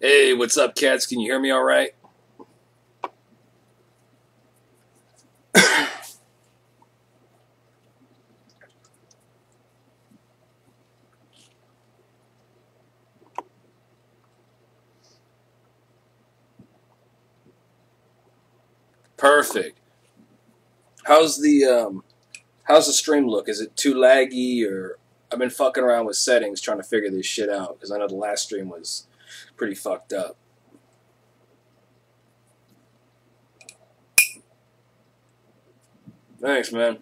Hey, what's up, cats? Can you hear me all right? Perfect. How's the stream look? Is it too laggy, or I've been fucking around with settings trying to figure this shit out because I know the last stream was pretty fucked up. Thanks, man.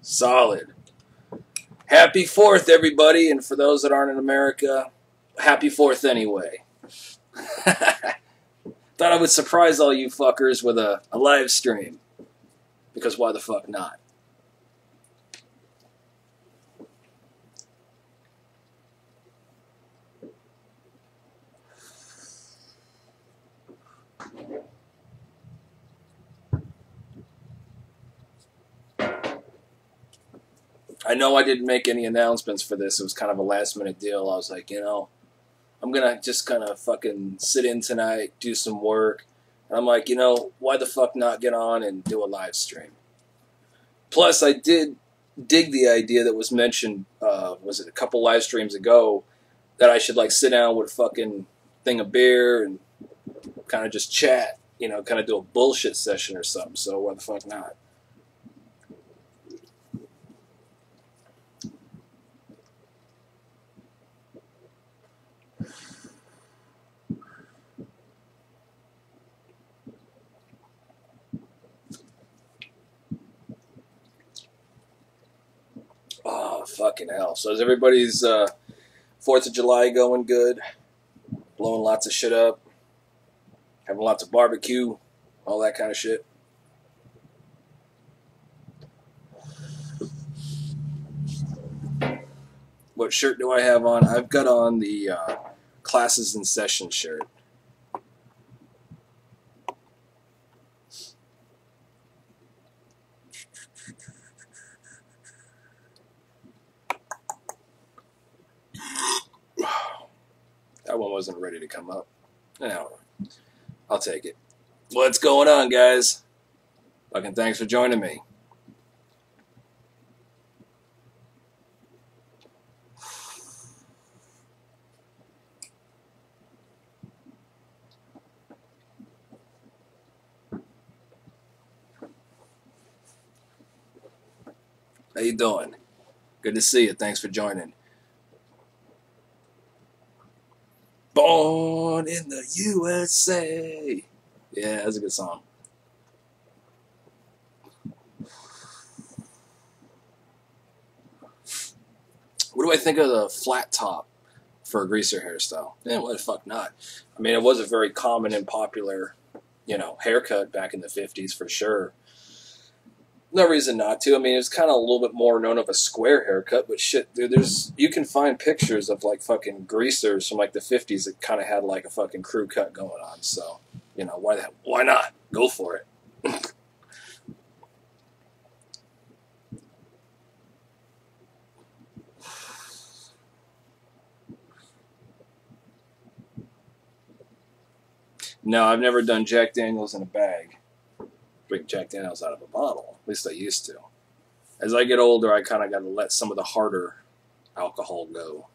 Solid. Happy 4th, everybody, and for those that aren't in America, happy 4th anyway. Thought I would surprise all you fuckers with a live stream, because why the fuck not? I know I didn't make any announcements for this. It was kind of a last-minute deal. I was like, you know, I'm going to just kind of fucking sit in tonight, do some work. And I'm like, you know, why the fuck not get on and do a live stream? Plus, I did dig the idea that was mentioned, was it a couple live streams ago, that I should, like, sit down with a fucking thing of beer and kind of just chat, you know, kind of do a bullshit session or something. So why the fuck not? Oh, fucking hell. So is everybody's 4th of July going good? Blowing lots of shit up? Having lots of barbecue? All that kind of shit? What shirt do I have on? I've got on the Classes in Session shirt. That one wasn't ready to come up. No, I'll take it. What's going on, guys? Fucking thanks for joining me. How you doing? Good to see you. Thanks for joining. Born in the USA. Yeah, that's a good song. What do I think of the flat top for a greaser hairstyle? Eh, why the fuck not? I mean, it was a very common and popular, you know, haircut back in the 50s for sure. No reason not to. I mean, it's kind of a little bit more known of a square haircut, but shit, dude, you can find pictures of like fucking greasers from like the 50s that kind of had like a fucking crew cut going on. So, you know, why not? Go for it. No, I've never done Jack Daniels in a bag. Drink Jack Daniels out of a bottle. At least I used to. As I get older, I kind of got to let some of the harder alcohol go.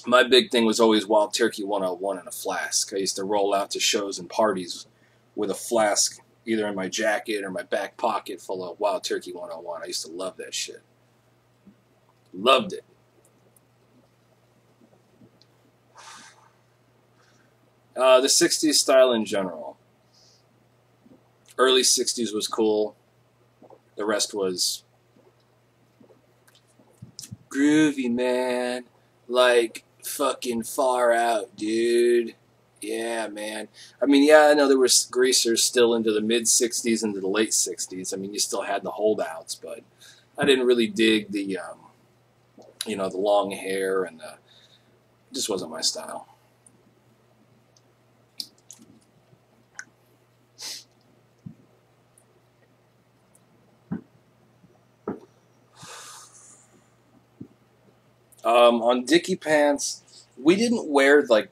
My big thing was always Wild Turkey 101 in a flask. I used to roll out to shows and parties with a flask either in my jacket or my back pocket full of Wild Turkey 101. I used to love that shit. Loved it. The 60s style in general. Early 60s was cool. The rest was groovy, man. Like, fucking far out, dude. Yeah, man. I mean, yeah, I know there were greasers still into the mid-60s, into the late 60s. I mean, you still had the holdouts, but I didn't really dig the, you know, the long hair, and it just wasn't my style. On Dickie pants, we didn't wear like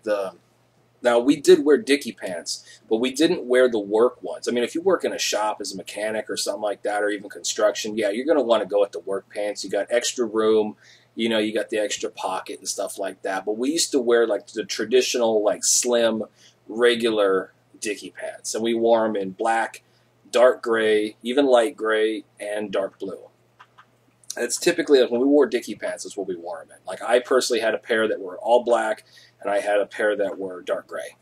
now we did wear Dickie pants, but we didn't wear the work ones. I mean, if you work in a shop as a mechanic or something like that, or even construction, yeah, you're going to want to go with the work pants. You got extra room, you know, you got the extra pocket and stuff like that. But we used to wear like the traditional, like slim, regular Dickie pants, and we wore them in black, dark gray, even light gray, and dark blue. It's typically, like, when we wore Dickie pants, that's what we wore them in. Like, I personally had a pair that were all black, and I had a pair that were dark gray.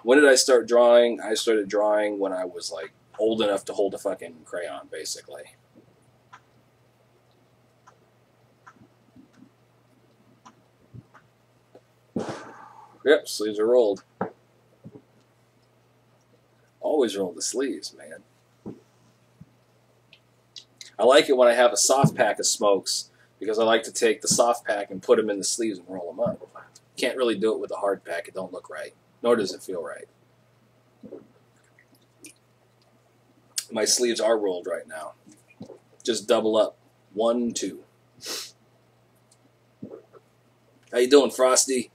When did I start drawing? I started drawing when I was, like, old enough to hold a fucking crayon, basically. Yep, sleeves are rolled. Always roll the sleeves, man. I like it when I have a soft pack of smokes, because I like to take the soft pack and put them in the sleeves and roll them up. Can't really do it with a hard pack. It don't look right. Nor does it feel right. My sleeves are rolled right now. Just double up. 1, 2. How you doing, Frosty?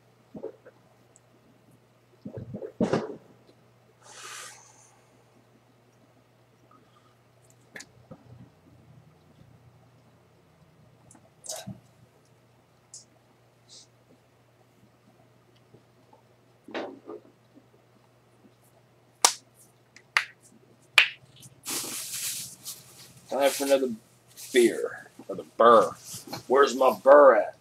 Time for another beer. Or the burr. Where's my burr at?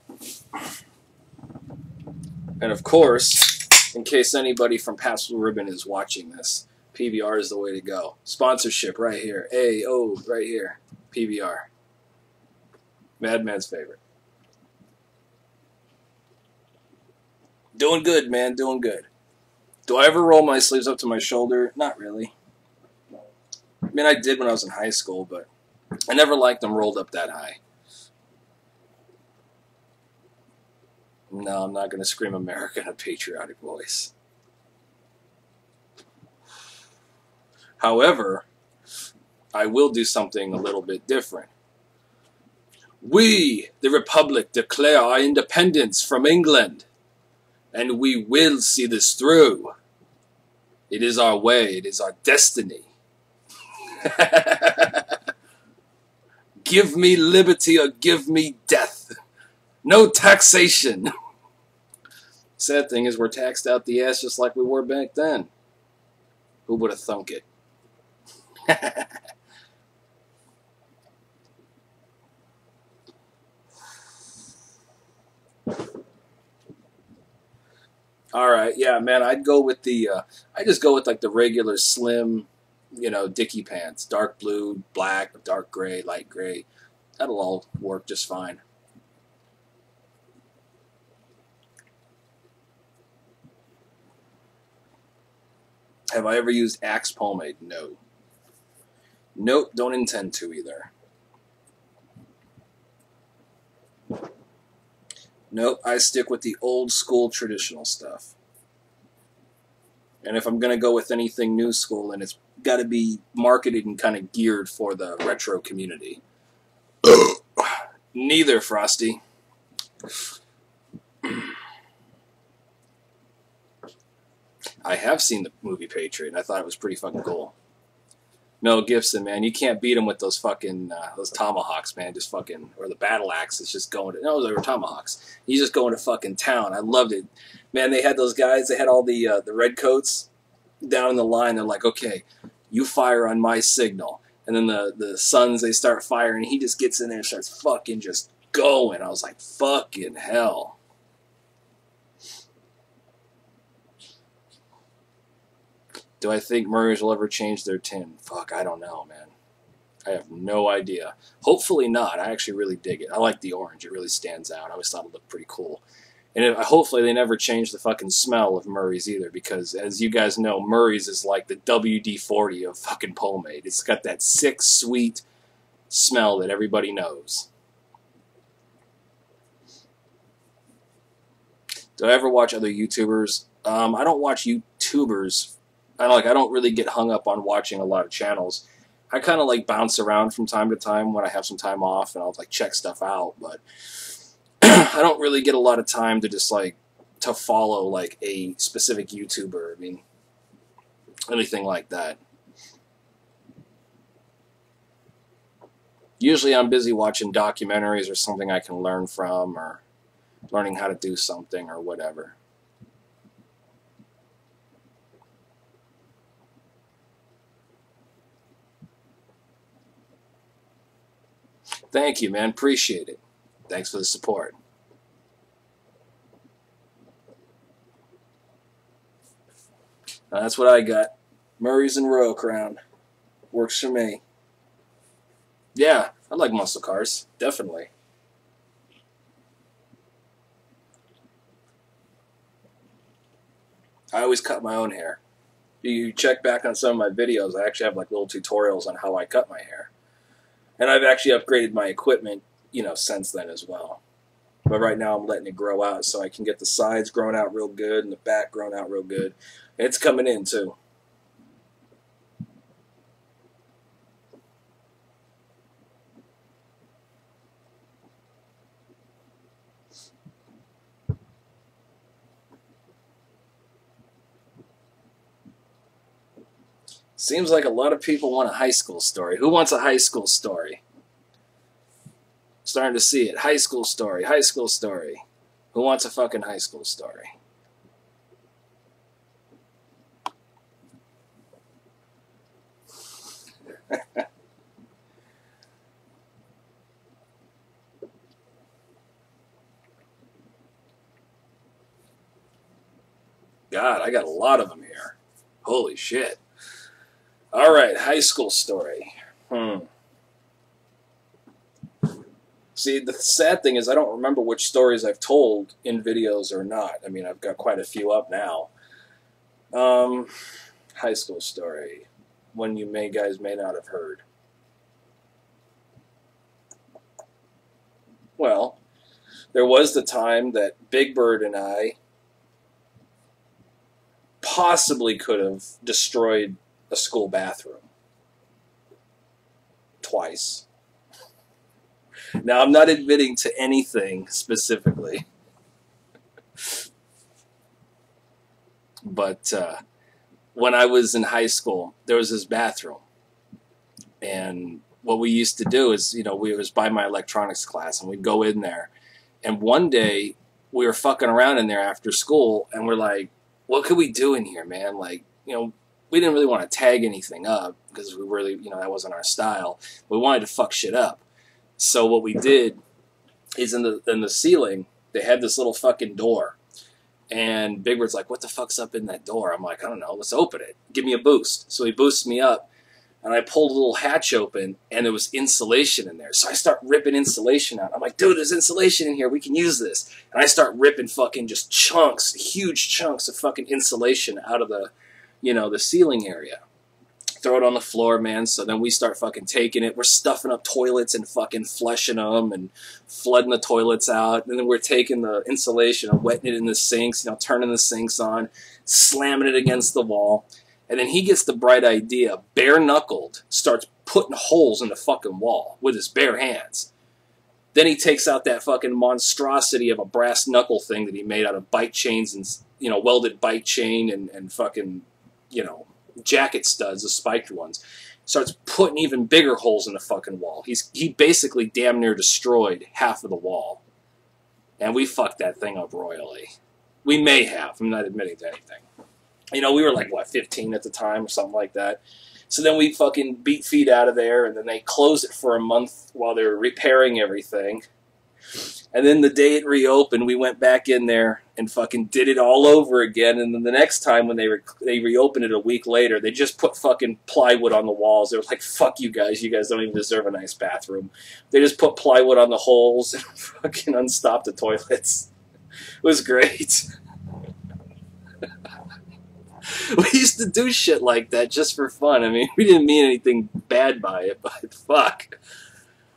And of course, in case anybody from Pabst Blue Ribbon is watching this, PBR is the way to go. Sponsorship right here. A-O right here. PBR. Madman's favorite. Doing good, man. Doing good. Do I ever roll my sleeves up to my shoulder? Not really. I mean, I did when I was in high school, but I never liked them rolled up that high. No, I'm not going to scream America in a patriotic voice. However, I will do something a little bit different. We, the Republic, declare our independence from England, and we will see this through. It is our way. It is our destiny. Give me liberty or give me death. No taxation. Sad thing is we're taxed out the ass just like we were back then. Who would have thunk it? All right, yeah, man, I'd go with the, I just go with like the regular slim, you know, Dickie pants. Dark blue, black, dark gray, light gray. That'll all work just fine. Have I ever used Axe pomade? No. Nope, don't intend to either. Nope, I stick with the old school traditional stuff. And if I'm going to go with anything new school, then it's got to be marketed and kind of geared for the retro community. Neither, Frosty. I have seen the movie Patriot, and I thought it was pretty fucking cool. Mel Gibson, man, you can't beat him with those fucking, those tomahawks, man, just fucking, or the battle axes, just going to, no, they were tomahawks. He's just going to fucking town. I loved it. Man, they had those guys, they had all the red coats down in the line. They're like, okay, you fire on my signal. And then the Sons, they start firing, and he just gets in there and starts fucking just going. I was like, fucking hell. Do I think Murray's will ever change their tin? Fuck, I don't know, man. I have no idea. Hopefully not. I actually really dig it. I like the orange. It really stands out. I always thought it looked pretty cool. And hopefully they never change the fucking smell of Murray's either, because as you guys know, Murray's is like the WD-40 of fucking pomade. It's got that sick, sweet smell that everybody knows. Do I ever watch other YouTubers? I don't watch YouTubers. I don't really get hung up on watching a lot of channels. I kind of like bounce around from time to time when I have some time off, and I'll like check stuff out, but I don't really get a lot of time to just like to follow like a specific YouTuber. I mean, anything like that. Usually I'm busy watching documentaries or something I can learn from, or learning how to do something or whatever. Thank you, man. Appreciate it. Thanks for the support. That's what I got. Murray's and Royal Crown. Works for me. Yeah, I like muscle cars. Definitely. I always cut my own hair. You check back on some of my videos, I actually have like little tutorials on how I cut my hair. And I've actually upgraded my equipment, you know, since then as well. But right now I'm letting it grow out so I can get the sides growing out real good and the back growing out real good. And it's coming in too. Seems like a lot of people want a high school story. Who wants a high school story? Starting to see it. High school story. High school story. Who wants a fucking high school story? God, I got a lot of them here. Holy shit. All right, high school story. See, the sad thing is I don't remember which stories I've told in videos or not. I mean, I've got quite a few up now. High school story. One you guys may not have heard. Well, there was the time that Big Bird and I possibly could have destroyed a school bathroom. Twice. Now, I'm not admitting to anything specifically. But when I was in high school, there was this bathroom. And what we used to do is, you know, we was by my electronics class, and we'd go in there. And one day, we were fucking around in there after school, and we're like, what could we do in here, man? Like, you know, we didn't really want to tag anything up because we really, you know, that wasn't our style. We wanted to fuck shit up. So what we did is in the ceiling, they had this little fucking door. And Big Bird's like, what the fuck's up in that door? I'm like, I don't know, let's open it. Give me a boost. So he boosts me up, and I pulled a little hatch open, and there was insulation in there. So I start ripping insulation out. I'm like, dude, there's insulation in here. We can use this. And I start ripping fucking just chunks, huge chunks of fucking insulation out of the, you know, the ceiling area. Throw it on the floor, man. So then we start fucking taking it. We're stuffing up toilets and fucking flushing them and flooding the toilets out. And then we're taking the insulation and wetting it in the sinks, you know, turning the sinks on, slamming it against the wall. And then he gets the bright idea, bare-knuckled, starts putting holes in the fucking wall with his bare hands. Then he takes out that fucking monstrosity of a brass knuckle thing that he made out of bike chains and, you know, welded bike chain and fucking, you know, jacket studs, the spiked ones. Starts putting even bigger holes in the fucking wall. He basically damn near destroyed half of the wall. And we fucked that thing up royally. We may have. I'm not admitting to anything. You know, we were like, what, 15 at the time or something like that. So then we fucking beat feet out of there, and then they closed it for a month while they were repairing everything. And then the day it reopened, we went back in there and fucking did it all over again. And then the next time when they reopened it a week later, they just put fucking plywood on the walls. They were like, fuck you guys don't even deserve a nice bathroom. They just put plywood on the holes and fucking unstopped the toilets. It was great. We used to do shit like that just for fun. I mean, we didn't mean anything bad by it, but fuck.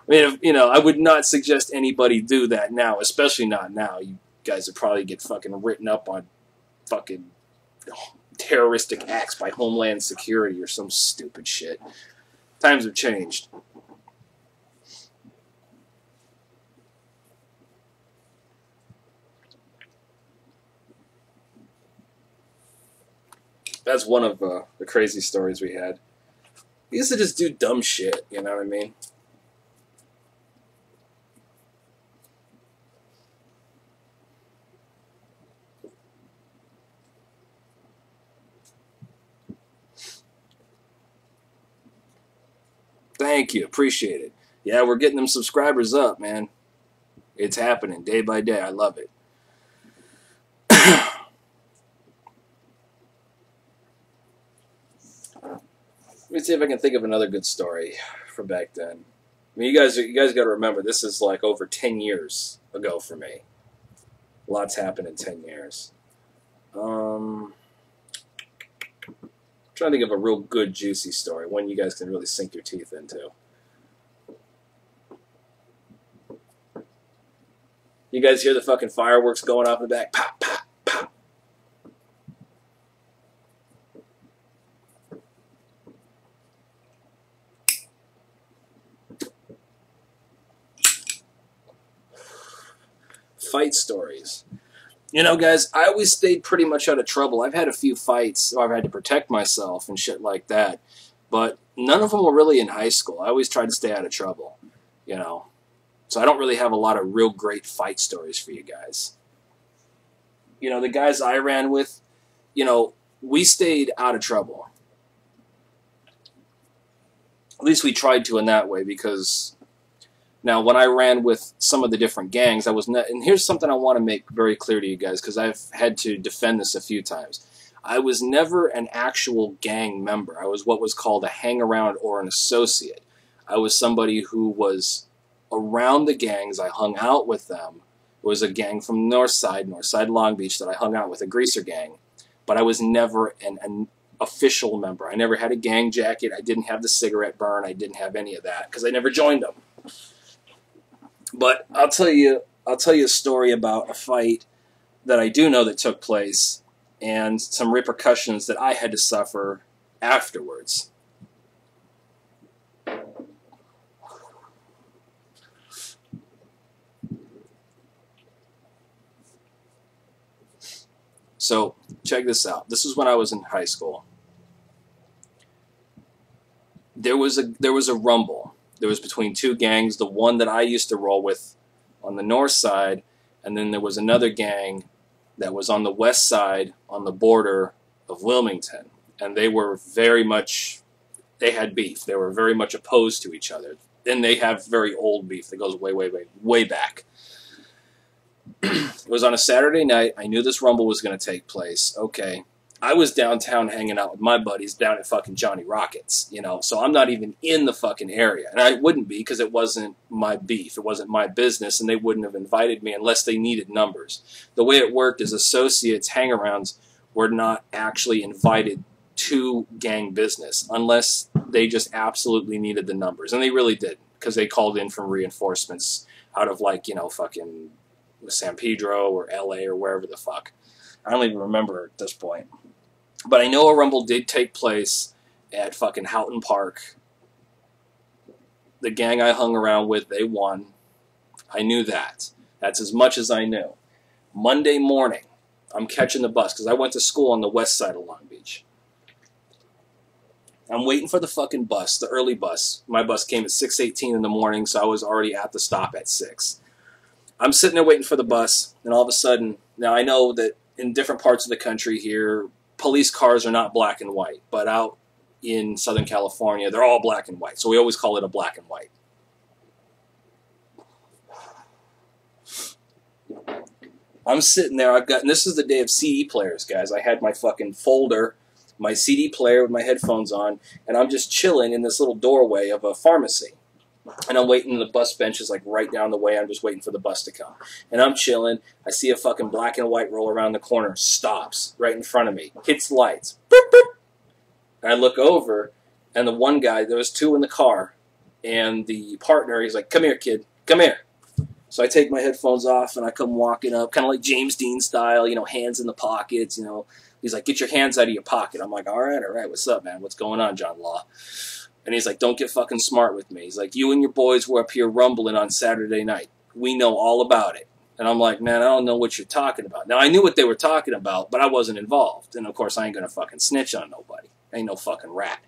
I mean, you know, I would not suggest anybody do that now, especially not now. You guys would probably get fucking written up on fucking terroristic acts by Homeland Security or some stupid shit. Times have changed. That's one of the crazy stories we had. We used to just do dumb shit, you know what I mean? Thank you. Appreciate it. Yeah, we're getting them subscribers up, man. It's happening day by day. I love it. Let me see if I can think of another good story from back then. I mean, you guys got to remember, this is like over 10 years ago for me. Lots happened in 10 years. Trying to think of a real good, juicy story, one you guys can really sink your teeth into. You guys hear the fucking fireworks going off in the back? Pop, pop, pop. Fight stories. You know, guys, I always stayed pretty much out of trouble. I've had a few fights where I've had to protect myself and shit like that, but none of them were really in high school. I always tried to stay out of trouble, you know. So I don't really have a lot of real great fight stories for you guys. You know, the guys I ran with, you know, we stayed out of trouble. At least we tried to in that way, because now when I ran with some of the different gangs, I was not, and here's something I want to make very clear to you guys, because I've had to defend this a few times. I was never an actual gang member. I was what was called a hang-around or an associate. I was somebody who was around the gangs. I hung out with them. It was a gang from North Side Long Beach, that I hung out with, a greaser gang. But I was never an official member. I never had a gang jacket. I didn't have the cigarette burn. I didn't have any of that, because I never joined them. But I'll tell you a story about a fight that I do know that took place, and some repercussions that I had to suffer afterwards. So, check this out. This is when I was in high school. There was a rumble. There was between two gangs, the one that I used to roll with on the north side, and then there was another gang that was on the west side on the border of Wilmington. And they were very much, they had beef. They were very much opposed to each other. And they have very old beef that goes way, way, way, way back. It was on a Saturday night. I knew this rumble was going to take place. Okay. I was downtown hanging out with my buddies down at fucking Johnny Rockets, you know, so I'm not even in the fucking area. And I wouldn't be, because it wasn't my beef. It wasn't my business, and they wouldn't have invited me unless they needed numbers. The way it worked is associates, hang-arounds, were not actually invited to gang business unless they just absolutely needed the numbers. And they really did, because they called in from reinforcements out of, like, you know, fucking San Pedro or LA or wherever the fuck. I don't even remember at this point. But I know a rumble did take place at fucking Houghton Park. The gang I hung around with, they won. I knew that. That's as much as I knew. Monday morning, I'm catching the bus, because I went to school on the west side of Long Beach. I'm waiting for the fucking bus, the early bus. My bus came at 6:18 in the morning, so I was already at the stop at 6. I'm sitting there waiting for the bus, and all of a sudden, now I know that in different parts of the country here, police cars are not black and white, but out in Southern California, they're all black and white, so we always call it a black and white. I'm sitting there, and this is the day of CD players, guys. I had my fucking folder, my CD player with my headphones on, and I'm just chilling in this little doorway of a pharmacy. And I'm waiting, the bus bench is like right down the way. I'm just waiting for the bus to come. And I'm chilling. I see a fucking black and white roll around the corner. Stops right in front of me. Hits lights. Boop, boop. And I look over, and the one guy, there was two in the car. And the partner, he's like, "Come here, kid. Come here." So I take my headphones off, and I come walking up, kind of like James Dean style, you know, hands in the pockets, you know. He's like, "Get your hands out of your pocket." I'm like, all right, what's up, man? What's going on, John Law? And he's like, don't get fucking smart with me. He's like, you and your boys were up here rumbling on Saturday night. We know all about it. And I'm like, man, I don't know what you're talking about. Now, I knew what they were talking about, but I wasn't involved. And, of course, I ain't going to fucking snitch on nobody. I ain't no fucking rat.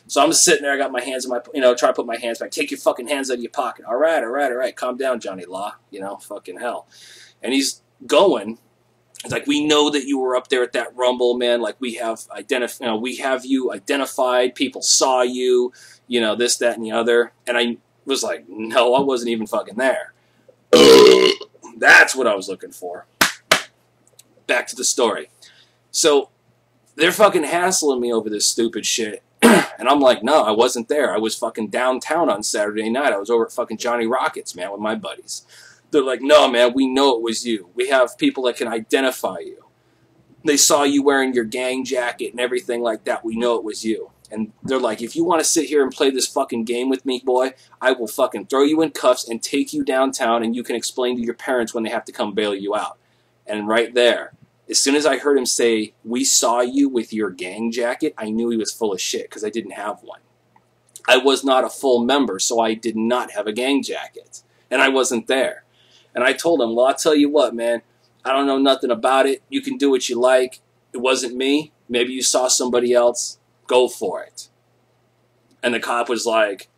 So I'm just sitting there. I got my hands in my, try to put my hands back. Take your fucking hands out of your pocket. All right. Calm down, Johnny Law. Fucking hell. And he's going. It's like, we know that you were up there at that rumble, man. Like, we have you identified. People saw you, this, that, and the other. And I was like, no, I wasn't even fucking there. That's what I was looking for. Back to the story. So they're fucking hassling me over this stupid shit. And I'm like, no, I wasn't there. I was fucking downtown on Saturday night. I was over at fucking Johnny Rockets, man, with my buddies. They're like, no, man, we know it was you. We have people that can identify you. They saw you wearing your gang jacket and everything like that. We know it was you. And they're like, if you want to sit here and play this fucking game with me, boy, I will fucking throw you in cuffs and take you downtown, and you can explain to your parents when they have to come bail you out. And right there, as soon as I heard him say, we saw you with your gang jacket, I knew he was full of shit because I didn't have one. I was not a full member, so I did not have a gang jacket. And I wasn't there. And I told him, well, I'll tell you what, man. I don't know nothing about it. You can do what you like. It wasn't me. Maybe you saw somebody else. Go for it. And the cop was like,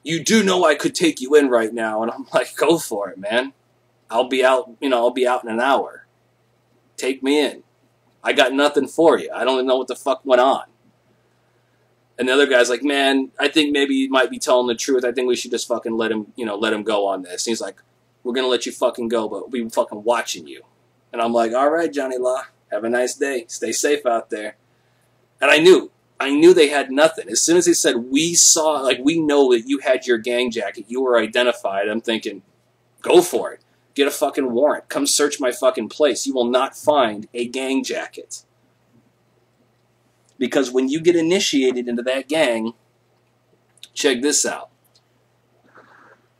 you do know I could take you in right now. And I'm like, go for it, man. I'll be out, I'll be out in an hour. Take me in. I got nothing for you. I don't even know what the fuck went on. And the other guy's like, man, I think maybe you might be telling the truth. I think we should just fucking let him go on this. And he's like, we're going to let you fucking go, but we'll be fucking watching you. And I'm like, all right, Johnny Law, have a nice day. Stay safe out there. And I knew they had nothing. As soon as he said, we know that you had your gang jacket, you were identified, I'm thinking, go for it. Get a fucking warrant. Come search my fucking place. You will not find a gang jacket. Because when you get initiated into that gang, check this out.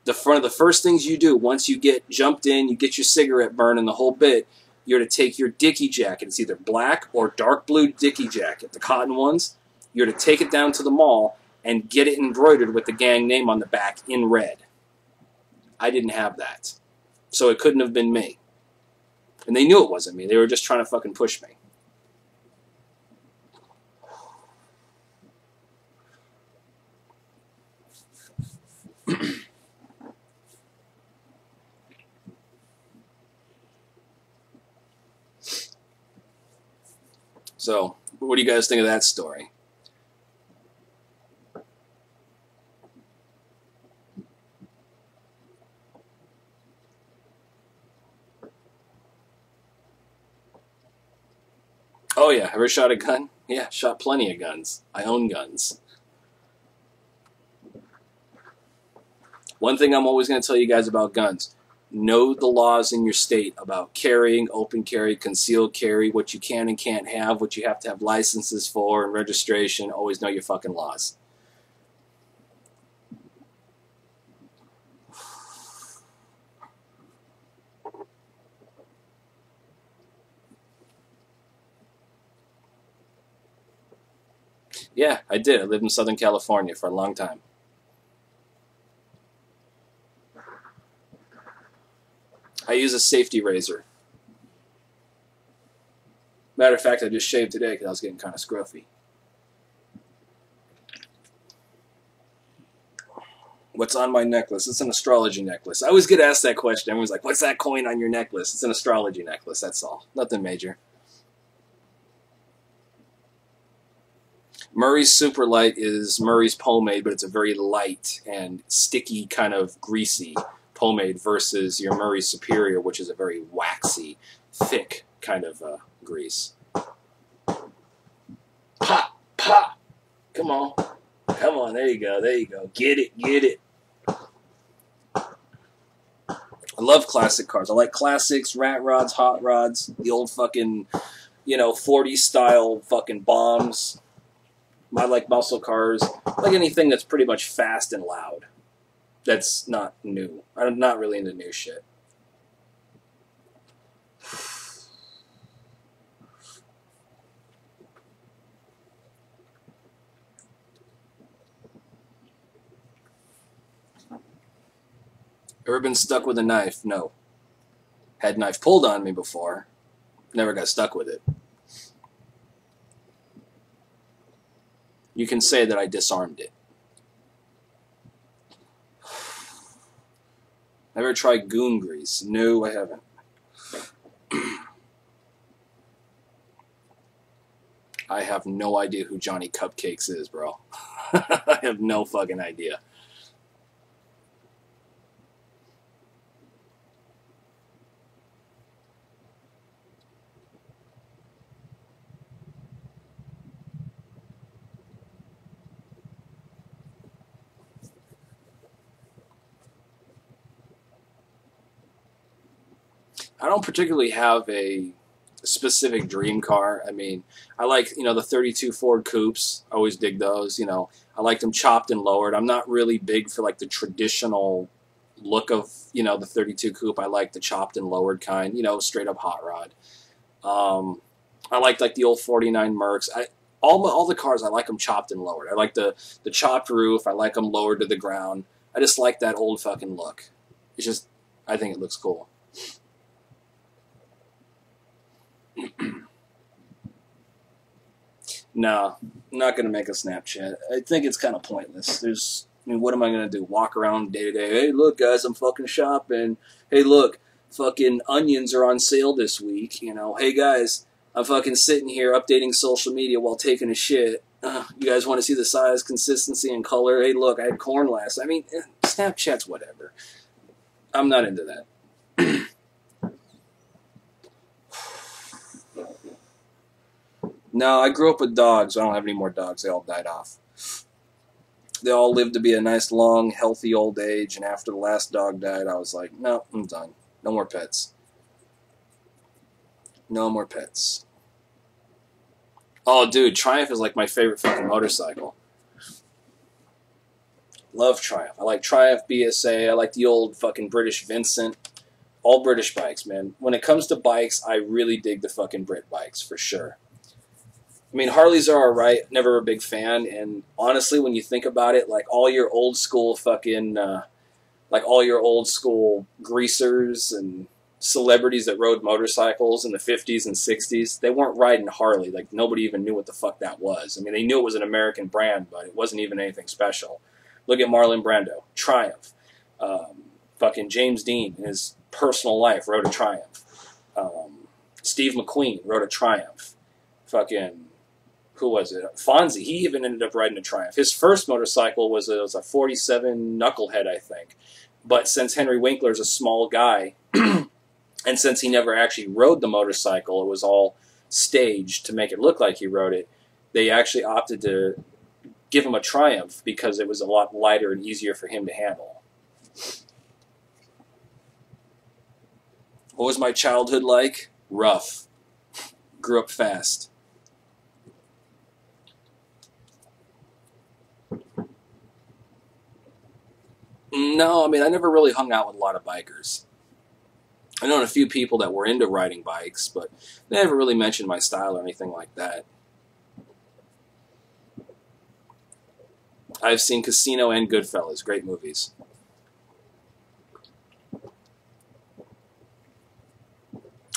The first things you do once you get jumped in, you get your cigarette burn and the whole bit, you're to take your dickie jacket. It's either black or dark blue dickie jacket, the cotton ones. You're to take it down to the mall and get it embroidered with the gang name on the back in red. I didn't have that. So it couldn't have been me. And they knew it wasn't me. They were just trying to fucking push me. So, what do you guys think of that story? Oh yeah, ever shot a gun? Yeah, shot plenty of guns. I own guns. One thing I'm always going to tell you guys about guns. Know the laws in your state about carrying, open carry, concealed carry, what you can and can't have, what you have to have licenses for, and registration. Always know your fucking laws. Yeah, I did. I lived in Southern California for a long time. I use a safety razor. Matter of fact, I just shaved today because I was getting kind of scruffy. What's on my necklace? It's an astrology necklace. I always get asked that question. Everyone's like, what's that coin on your necklace? It's an astrology necklace, that's all. Nothing major. Murray's Super Light is Murray's pomade, but it's a very light and sticky, kind of greasy pomade versus your Murray Superior, which is a very waxy, thick kind of grease. Pop, pop. Come on. Come on, there you go, there you go. Get it, get it. I love classic cars. I like classics, rat rods, hot rods, the old fucking, 40 style fucking bombs. I like muscle cars. I like anything that's pretty much fast and loud. That's not new. I'm not really into new shit. Ever been stuck with a knife? No. Had knife pulled on me before. Never got stuck with it. You can say that I disarmed it. Ever tried goon grease? No, I haven't. I have no idea who Johnny Cupcakes is, bro. I have no fucking idea. I don't particularly have a specific dream car. I mean, I like, the 32 Ford Coupes. I always dig those, I like them chopped and lowered. I'm not really big for like the traditional look of, the 32 Coupe. I like the chopped and lowered kind, straight up hot rod. I like the old 49 Mercs. All the cars, I like them chopped and lowered. I like the chopped roof. I like them lowered to the ground. I just like that old fucking look. It's just, I think it looks cool. No, I'm not going to make a Snapchat. I think it's kind of pointless. What am I going to do? Walk around day to day? Hey, look, guys, I'm fucking shopping. Hey, look, fucking onions are on sale this week. Hey, guys, I'm fucking sitting here updating social media while taking a shit. You guys want to see the size, consistency, and color? Hey, look, I had corn last. I mean, Snapchat's whatever. I'm not into that. No, I grew up with dogs. I don't have any more dogs. They all died off. They all lived to be a nice, long, healthy old age, and after the last dog died, I was like, no, I'm done. No more pets. No more pets. Oh, dude, Triumph is like my favorite fucking motorcycle. Love Triumph. I like Triumph BSA. I like the old fucking British Vincent. All British bikes, man. When it comes to bikes, I really dig the fucking Brit bikes, for sure. I mean, Harleys are alright, never a big fan, and honestly, when you think about it, like all your old school fucking, like all your old school greasers and celebrities that rode motorcycles in the 50s and 60s, they weren't riding Harley. Like, nobody even knew what the fuck that was. I mean, they knew it was an American brand, but it wasn't even anything special. Look at Marlon Brando, Triumph. Fucking James Dean, in his personal life, rode a Triumph. Steve McQueen rode a Triumph. Fucking... who was it? Fonzie. He even ended up riding a Triumph. His first motorcycle was a 47 Knucklehead, I think. But since Henry Winkler's a small guy, and since he never actually rode the motorcycle, it was all staged to make it look like he rode it, they actually opted to give him a Triumph because it was a lot lighter and easier for him to handle. What was my childhood like? Rough. Grew up fast. No, I mean, I never really hung out with a lot of bikers. I known a few people that were into riding bikes, but they never really mentioned my style or anything like that. I've seen Casino and Goodfellas, great movies.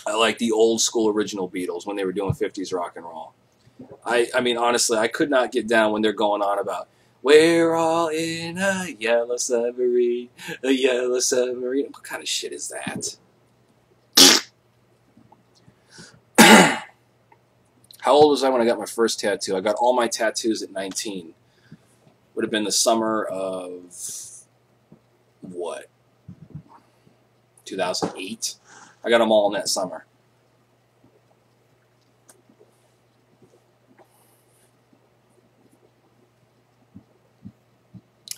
I like the old school original Beatles when they were doing 50s rock and roll. I mean, honestly, I could not get down when they're going on about, we're all in a yellow submarine, a yellow submarine. What kind of shit is that? How old was I when I got my first tattoo? I got all my tattoos at 19. Would have been the summer of, what? 2008? I got them all in that summer.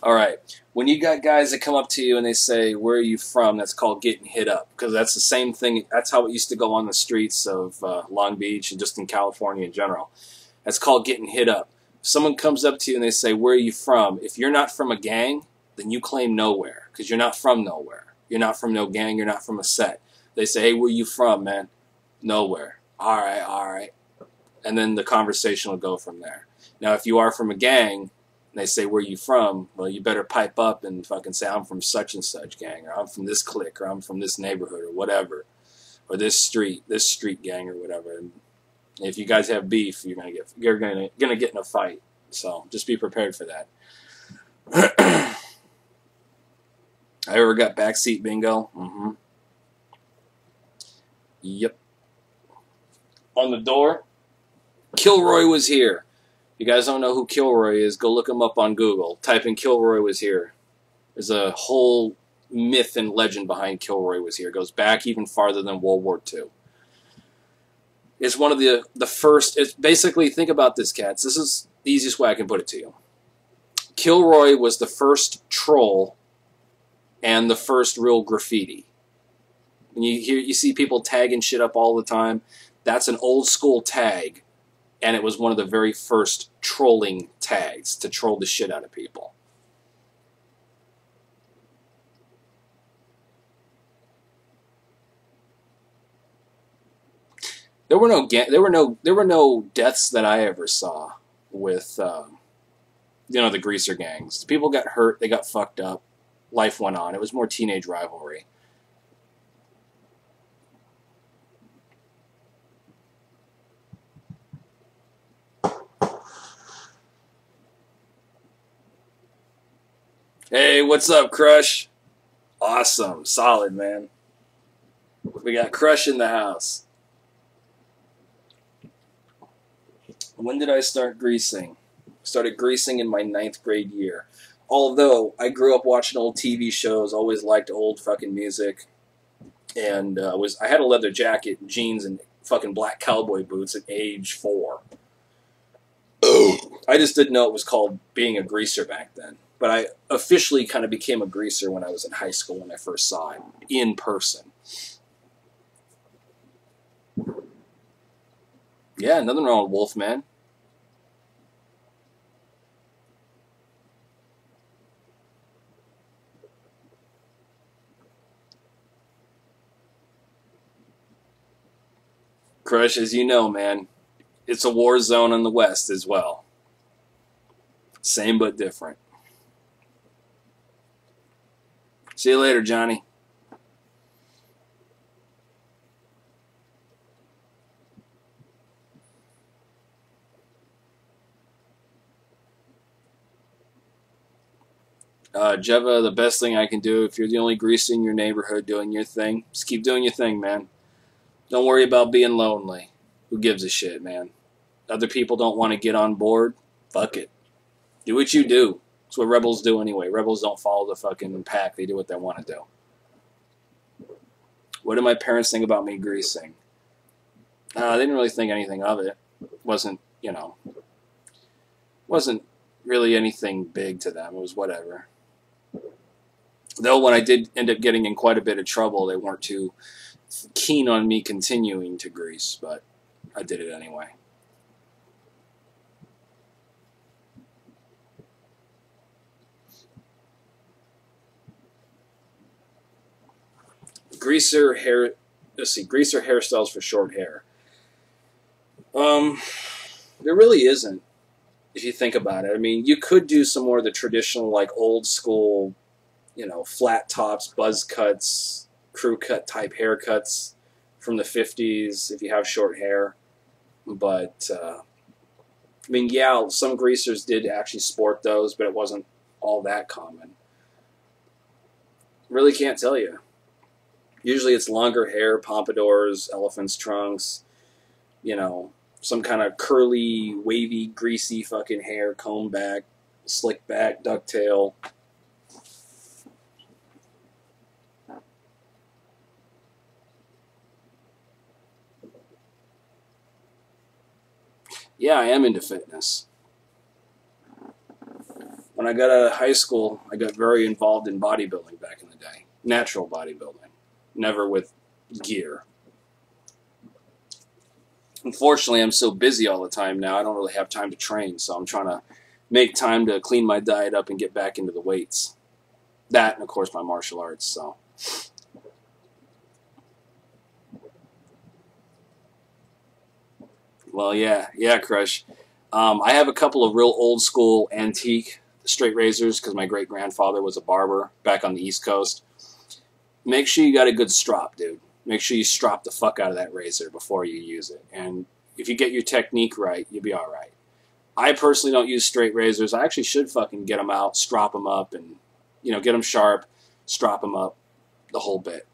All right. When you got guys that come up to you and they say, where are you from? That's called getting hit up. Because that's the same thing. That's how it used to go on the streets of Long Beach and just in California in general. That's called getting hit up. If someone comes up to you and they say, where are you from? If you're not from a gang, then you claim nowhere. Because you're not from nowhere. You're not from no gang. You're not from a set. They say, hey, where you from, man? Nowhere. All right. And then the conversation will go from there. Now, if you are from a gang, they say, where you from? Well, you better pipe up and fucking say, I'm from such and such gang, or I'm from this clique, or I'm from this neighborhood, or whatever, or this street gang, or whatever. And if you guys have beef, you're gonna get in a fight. So just be prepared for that. I ever got backseat bingo? Mm-hmm. Yep. On the door, Kilroy was here. If you guys don't know who Kilroy is, go look him up on Google. Type in Kilroy was here. There's a whole myth and legend behind Kilroy was here. It goes back even farther than World War II. It's one of the first. It's basically, think about this, cats. This is the easiest way I can put it to you. Kilroy was the first troll and the first real graffiti. And you see people tagging shit up all the time. That's an old school tag, and it was one of the very first trolling tags to troll the shit out of people. There were no deaths that I ever saw with the greaser gangs. People got hurt, they got fucked up, life went on. It was more teenage rivalry. Hey, what's up, Crush? Awesome. Solid, man. We got Crush in the house. When did I start greasing? Started greasing in my 9th grade year. Although I grew up watching old TV shows, always liked old fucking music, and I had a leather jacket, jeans, and fucking black cowboy boots at age 4. I just didn't know it was called being a greaser back then. But I officially kind of became a greaser when I was in high school when I first saw him in person. Yeah, nothing wrong with Wolfman. Crush, as you know, man, it's a war zone in the West as well. Same but different. See you later, Johnny. Jeva, the best thing I can do, if you're the only greaser in your neighborhood doing your thing, just keep doing your thing, man. Don't worry about being lonely. Who gives a shit, man? Other people don't want to get on board? Fuck it. Do what you do. That's what rebels do anyway. Rebels don't follow the fucking pack. They do what they want to do. What did my parents think about me greasing? They didn't really think anything of it. Wasn't really anything big to them. It was whatever. Though when I did end up getting in quite a bit of trouble, they weren't too keen on me continuing to grease, but I did it anyway. Greaser hair. Let's see. Greaser hairstyles for short hair. There really isn't, if you think about it. I mean, you could do some more of the traditional, like old school, flat tops, buzz cuts, crew cut type haircuts from the 50s if you have short hair. But I mean, yeah, some greasers did actually sport those, but it wasn't all that common. Really can't tell you. Usually it's longer hair, pompadours, elephant's trunks, some kind of curly, wavy, greasy fucking hair, comb back, slick back, ducktail. Yeah, I am into fitness. When I got out of high school, I got very involved in bodybuilding back in the day. Natural bodybuilding. Never with gear. Unfortunately, I'm so busy all the time now, I don't really have time to train, so I'm trying to make time to clean my diet up and get back into the weights. That, and of course, my martial arts, so. Well, yeah, Crush. I have a couple of real old school antique straight razors because my great-grandfather was a barber back on the East Coast. Make sure you got a good strop, dude. Make sure you strop the fuck out of that razor before you use it. And if you get your technique right, you'll be all right. I personally don't use straight razors. I actually should fucking get them out, strop them up, and, you know, get them sharp, strop them up, the whole bit.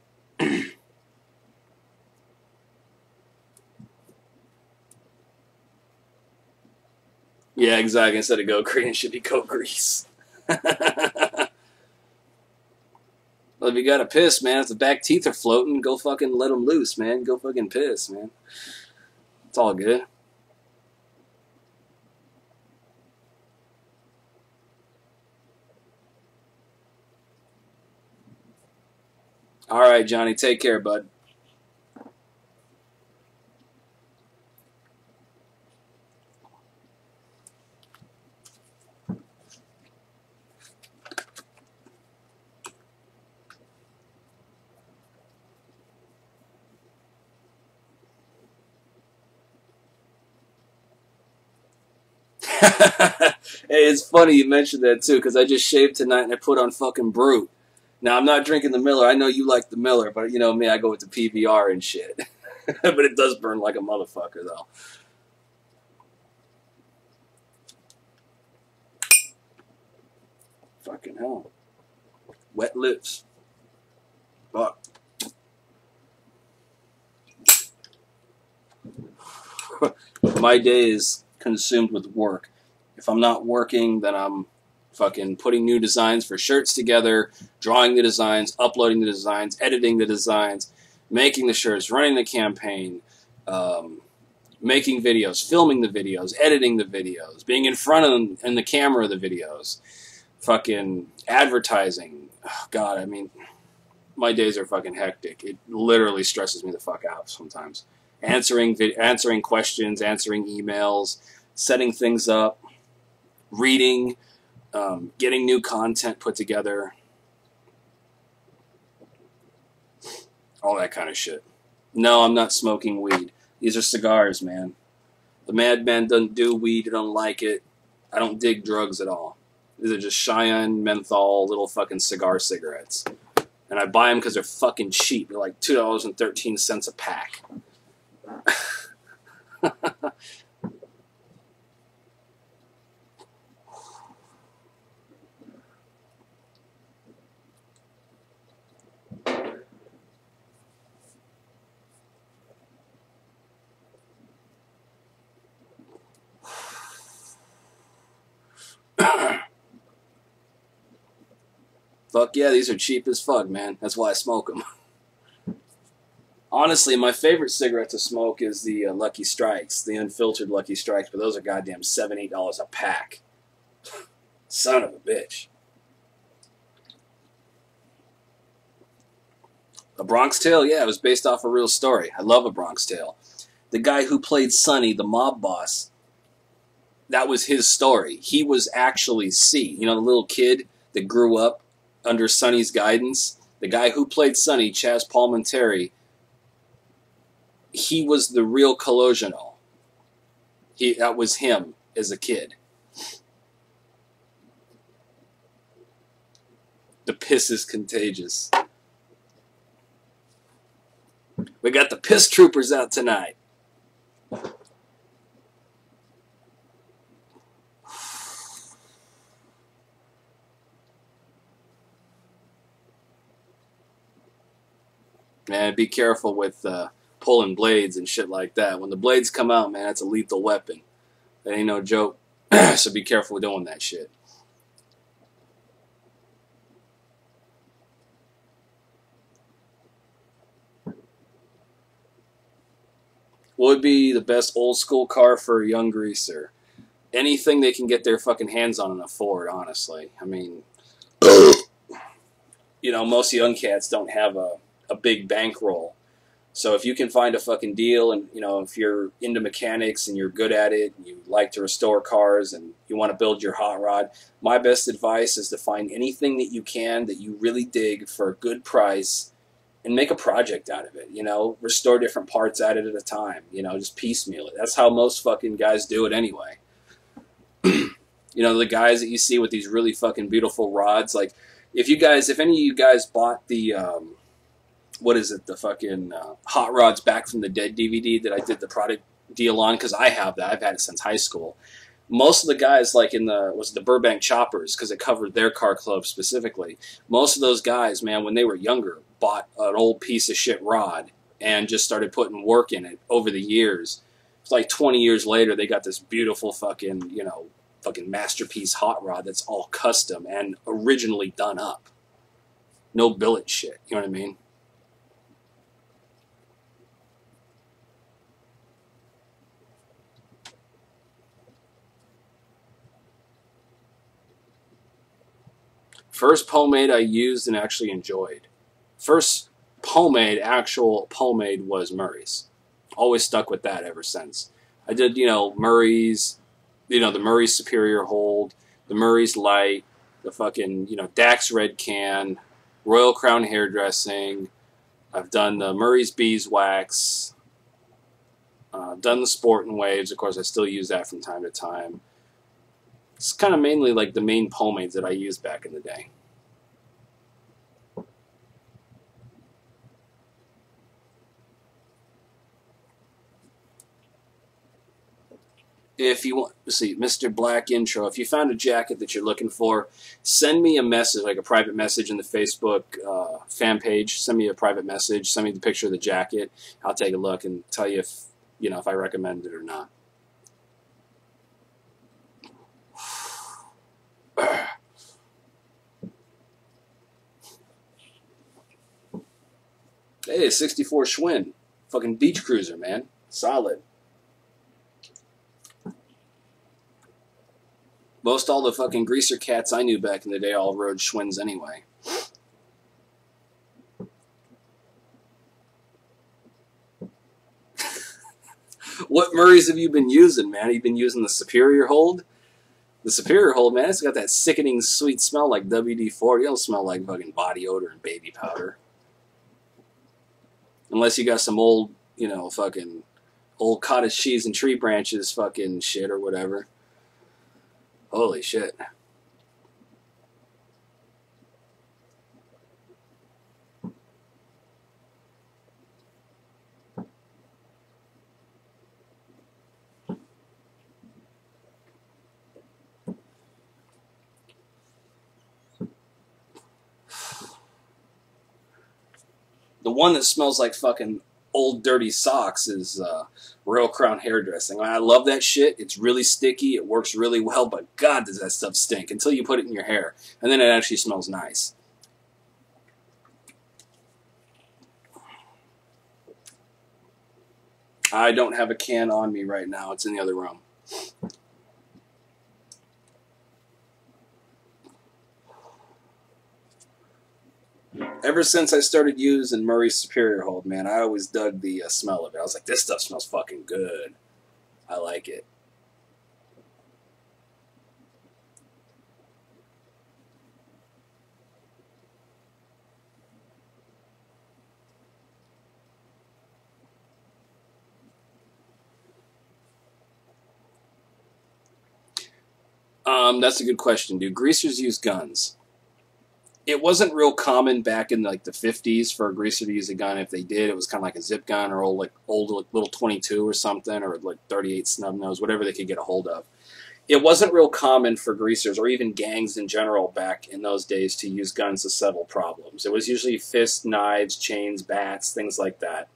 Yeah, exactly. Instead of goat cream, it should be goat grease. Well, if you gotta piss, man, if the back teeth are floating, go fucking let them loose, man. Go fucking piss, man. It's all good. All right, Johnny, take care, bud. Hey, it's funny you mentioned that too, because I just shaved tonight and I put on fucking Brute. Now, I'm not drinking the Miller. I know you like the Miller, but you know me, I go with the PBR and shit. But it does burn like a motherfucker, though. Fucking hell. Wet lips. Fuck. My day is consumed with work. If I'm not working, then I'm fucking putting new designs for shirts together, drawing the designs, uploading the designs, editing the designs, making the shirts, running the campaign, making videos, filming the videos, editing the videos, being in front of them in the camera of the videos, fucking advertising. Oh, God, I mean, my days are fucking hectic. It literally stresses me the fuck out sometimes. Answering questions, answering emails, setting things up, reading, getting new content put together, all that kind of shit. No, I'm not smoking weed. These are cigars, man. The madman doesn't do weed. I don't like it. I don't dig drugs at all. These are just Cheyenne menthol little fucking cigar cigarettes. And I buy them because they're fucking cheap. They're like $2.13 a pack. Fuck yeah, these are cheap as fuck, man. That's why I smoke them. Honestly, my favorite cigarette to smoke is the Lucky Strikes, the unfiltered Lucky Strikes, but those are goddamn $7, $8 a pack. Son of a bitch. A Bronx Tale? Yeah, it was based off a real story. I love A Bronx Tale. The guy who played Sonny, the mob boss, that was his story. He was actually C. You know, the little kid that grew up under Sonny's guidance? The guy who played Sonny, Chaz Palminteri, he was the real colognes. That was him as a kid. The piss is contagious. We got the piss troopers out tonight. Man, be careful with pulling blades and shit like that. When the blades come out, man, that's a lethal weapon. That ain't no joke. So be careful doing that shit. What would be the best old school car for a young greaser? Anything they can get their fucking hands on and afford, honestly. I mean, you know, most young cats don't have a big bankroll. So if you can find a fucking deal and, you know, if you're into mechanics and you're good at it, and you like to restore cars and you want to build your hot rod, my best advice is to find anything that you can that you really dig for a good price and make a project out of it, you know, restore different parts at it at a time, you know, just piecemeal it. That's how most fucking guys do it anyway. You know, the guys that you see with these really fucking beautiful rods. Like, if any of you guys bought the, what is it, the fucking Hot Rods Back from the Dead DVD that I did the product deal on, because I have that. I've had it since high school. Most of the guys, like in the Burbank Choppers, because it covered their car club specifically, most of those guys, man, when they were younger, bought an old piece of shit rod and just started putting work in it over the years. It's like 20 years later, they got this beautiful fucking, you know, fucking masterpiece hot rod that's all custom and originally done up. No billet shit, you know what I mean? First pomade I used and actually enjoyed. First actual pomade was Murray's. Always stuck with that ever since. I did, you know, Murray's, you know, the Murray's Superior Hold, the Murray's Light, the fucking, you know, Dax Red Can, Royal Crown Hairdressing. I've done the Murray's Beeswax. Done the Sport and Waves. Of course, I still use that from time to time. It's kind of mainly like the main pomades that I used back in the day. If you want to see Mr. Black Intro, if you found a jacket that you're looking for, send me a message, like a private message in the Facebook fan page. Send me a private message. Send me the picture of the jacket. I'll take a look and tell you if, you know, if I recommend it or not. Hey, 64 Schwinn. Fucking beach cruiser, man. Solid. Most all the fucking greaser cats I knew back in the day all rode Schwinns anyway. What Murrays have you been using, man? Have you been using the Superior Hold? The Superior Hold, man, it's got that sickening sweet smell like WD-40. It don't smell like fucking body odor and baby powder. Unless you got some old, you know, fucking old cottage cheese and tree branches fucking shit or whatever. Holy shit. The one that smells like fucking old dirty socks is Royal Crown Hairdressing. I love that shit. It's really sticky. It works really well, but God, does that stuff stink until you put it in your hair. And then it actually smells nice. I don't have a can on me right now. It's in the other room. Ever since I started using Murray's Superior Hold, man, I always dug the smell of it. I was like, this stuff smells fucking good. I like it. That's a good question. Do greasers use guns? It wasn't real common back in like the 50s for a greaser to use a gun. If they did, it was kind of like a zip gun or old little 22 or something, or like 38 snub nose, whatever they could get a hold of. It wasn't real common for greasers or even gangs in general back in those days to use guns to settle problems. It was usually fists, knives, chains, bats, things like that.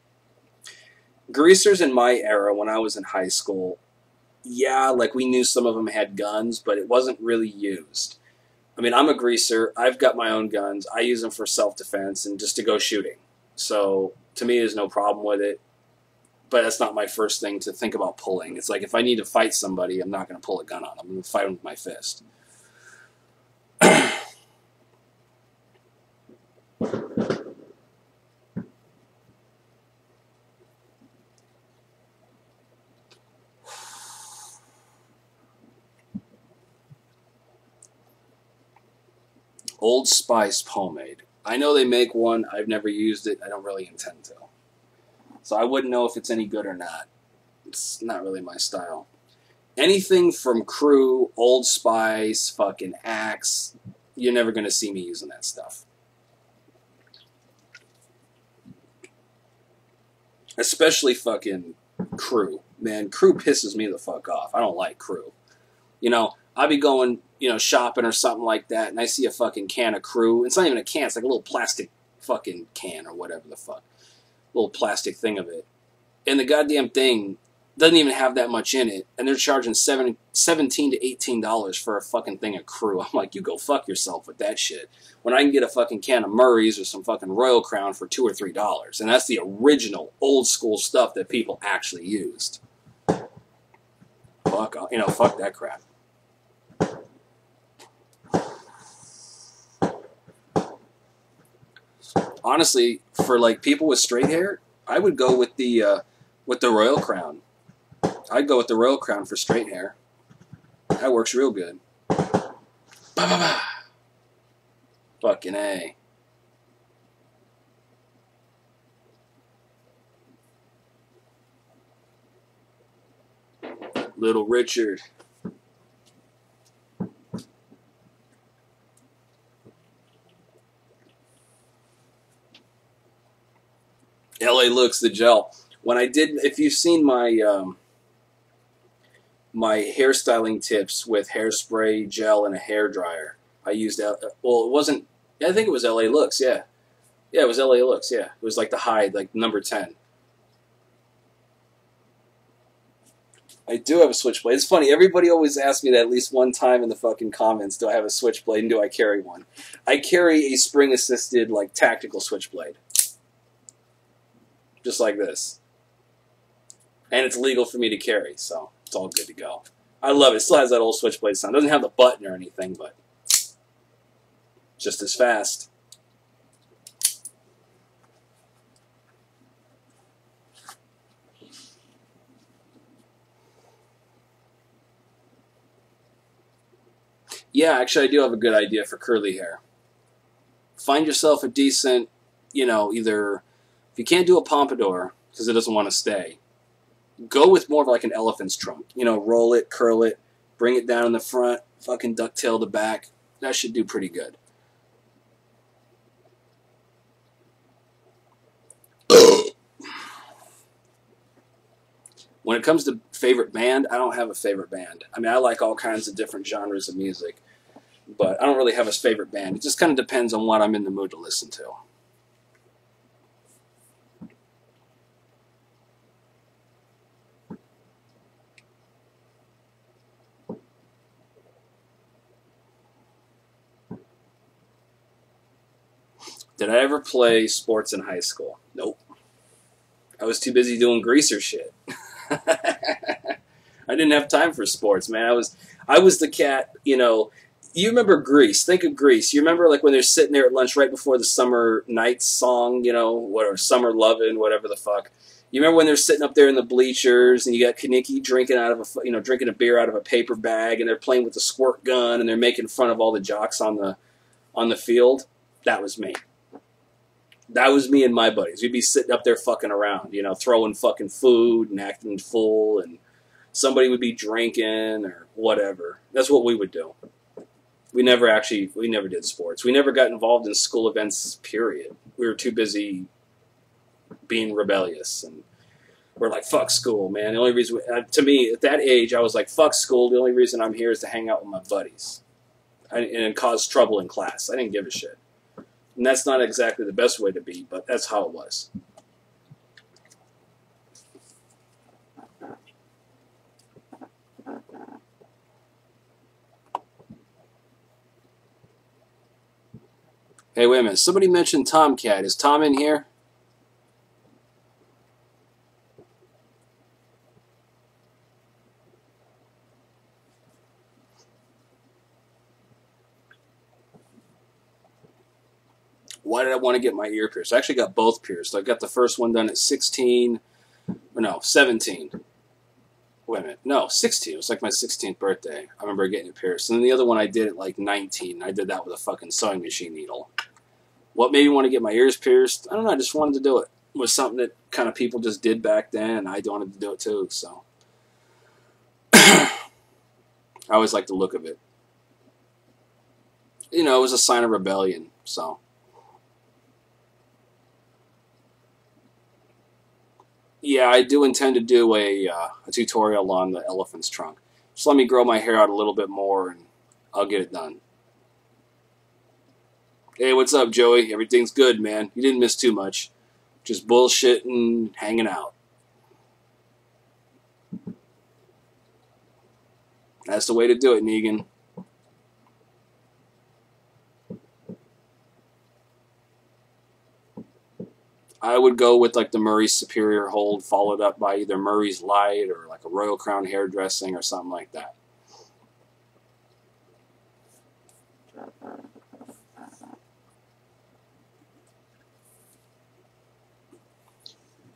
Greasers in my era, when I was in high school, yeah, like we knew some of them had guns, but it wasn't really used. I mean, I'm a greaser. I've got my own guns. I use them for self-defense and just to go shooting. So to me, there's no problem with it. But that's not my first thing to think about pulling. It's like if I need to fight somebody, I'm not going to pull a gun on them. I'm going to fight them with my fist. Old Spice pomade. I know they make one. I've never used it. I don't really intend to. So I wouldn't know if it's any good or not. It's not really my style. Anything from Crew, Old Spice, fucking Axe, you're never going to see me using that stuff. Especially fucking Crew. Man, Crew pisses me the fuck off. I don't like Crew. You know, I'll be going, you know, shopping or something like that, and I see a fucking can of Crew. It's not even a can. It's like a little plastic fucking can or whatever the fuck. Little plastic thing of it. And the goddamn thing doesn't even have that much in it, and they're charging $17 to $18 for a fucking thing of Crew. I'm like, you go fuck yourself with that shit. When I can get a fucking can of Murray's or some fucking Royal Crown for $2 or $3, and that's the original old school stuff that people actually used. Fuck, you know, fuck that crap. Honestly, for like people with straight hair, I would go with the Royal Crown. I'd go with the Royal Crown for straight hair. That works real good. Bah. Fucking A. Little Richard. LA Looks, the gel. When I did, if you've seen my my hairstyling tips with hairspray, gel, and a hair dryer, I used, well, it wasn't, I think it was LA Looks, yeah. Yeah, it was LA Looks, yeah. It was like the high, like number 10. I do have a switchblade. It's funny, everybody always asks me that at least one time in the fucking comments, do I have a switchblade and do I carry one? I carry a spring-assisted, like, tactical switchblade. Just like this. And it's legal for me to carry, so it's all good to go. I love it. It still has that old switchblade sound. It doesn't have the button or anything, but just as fast. Yeah, actually I do have a good idea for curly hair. Find yourself a decent, you know, either, if you can't do a pompadour, because it doesn't want to stay, go with more of like an elephant's trunk. You know, roll it, curl it, bring it down in the front, fucking ducktail the back. That should do pretty good. When it comes to favorite band, I don't have a favorite band. I mean, I like all kinds of different genres of music, but I don't really have a favorite band. It just kind of depends on what I'm in the mood to listen to. Did I ever play sports in high school? Nope. I was too busy doing greaser shit. I didn't have time for sports, man. I was the cat, you know. You remember Grease. Think of Grease. You remember like when they're sitting there at lunch right before the Summer Nights song, you know, whatever, Summer Lovin', whatever the fuck. You remember when they're sitting up there in the bleachers and you got Kaneki drinking out of a, you know, drinking a beer out of a paper bag, and they're playing with the squirt gun and they're making fun of all the jocks on the field? That was me. That was me and my buddies. We'd be sitting up there fucking around, you know, throwing fucking food and acting full, and somebody would be drinking or whatever. That's what we would do. We never did sports. We never got involved in school events, period. We were too busy being rebellious, and we're like, fuck school, man. The only reason, to me, at that age, I was like, fuck school. The only reason I'm here is to hang out with my buddies and cause trouble in class. I didn't give a shit. And that's not exactly the best way to be, but that's how it was. Hey, wait a minute. Somebody mentioned Tomcat. Is Tom in here? Why did I want to get my ear pierced? I actually got both pierced. I got the first one done at 16, or no, 17. Wait a minute. No, 16. It was like my 16th birthday. I remember getting it pierced. And then the other one I did at like 19. I did that with a fucking sewing machine needle. What made me want to get my ears pierced? I don't know. I just wanted to do it. It was something that kind of people just did back then, and I wanted to do it too, so. I always liked the look of it. You know, it was a sign of rebellion, so. Yeah, I do intend to do a tutorial on the elephant's trunk. Just let me grow my hair out a little bit more, and I'll get it done. Hey, what's up, Joey? Everything's good, man. You didn't miss too much. Just bullshitting, hanging out. That's the way to do it, Negan. I would go with like the Murray's Superior Hold, followed up by either Murray's Light or like a Royal Crown hairdressing or something like that.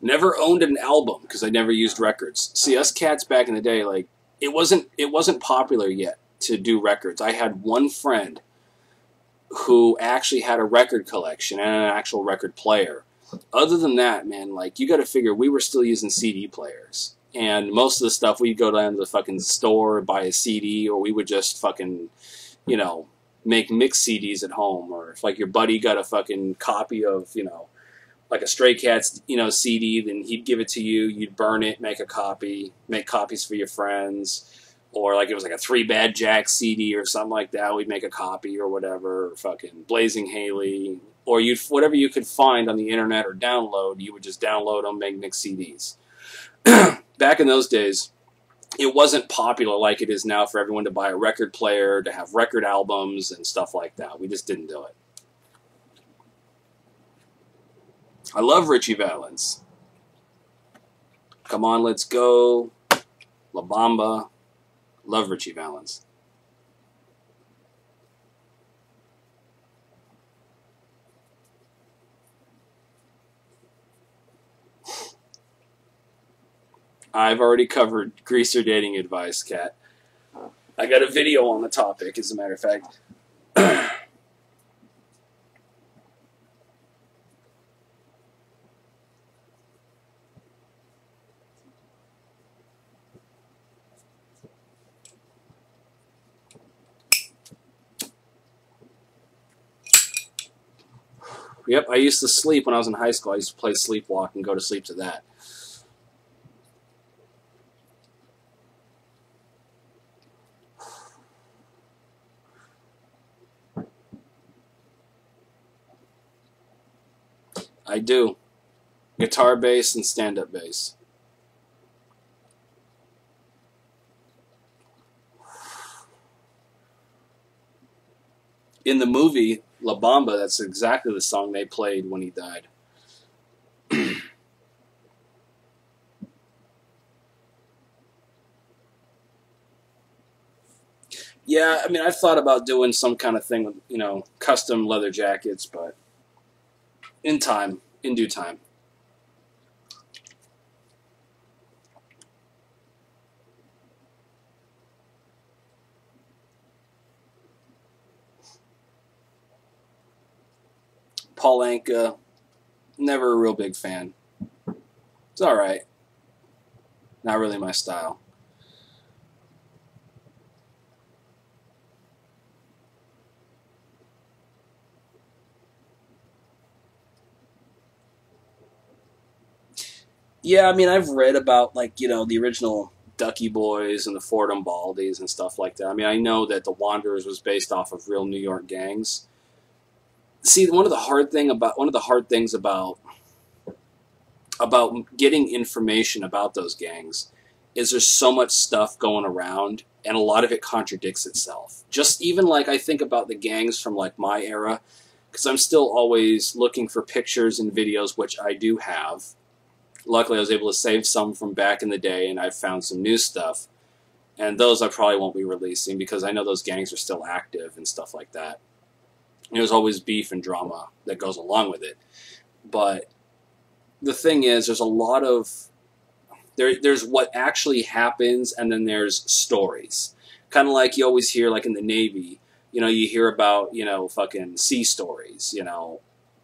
Never owned an album because I never used records. See, us cats back in the day, like it wasn't popular yet to do records. I had one friend who actually had a record collection and an actual record player. Other than that, man, like, you got to figure we were still using CD players. And most of the stuff, we'd go down to the fucking store, buy a CD, or we would just fucking, you know, make mix CDs at home. Or if, like, your buddy got a fucking copy of, you know, like a Stray Cats, you know, CD, then he'd give it to you. You'd burn it, make a copy, make copies for your friends. Or, like, it was like a 3 Bad Jack CD or something like that. We'd make a copy or whatever. Or fucking Blazing Haley. Or whatever you could find on the internet or download, you would just download them, make mix CDs. Back in those days, it wasn't popular like it is now for everyone to buy a record player, to have record albums and stuff like that. We just didn't do it. I love Richie Valens. Come On, Let's Go. La Bamba. Love Richie Valens. I've already covered greaser dating advice, Kat. I got a video on the topic, as a matter of fact. Yep, I used to sleep when I was in high school. I used to play Sleepwalk and go to sleep to that. I do. Guitar bass and stand-up bass. In the movie La Bamba, that's exactly the song they played when he died. Yeah, I mean, I've thought about doing some kind of thing with, you know, custom leather jackets, but in time, in due time. Paul Anka, never a real big fan. It's alright. Not really my style. Yeah, I mean, I've read about, like, you know, the original Ducky Boys and the Fordham Baldies and stuff like that. I mean, I know that the Wanderers was based off of real New York gangs. See, one of the hard things about getting information about those gangs is there's so much stuff going around, and a lot of it contradicts itself. Just even like I think about the gangs from like my era, because I'm still always looking for pictures and videos, which I do have. Luckily, I was able to save some from back in the day, and I've found some new stuff. And those I probably won't be releasing because I know those gangs are still active and stuff like that. And there's always beef and drama that goes along with it. But the thing is, there's a lot of... There's what actually happens, and then there's stories. Kind of like you always hear, like in the Navy, you know, you hear about, you know, fucking sea stories, you know.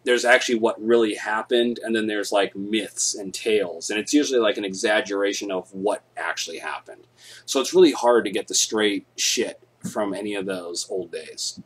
there's actually what really happened, and then there's like myths and tales, and it's usually like an exaggeration of what actually happened. So it's really hard to get the straight shit from any of those old days.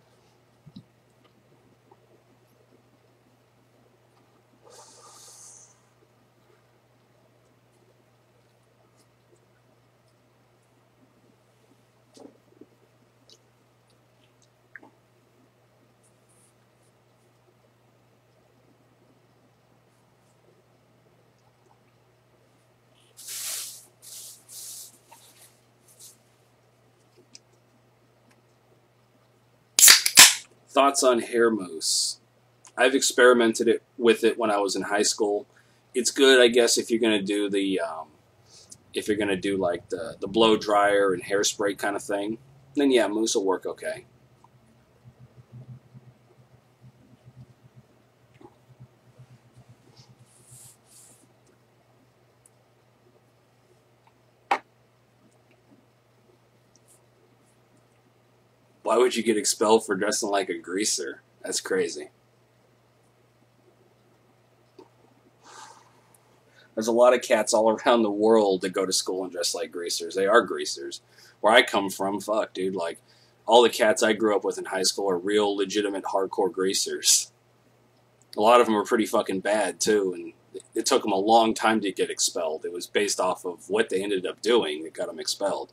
Thoughts on hair mousse. I've experimented with it when I was in high school. It's good, I guess, if you're gonna do the like the blow dryer and hairspray kind of thing. Then yeah, mousse will work okay. Why would you get expelled for dressing like a greaser? That's crazy. There's a lot of cats all around the world that go to school and dress like greasers. They are greasers. Where I come from, fuck, dude. Like, all the cats I grew up with in high school are real, legitimate, hardcore greasers. A lot of them are pretty fucking bad, too, and it took them a long time to get expelled. It was based off of what they ended up doing that got them expelled.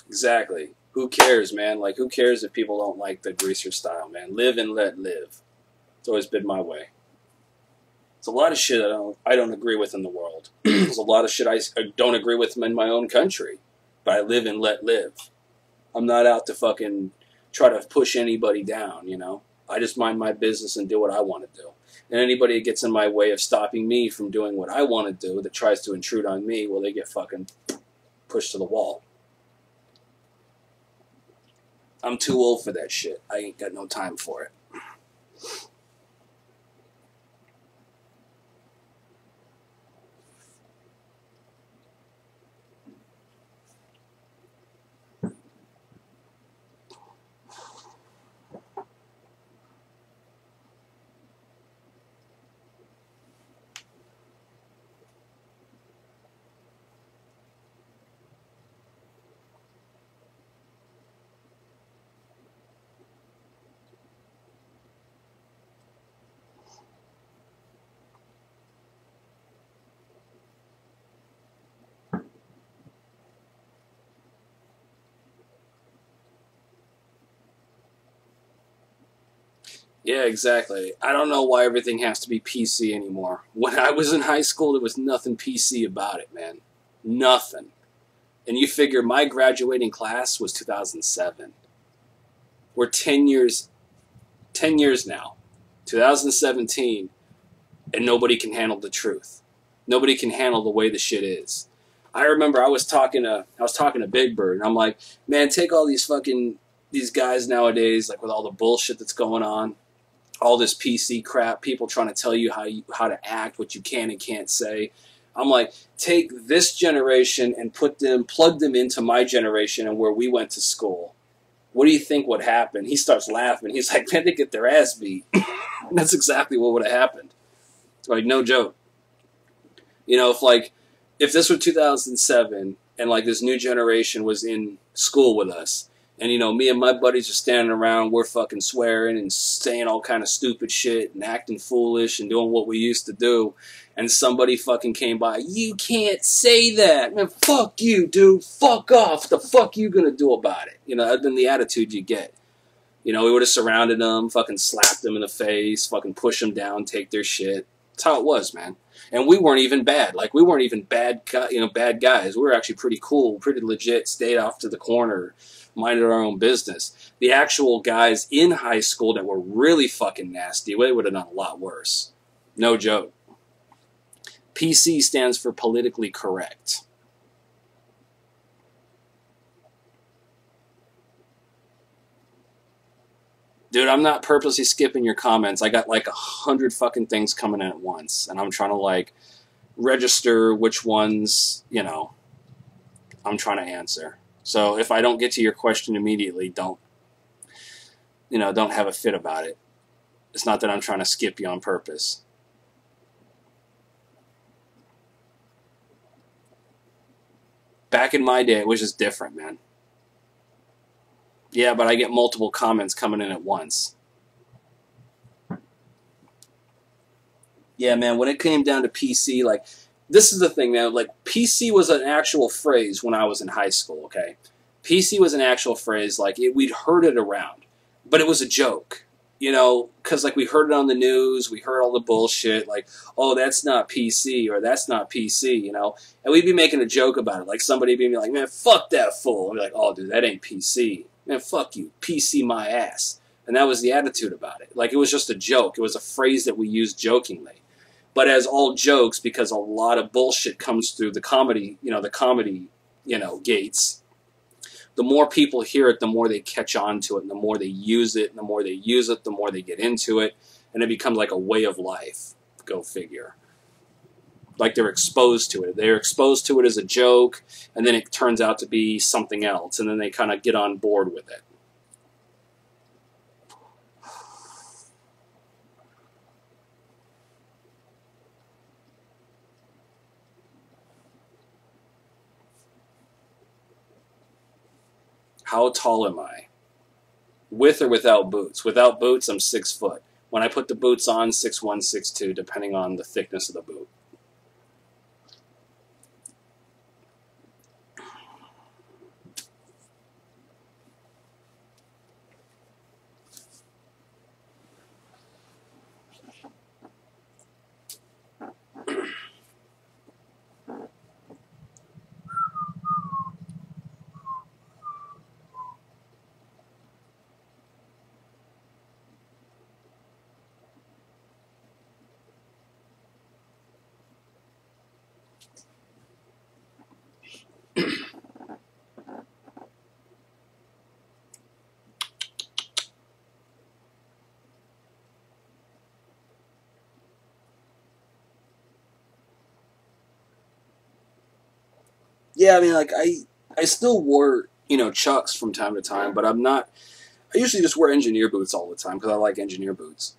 Exactly. Who cares, man? Like, who cares if people don't like the greaser style, man? Live and let live. It's always been my way. There's a lot of shit I don't agree with in the world. There's a lot of shit I don't agree with in my own country. But I live and let live. I'm not out to fucking try to push anybody down, you know? I just mind my business and do what I want to do. And anybody that gets in my way of stopping me from doing what I want to do, that tries to intrude on me, well, they get fucking pushed to the wall. I'm too old for that shit. I ain't got no time for it. Yeah, exactly. I don't know why everything has to be PC anymore. When I was in high school, there was nothing PC about it, man. Nothing. And you figure my graduating class was 2007. We're 10 years now. 2017, and nobody can handle the truth. Nobody can handle the way the shit is. I remember I was talking to Big Bird, and I'm like, man, take all these guys nowadays, like with all the bullshit that's going on, all this PC crap, people trying to tell you how to act, what you can and can't say. I'm like, take this generation and plug them into my generation and where we went to school. What do you think would happen? He starts laughing. He's like, man, they get their ass beat. And that's exactly what would have happened. It's like, no joke. You know, if this were 2007 and like this new generation was in school with us, and, you know, me and my buddies are standing around, we're fucking swearing and saying all kind of stupid shit and acting foolish and doing what we used to do. And somebody fucking came by, you can't say that. Man, fuck you, dude. Fuck off. What the fuck you gonna do about it? You know, that'd been the attitude you get. You know, we would have surrounded them, fucking slapped them in the face, fucking push them down, take their shit. That's how it was, man. And we weren't even bad. Like, we weren't even bad guys. We were actually pretty cool, pretty legit, stayed off to the corner, minded our own business. The actual guys in high school that were really fucking nasty, they would have done a lot worse. No joke. PC stands for politically correct. Dude, I'm not purposely skipping your comments. I got like 100 fucking things coming in at once, and I'm trying to like register which ones, you know, I'm trying to answer. So if I don't get to your question immediately, don't have a fit about it. It's not that I'm trying to skip you on purpose. Back in my day, it was just different, man. Yeah, but I get multiple comments coming in at once. Yeah, man, when it came down to PC, like, this is the thing, man. Like, PC was an actual phrase when I was in high school, okay? PC was an actual phrase. Like, we'd heard it around. But it was a joke, you know? Because, like, we heard it on the news. We heard all the bullshit. Like, oh, that's not PC, or that's not PC, you know? And we'd be making a joke about it. Like, somebody being like, man, fuck that fool. And be like, oh, dude, that ain't PC. Man, fuck you. PC my ass. And that was the attitude about it. Like, it was just a joke. It was a phrase that we used jokingly. But as all jokes, because a lot of bullshit comes through the comedy, gates, the more people hear it, the more they catch on to it, and the more they use it, and the more they use it, the more they get into it, and it becomes like a way of life. Go figure. Like they're exposed to it. They're exposed to it as a joke, and then it turns out to be something else, and then they kind of get on board with it. How tall am I? With or without boots? Without boots, I'm 6 foot. When I put the boots on, 6'1", 6'2", depending on the thickness of the boot. Yeah, I mean, like, I still wore, Chucks from time to time, but I usually just wear engineer boots all the time because I like engineer boots.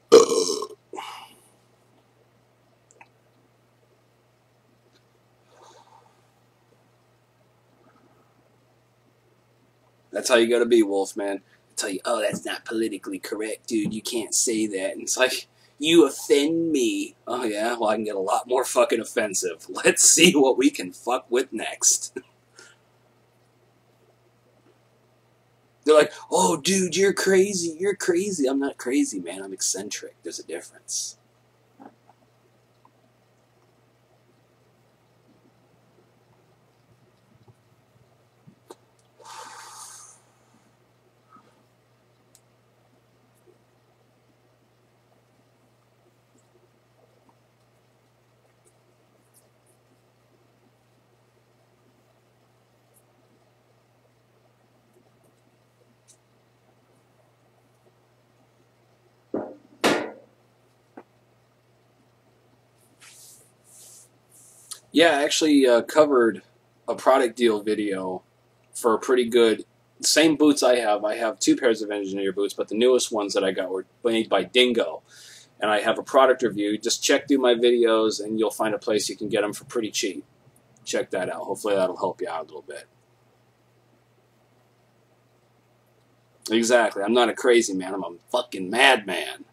That's how you gotta be, Wolfman. I tell you, oh, that's not politically correct, dude. You can't say that. And it's like, you offend me. Oh, yeah? Well, I can get a lot more fucking offensive. Let's see what we can fuck with next. They're like, oh, dude, you're crazy. You're crazy. I'm not crazy, man. I'm eccentric. There's a difference. Yeah, I actually covered a product deal video for a pretty good, same boots I have. I have 2 pairs of engineer boots, but the newest ones that I got were made by Dingo. And I have a product review. Just check through my videos and you'll find a place you can get them for pretty cheap. Check that out. Hopefully that'll help you out a little bit. Exactly. I'm not a crazy man. I'm a fucking madman.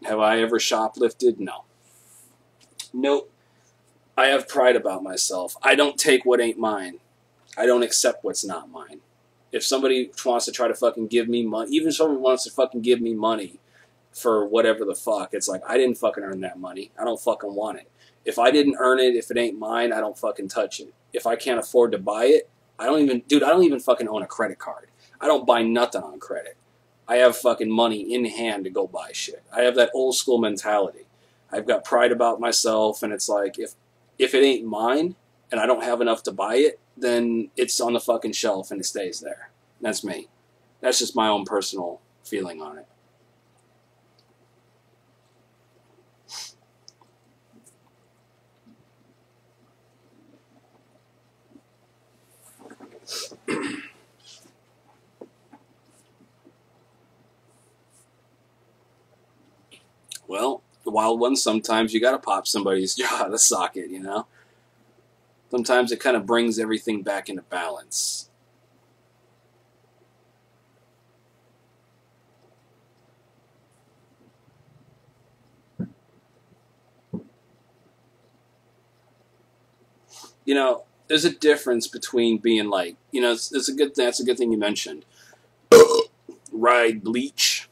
Have I ever shoplifted? No. Nope. I have pride about myself. I don't take what ain't mine. I don't accept what's not mine. If somebody wants to try to fucking give me money, even if someone wants to fucking give me money for whatever the fuck, it's like, I didn't fucking earn that money. I don't fucking want it. If I didn't earn it, if it ain't mine, I don't fucking touch it. If I can't afford to buy it, I don't even fucking own a credit card. I don't buy nothing on credit. I have fucking money in hand to go buy shit. I have that old school mentality. I've got pride about myself, and it's like, if it ain't mine, and I don't have enough to buy it, then it's on the fucking shelf and it stays there. That's me. That's just my own personal feeling on it. wild ones. Sometimes you gotta pop somebody's jaw out of socket, you know? Sometimes it kind of brings everything back into balance. You know, there's a difference between being like, you know, it's a good thing. That's a good thing you mentioned. Ride bleach.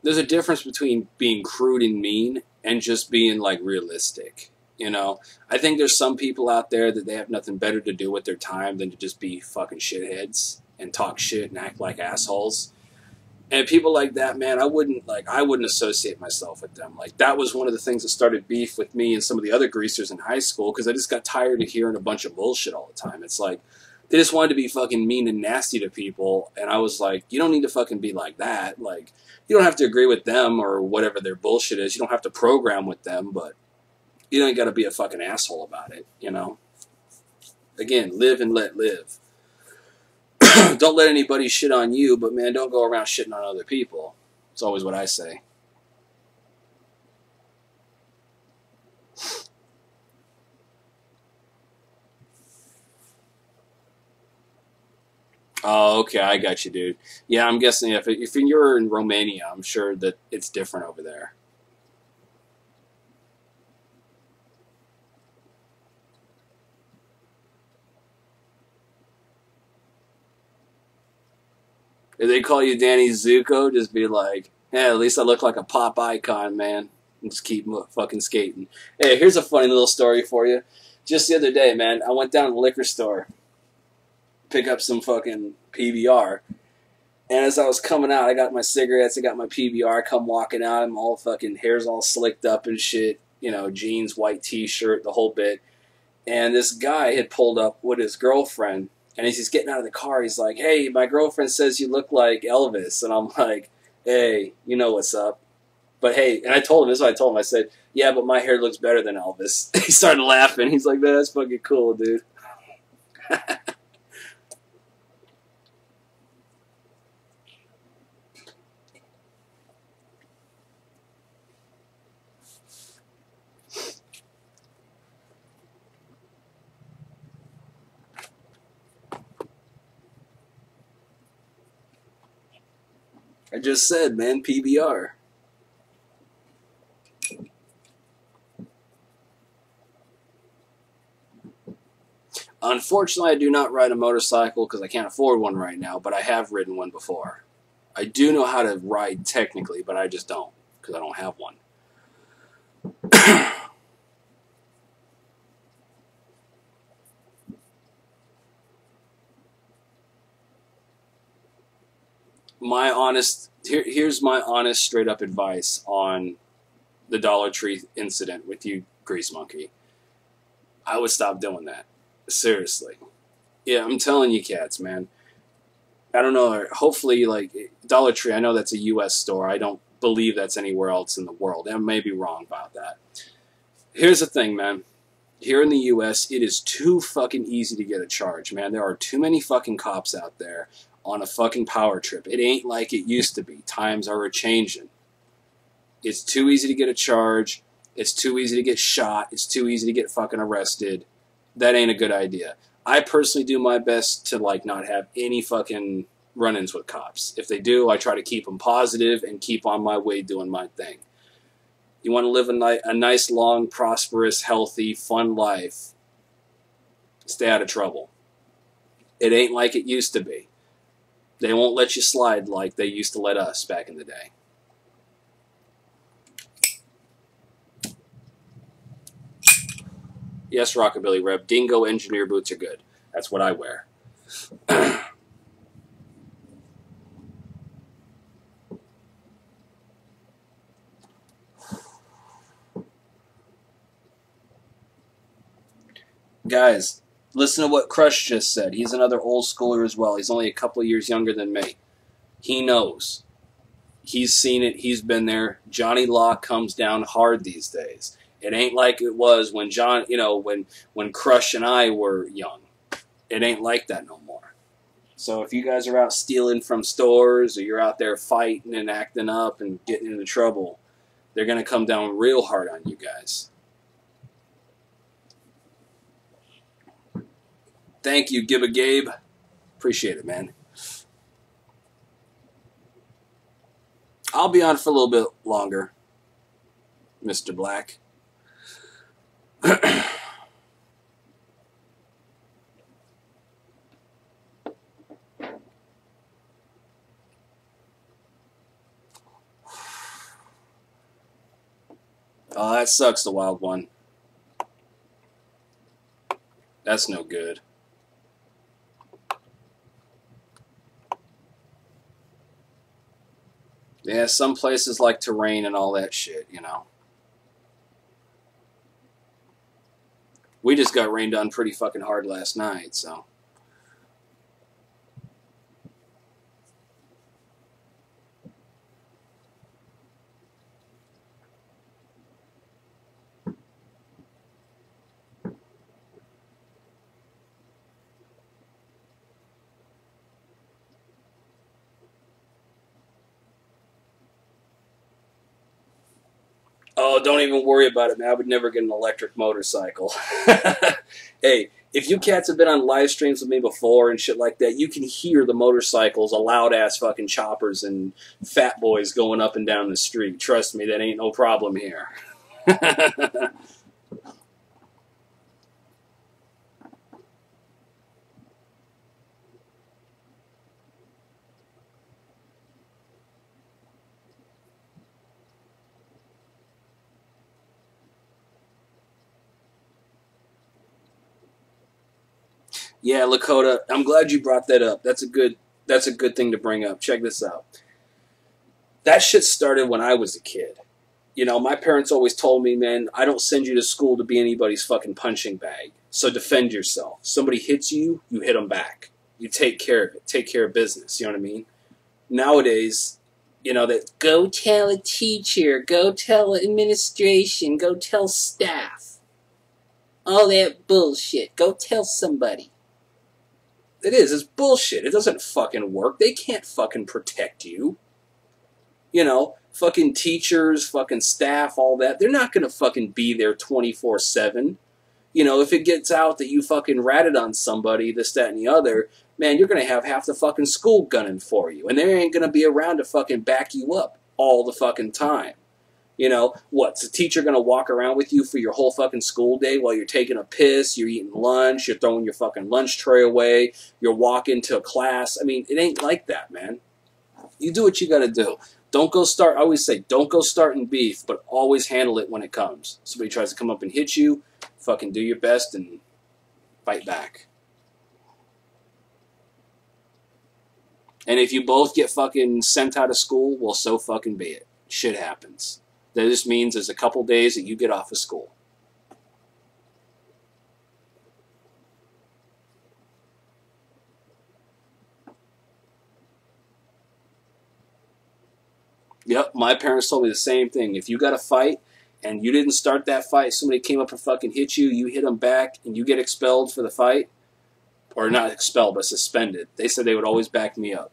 There's a difference between being crude and mean and just being like realistic. You know, I think there's some people out there that they have nothing better to do with their time than to just be fucking shitheads and talk shit and act like assholes. And people like that, man, I wouldn't associate myself with them. Like, that was one of the things that started beef with me and some of the other greasers in high school, because I just got tired of hearing a bunch of bullshit all the time. It's like, they just wanted to be fucking mean and nasty to people, and I was like, you don't need to fucking be like that. Like, you don't have to agree with them or whatever their bullshit is. You don't have to program with them, but you don't got to be a fucking asshole about it, you know? Again, live and let live. Don't let anybody shit on you, but man, don't go around shitting on other people. It's always what I say. Oh, okay, I got you, dude. Yeah, I'm guessing if you're in Romania, I'm sure that it's different over there. If they call you Danny Zuko, just be like, yeah, at least I look like a pop icon, man. And just keep fucking skating. Hey, here's a funny little story for you. Just the other day, man, I went down to the liquor store, pick up some fucking PBR, and as I was coming out, I got my cigarettes, I got my PBR, come walking out, I'm all fucking, hair's all slicked up and shit, you know, jeans, white t-shirt, the whole bit. And this guy had pulled up with his girlfriend, and as he's getting out of the car, he's like, hey, my girlfriend says you look like Elvis. And I'm like, hey, you know what's up. But hey, and I told him, this is what I told him. I said, yeah, but my hair looks better than Elvis. He started laughing. He's like, man, that's fucking cool, dude. I just said, man, PBR. Unfortunately, I do not ride a motorcycle because I can't afford one right now, but I have ridden one before. I do know how to ride technically, but I just don't because I don't have one. Here's my honest, straight up advice on the Dollar Tree incident with you, Grease Monkey. I would stop doing that. Seriously. Yeah, I'm telling you, cats, man. I don't know. Hopefully, like, Dollar Tree, I know that's a U.S. store. I don't believe that's anywhere else in the world. I may be wrong about that. Here's the thing, man. Here in the U.S., it is too fucking easy to get a charge, man. There are too many fucking cops out there on a fucking power trip. It ain't like it used to be. Times are a-changing. It's too easy to get a charge. It's too easy to get shot. It's too easy to get fucking arrested. That ain't a good idea. I personally do my best to, like, not have any fucking run-ins with cops. If they do, I try to keep them positive and keep on my way doing my thing. You want to live a nice, long, prosperous, healthy, fun life, stay out of trouble. It ain't like it used to be. They won't let you slide like they used to let us back in the day. Yes, Rockabilly Reb. Dingo engineer boots are good. That's what I wear. Guys, listen to what Crush just said. He's another old schooler as well. He's only a couple of years younger than me. He knows. He's seen it. He's been there. Johnny Law comes down hard these days. It ain't like it was when when Crush and I were young. It ain't like that no more. So if you guys are out stealing from stores or you're out there fighting and acting up and getting into trouble, they're going to come down real hard on you guys. Thank you, Gibba Gabe. Appreciate it, man. I'll be on for a little bit longer, Mr. Black. Oh, that sucks, the wild one. That's no good. Yeah, some places like to rain and all that shit, you know. We just got rained on pretty fucking hard last night, so. Oh, don't even worry about it, man. I would never get an electric motorcycle. Hey, if you cats have been on live streams with me before and shit like that, you can hear the motorcycles, a loud-ass fucking choppers and fat boys going up and down the street. Trust me, that ain't no problem here. Yeah, Lakota, I'm glad you brought that up. That's a good thing to bring up. Check this out. That shit started when I was a kid. You know, my parents always told me, man, I don't send you to school to be anybody's fucking punching bag. So defend yourself. Somebody hits you, you hit them back. You take care of it. Take care of business. You know what I mean? Nowadays, you know, that go tell a teacher, go tell administration, go tell staff. All that bullshit. Go tell somebody. It is. It's bullshit. It doesn't fucking work. They can't fucking protect you. You know, fucking teachers, fucking staff, all that. They're not going to fucking be there 24/7. You know, if it gets out that you fucking ratted on somebody, this, that, and the other, man, you're going to have half the fucking school gunning for you. And they ain't going to be around to fucking back you up all the fucking time. You know, what's the teacher going to walk around with you for your whole fucking school day while you're taking a piss, you're eating lunch, you're throwing your fucking lunch tray away, you're walking to a class? I mean, it ain't like that, man. You do what you got to do. Don't go start, I always say, don't go starting beef, but always handle it when it comes. Somebody tries to come up and hit you, fucking do your best and fight back. And if you both get fucking sent out of school, well, so fucking be it. Shit happens. That just means there's a couple days that you get off of school. Yep, my parents told me the same thing. If you got a fight and you didn't start that fight, somebody came up and fucking hit you, you hit them back, and you get expelled for the fight, or not expelled, but suspended, they said they would always back me up.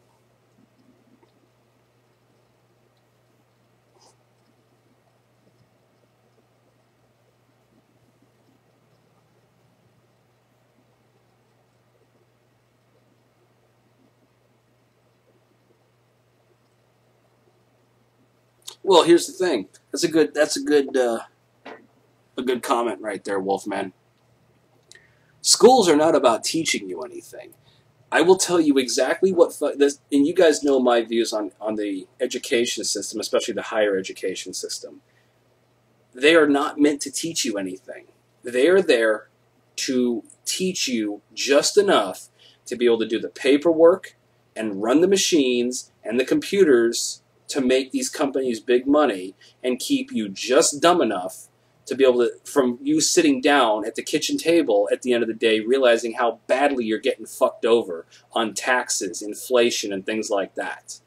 Well, here's the thing. That's a good comment right there, Wolfman. Schools are not about teaching you anything. I will tell you exactly what this, and you guys know my views on the education system, especially the higher education system. They are not meant to teach you anything. They are there to teach you just enough to be able to do the paperwork and run the machines and the computers to make these companies big money and keep you just dumb enough to be able to, from you sitting down at the kitchen table at the end of the day, realizing how badly you're getting fucked over on taxes, inflation, and things like that.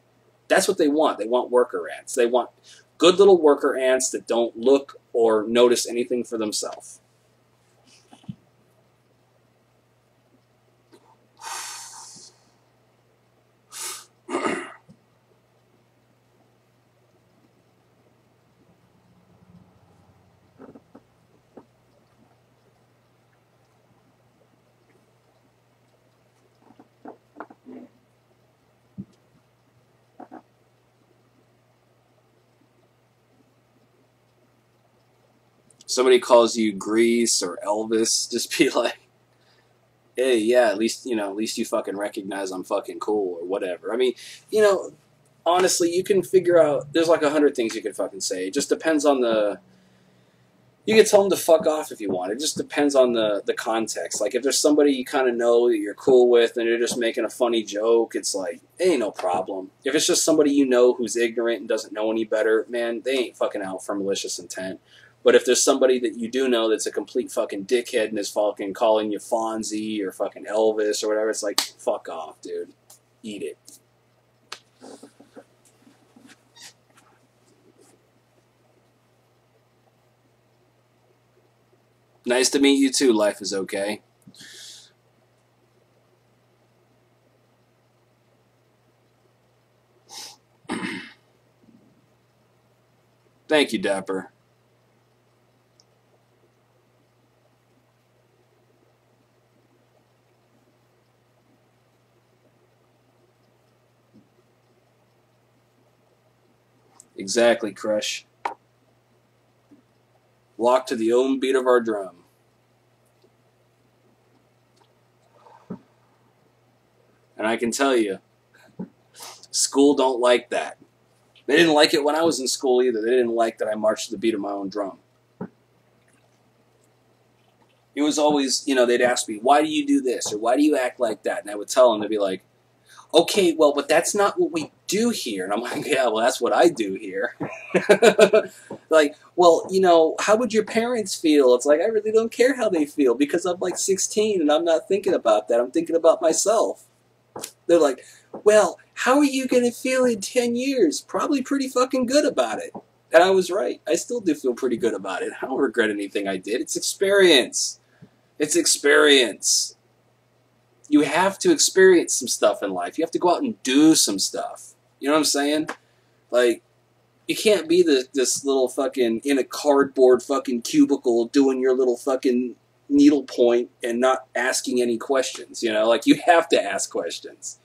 That's what they want. They want worker ants. They want good little worker ants that don't look or notice anything for themselves. somebody calls you Grease or Elvis, just be like, hey, yeah, at least you fucking recognize I'm fucking cool or whatever. I mean, honestly, you can figure out, there's like 100 things you can fucking say. It just depends on you can tell them to fuck off if you want. It just depends on the context. Like, if there's somebody you kind of know that you're cool with and you're just making a funny joke, it's like, ain't no problem. If it's just somebody you know who's ignorant and doesn't know any better, man, they ain't fucking out for malicious intent. But if there's somebody that you do know that's a complete fucking dickhead and is fucking calling you Fonzie or fucking Elvis or whatever, it's like, fuck off, dude. Eat it. Nice to meet you too. Life is okay. Thank you, Dapper. Exactly, Crush. Walk to the own beat of our drum. And I can tell you, school don't like that. They didn't like it when I was in school either. They didn't like that I marched to the beat of my own drum. It was always, they'd ask me, why do you do this? Or why do you act like that? And I would tell them, they'd be like, okay, well, but that's not what we do here. And I'm like, yeah, well, that's what I do here. Like, well, how would your parents feel? It's like, I really don't care how they feel because I'm like 16 and I'm not thinking about that. I'm thinking about myself. They're like, well, how are you going to feel in 10 years? Probably pretty fucking good about it. And I was right. I still do feel pretty good about it. I don't regret anything I did. It's experience. It's experience. You have to experience some stuff in life. You have to go out and do some stuff. You know what I'm saying? Like, you can't be this little fucking in a cardboard fucking cubicle doing your little fucking needlepoint and not asking any questions. Like, you have to ask questions.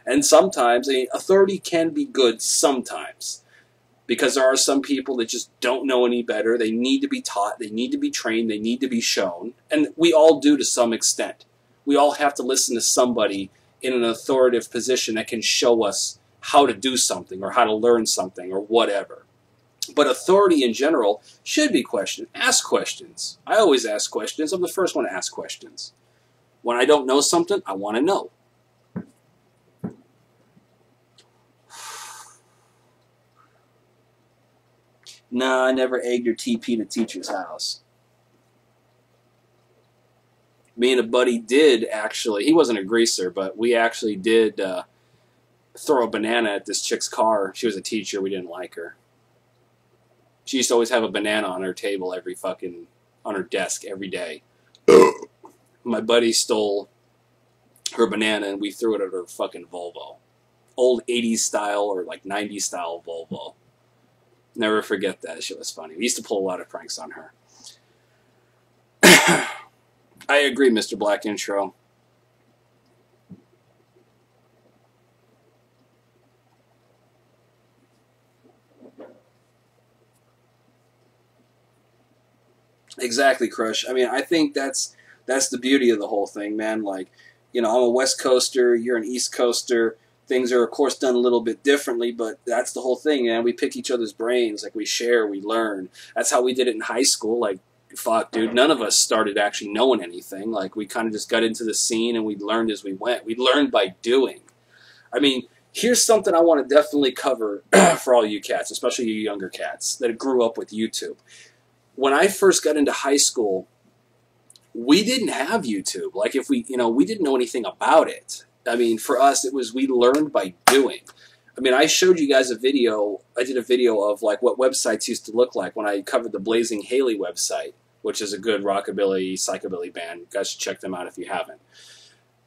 And sometimes, authority can be good sometimes. Because there are some people that just don't know any better. They need to be taught. They need to be trained. They need to be shown. And we all do to some extent. We all have to listen to somebody in an authoritative position that can show us how to do something or how to learn something or whatever. But authority in general should be questioned. Ask questions. I always ask questions. I'm the first one to ask questions. When I don't know something, I want to know. Nah, I never egged your TP to teacher's house. Me and a buddy did actually, he wasn't a greaser, but we actually did throw a banana at this chick's car. She was a teacher. We didn't like her. She used to always have a banana on her table on her desk every day. My buddy stole her banana and we threw it at her fucking Volvo. Old 80s style or like 90s style Volvo. Never forget that. Shit was funny. We used to pull a lot of pranks on her. I agree, Mr. Black Intro. Exactly, Crush. I mean, I think that's the beauty of the whole thing, man. Like, I'm a West Coaster, you're an East Coaster. Things are, of course, done a little bit differently, but that's the whole thing, man. We pick each other's brains. Like, we share, we learn. That's how we did it in high school. Like, fuck, dude, none of us started actually knowing anything. Like, we kind of just got into the scene and we learned as we went. We learned by doing. I mean, here's something I want to definitely cover for all you cats, especially you younger cats that grew up with YouTube. When I first got into high school, we didn't have YouTube. Like, if we didn't know anything about it. I mean, for us, it was we learned by doing. I mean, I showed you guys a video. I did a video of, like, what websites used to look like when I covered the Blazing Haley website, which is a good rockabilly, psychobilly band. You guys should check them out if you haven't.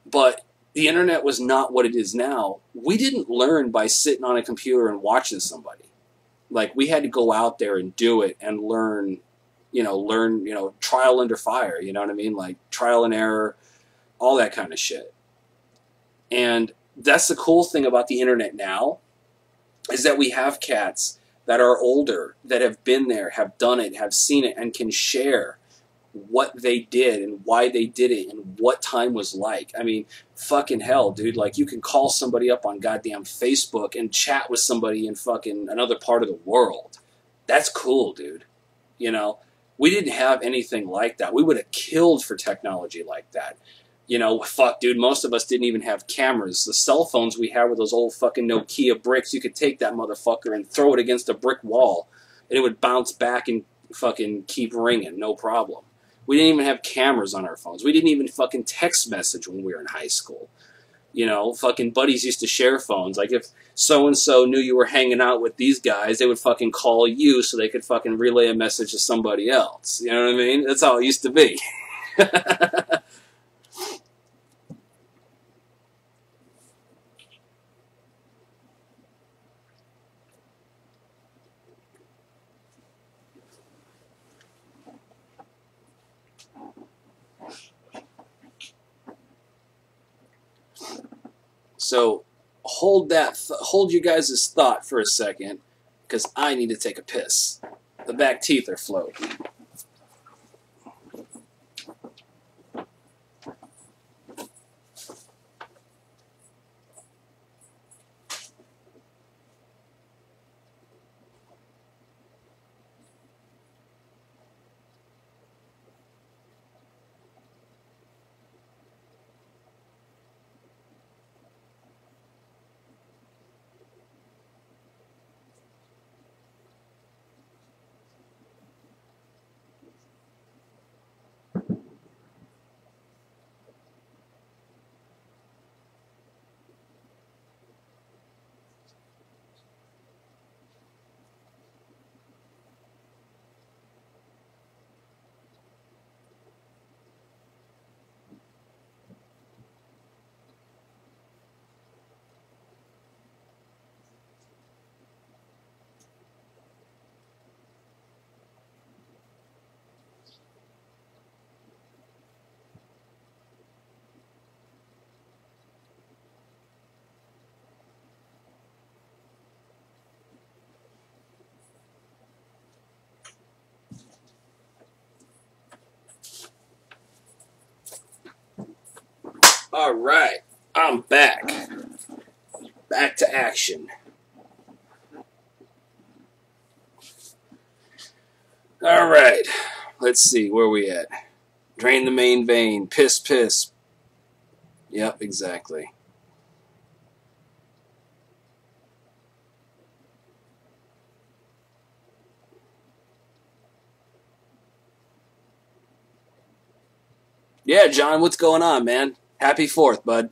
But the internet was not what it is now. We didn't learn by sitting on a computer and watching somebody. Like, we had to go out there and do it and learn, trial under fire, you know what I mean? Like, trial and error, all that kind of shit. And that's the cool thing about the internet now, is that we have cats that are older, that have been there, have done it, have seen it, and can share what they did and why they did it and what time was like. I mean, fucking hell, dude. Like, you can call somebody up on goddamn Facebook and chat with somebody in fucking another part of the world. That's cool, dude. You know, we didn't have anything like that. We would have killed for technology like that. You know, fuck, dude, most of us didn't even have cameras. The cell phones we had were those old fucking Nokia bricks. You could take that motherfucker and throw it against a brick wall, and it would bounce back and fucking keep ringing, no problem. We didn't even have cameras on our phones. We didn't even fucking text message when we were in high school. You know, fucking buddies used to share phones. Like, if so-and-so knew you were hanging out with these guys, they would fucking call you so they could fucking relay a message to somebody else. You know what I mean? That's how it used to be. So hold you guys' thought for a second, because I need to take a piss. The back teeth are floating. All right, I'm back. Back to action. All right, let's see, where we at? Drain the main vein, piss, piss. Yep, exactly. Yeah, John, what's going on, man? Happy 4th, bud.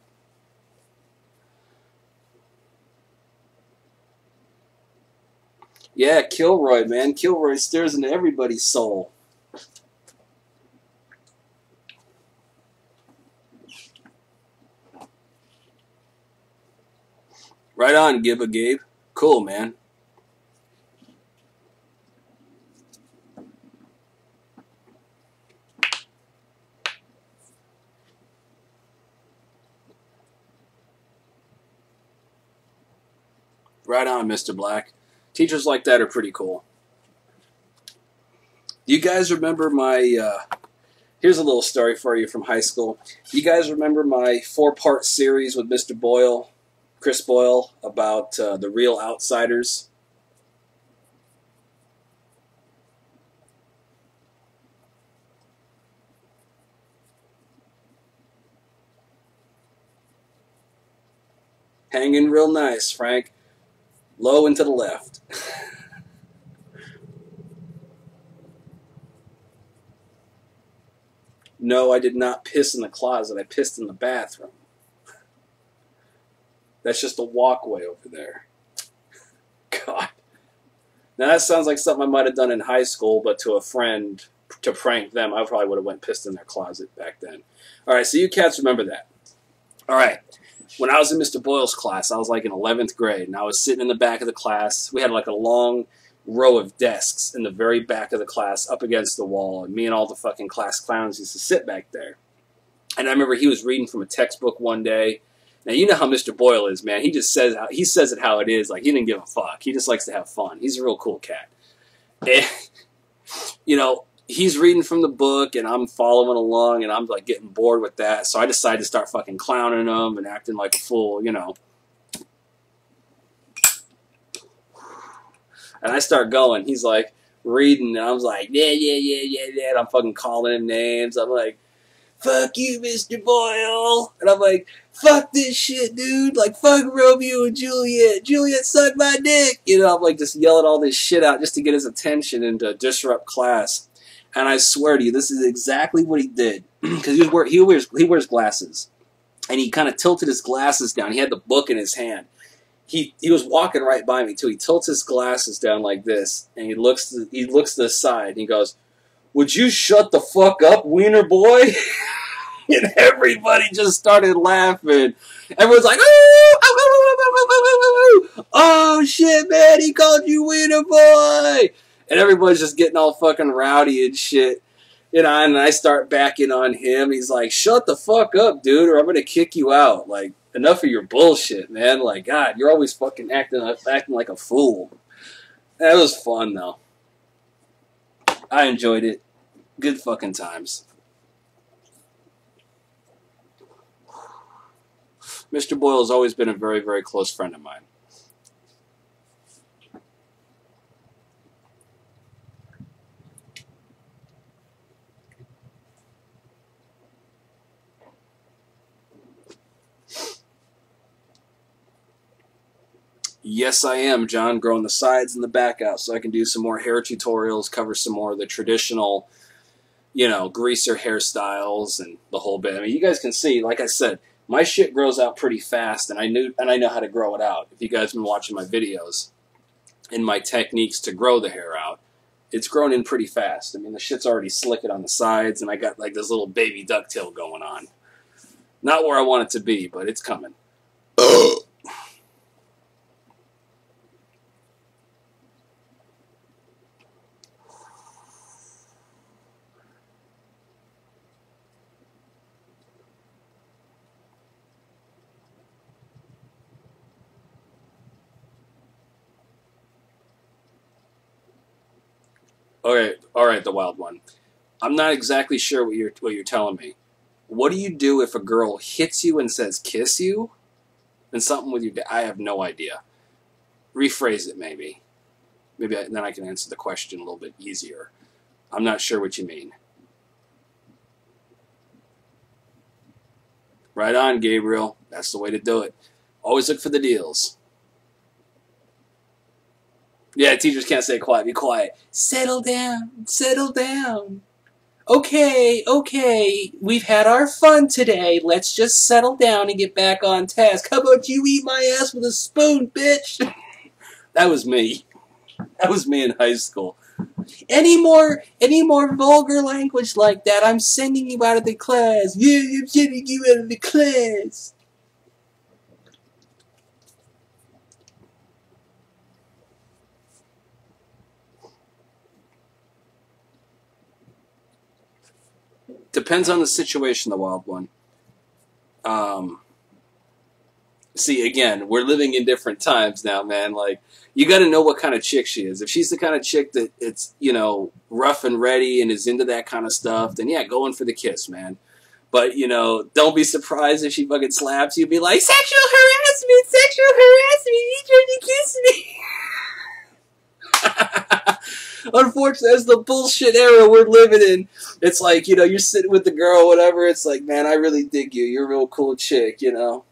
Yeah, Kilroy, man. Kilroy stares into everybody's soul. Right on, Gibba Gabe. Cool, man. Right on, Mr. Black. Teachers like that are pretty cool. Do you guys remember my... here's a little story for you from high school. Do you guys remember my 4-part series with Mr. Boyle, Chris Boyle, about the real outsiders? Hanging real nice, Frank. Low and to the left. No, I did not piss in the closet. I pissed in the bathroom. That's just a walkway over there. God. Now that sounds like something I might have done in high school, but to a friend, to prank them, I probably would have went pissed in their closet back then. All right, so you cats remember that. All right. When I was in Mr. Boyle's class, I was like in 11th grade, and I was sitting in the back of the class. We had like a long row of desks in the very back of the class up against the wall, and me and all the fucking class clowns used to sit back there. And I remember he was reading from a textbook one day, Now, you know how Mr. Boyle is, man. He just says it how it is. Like, he didn't give a fuck. He just likes to have fun. He's a real cool cat. And, you know, he's reading from the book, and I'm following along, and I'm, like, getting bored with that. So I decided to start fucking clowning him and acting like a fool, you know. And I start going. He's, like, reading, and I was like, yeah. And I'm fucking calling him names. I'm like, fuck you, Mr. Boyle. And I'm like, fuck this shit, dude. Like, fuck Romeo and Juliet. Juliet sucked my dick. You know, I'm like just yelling all this shit out just to get his attention and to disrupt class. And I swear to you, this is exactly what he did. Because he wears glasses. And he kind of tilted his glasses down. He had the book in his hand. He was walking right by me, too. He tilts his glasses down like this. And he looks to the side. And he goes, would you shut the fuck up, wiener boy? And everybody just started laughing. Everyone's like, oh shit, man, he called you wiener boy. And everybody's just getting all fucking rowdy and shit. You know, and I start backing on him. He's like, shut the fuck up, dude, or I'm going to kick you out. Like, enough of your bullshit, man. Like, God, you're always fucking acting like a fool. That was fun, though. I enjoyed it. Good fucking times. Mr. Boyle has always been a very, very close friend of mine. Yes, I am, John, growing the sides and the back out so I can do some more hair tutorials, cover some more of the traditional, you know, greaser hairstyles and the whole bit. I mean, you guys can see, like I said, my shit grows out pretty fast, and I know how to grow it out. If you guys have been watching my videos and my techniques to grow the hair out, it's grown in pretty fast. I mean, the shit's already slicking on the sides, and I got like this little baby ducktail going on. Not where I want it to be, but it's coming. Okay, all right, the wild one. I'm not exactly sure what you're telling me. What do you do if a girl hits you and says kiss you, and something with your? I have no idea. Rephrase it, maybe. Then I can answer the question a little bit easier. I'm not sure what you mean. Right on, Gabriel. That's the way to do it. Always look for the deals. Yeah, teachers can't say quiet. Be quiet. Settle down. Settle down. Okay, okay. We've had our fun today. Let's just settle down and get back on task. How about you eat my ass with a spoon, bitch? That was me. That was me in high school. Any more vulgar language like that, I'm sending you out of the class. Yeah, I'm sending you out of the class. Depends on the situation, the wild one. See, again, we're living in different times now, man. Like, you got to know what kind of chick she is. If she's the kind of chick that it's, you know, rough and ready and is into that kind of stuff, then yeah, go in for the kiss, man. But, you know, don't be surprised if she fucking slaps you. Be like, sexual harassment, you tried to kiss me. Unfortunately, that's the bullshit era we're living in. It's like, you know, you're sitting with the girl or whatever. It's like, man, I really dig you. You're a real cool chick, you know.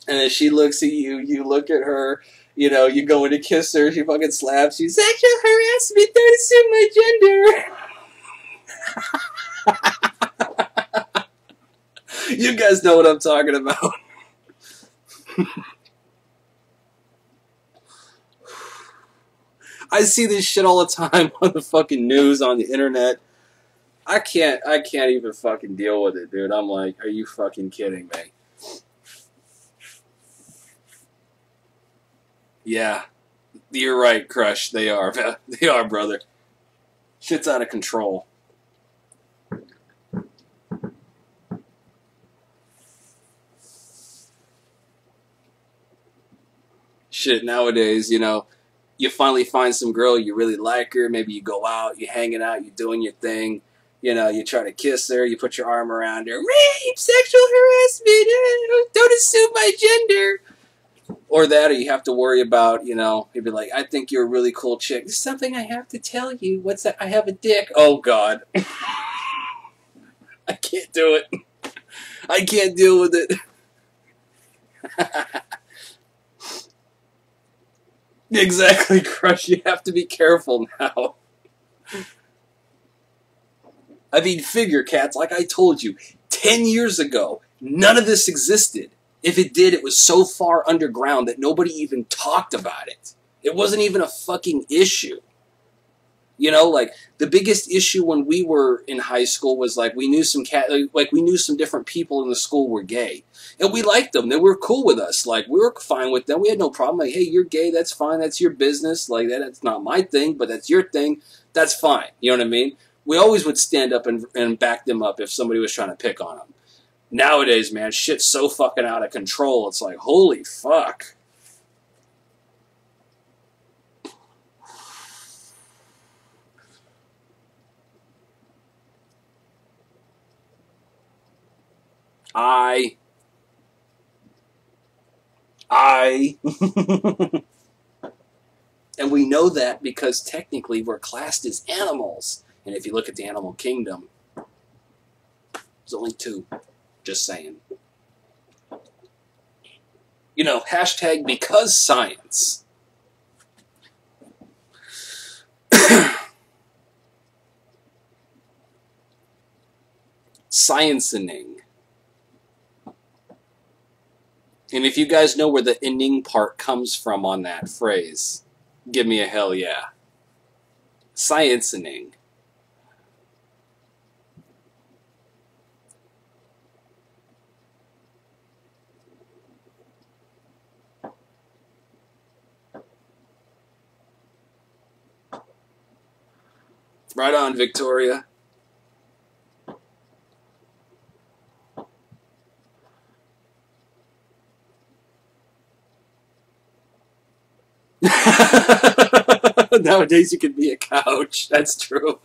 And then she looks at you. You look at her. You know, you go in to kiss her. She fucking slaps you. Sexual harassment. Don't assume my gender. You guys know what I'm talking about. I see this shit all the time on the fucking news, on the internet. I can't even fucking deal with it, dude. I'm like, are you fucking kidding me? Yeah, you're right, Crush. They are. They are, brother. Shit's out of control. Shit, nowadays, you know, you finally find some girl, you really like her, maybe you go out, you're hanging out, you're doing your thing, you know, you try to kiss her, you put your arm around her, rape, sexual harassment, don't assume my gender. Or that, or you have to worry about, you know, you'd be like, I think you're a really cool chick. There's something I have to tell you. What's that? I have a dick. Oh, God. I can't do it. I can't deal with it. Exactly, Crush. You have to be careful now. I mean, figure, cats, like I told you, 10 years ago, none of this existed. If it did, it was so far underground that nobody even talked about it. It wasn't even a fucking issue. You know, like, the biggest issue when we were in high school was, like, we knew some we knew some different people in the school were gay. And we liked them. They were cool with us. Like, we were fine with them. We had no problem. Like, hey, you're gay. That's fine. That's your business. Like, that's not my thing, but that's your thing. That's fine. You know what I mean? We always would stand up and back them up if somebody was trying to pick on them. Nowadays, man, shit's so fucking out of control. It's like, holy fuck. And we know that because technically we're classed as animals. And if you look at the animal kingdom, there's only two. Just saying. You know, hashtag because science. Sciencening. And if you guys know where the "ing" part comes from on that phrase, give me a hell yeah. Sciencening. Right on, Victoria. Nowadays you can be a couch. That's true.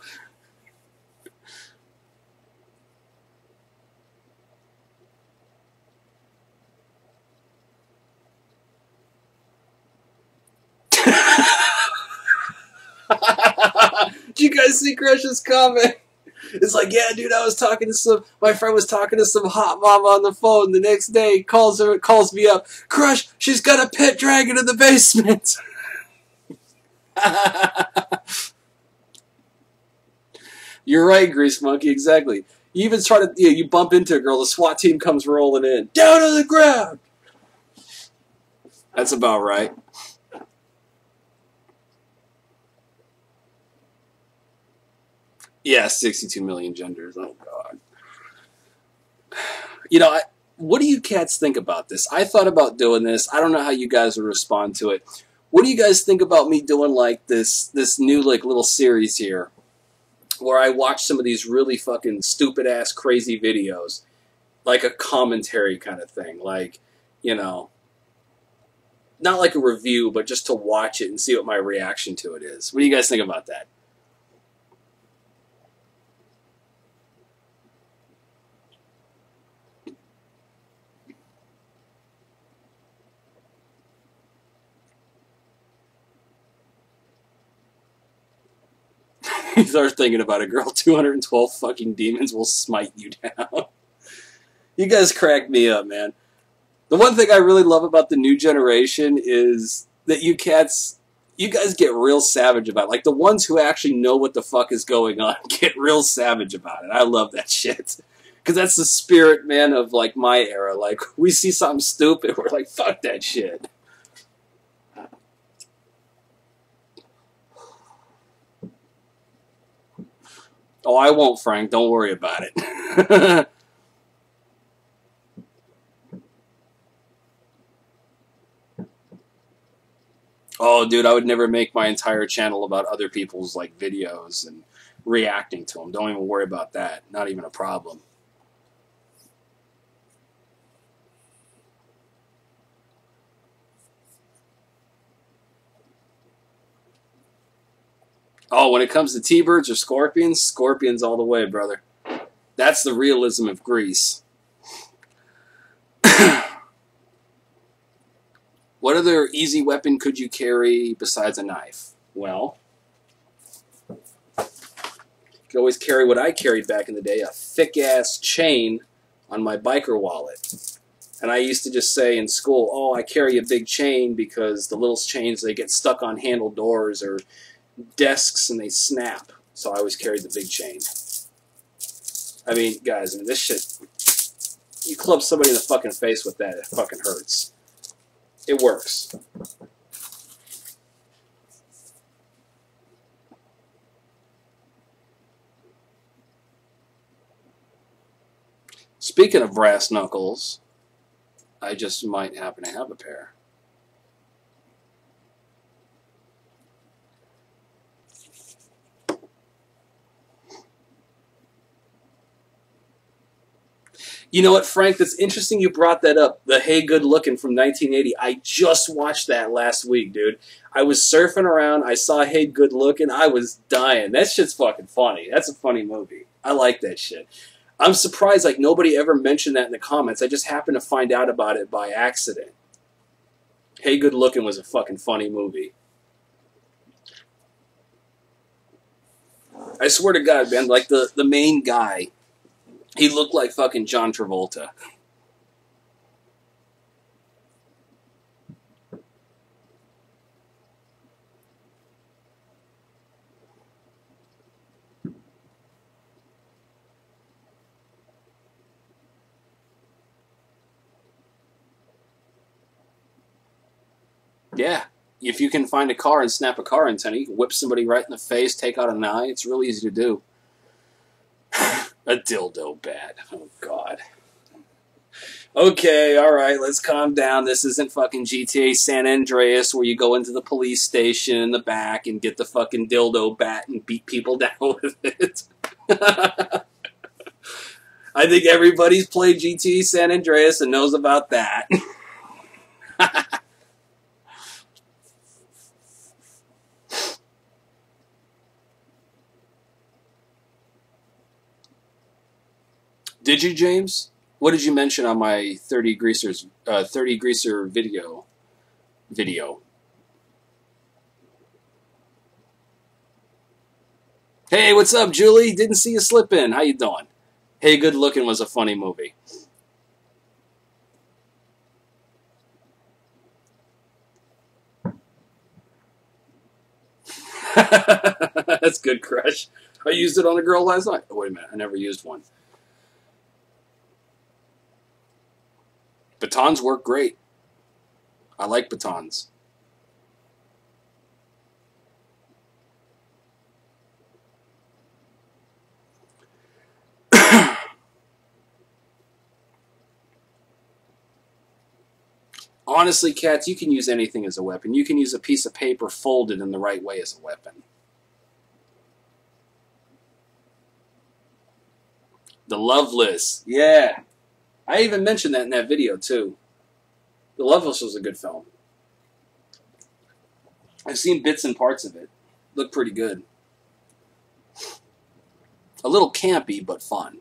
Did you guys see Crush's comment? It's like, yeah, dude, my friend was talking to some hot mama on the phone. The next day, calls me up. Crush, she's got a pet dragon in the basement. You're right, Grease Monkey, exactly. You even try to, you bump into a girl, the SWAT team comes rolling in. Down on the ground! That's about right. Yeah, 62 million genders. Oh, God. You know, what do you cats think about this? I thought about doing this. I don't know how you guys would respond to it. What do you guys think about me doing, like, this new, like, little series here where I watch some of these really fucking stupid-ass crazy videos, like a commentary kind of thing, like, you know, not like a review, but just to watch it and see what my reaction to it is. What do you guys think about that? You start thinking about a girl, 212 fucking demons will smite you down. You guys crack me up, man. The one thing I really love about the new generation is that you guys get real savage about it. Like, the ones who actually know what the fuck is going on get real savage about it. I love that shit. Because that's the spirit, man, of, like, my era. Like, we see something stupid, we're like, fuck that shit. Oh, I won't, Frank. Don't worry about it. Oh, dude, I would never make my entire channel about other people's, like, videos and reacting to them. Don't even worry about that. Not even a problem. Oh, when it comes to T-birds or scorpions, scorpions all the way, brother. That's the realism of grease. What other easy weapon could you carry besides a knife? Well, you could always carry what I carried back in the day, a thick-ass chain on my biker wallet. And I used to just say in school, oh, I carry a big chain because the little chains, they get stuck on handle doors or desks and they snap. So I always carried the big chain. I mean, guys, I mean, this shit, you club somebody in the fucking face with that, it fucking hurts. It works. Speaking of brass knuckles, I just might happen to have a pair. You know what, Frank? That's interesting you brought that up. The Hey Good Lookin' from 1980. I just watched that last week, dude. I was surfing around. I saw Hey Good Lookin'. I was dying. That shit's fucking funny. That's a funny movie. I like that shit. I'm surprised like nobody ever mentioned that in the comments. I just happened to find out about it by accident. Hey Good Lookin' was a fucking funny movie. I swear to God, man, like the main guy, he looked like fucking John Travolta. Yeah. If you can find a car and snap a car antenna, you can whip somebody right in the face, take out an eye. It's really easy to do. A dildo bat. Oh, God. Okay, alright, let's calm down. This isn't fucking GTA San Andreas where you go into the police station in the back and get the fucking dildo bat and beat people down with it. I think everybody's played GTA San Andreas and knows about that. Did you, James? What did you mention on my 30 greaser video? Hey, what's up, Julie? Didn't see you slip in. How you doing? Hey Good Lookin' was a funny movie. That's good, Crush. I used it on a girl last night. Oh, wait a minute. I never used one. Batons work great. I like batons. Honestly, cats, you can use anything as a weapon. You can use a piece of paper folded in the right way as a weapon. The Loveless. Yeah. I even mentioned that in that video, too. The Loveless was a good film. I've seen bits and parts of it. Looked pretty good. A little campy, but fun.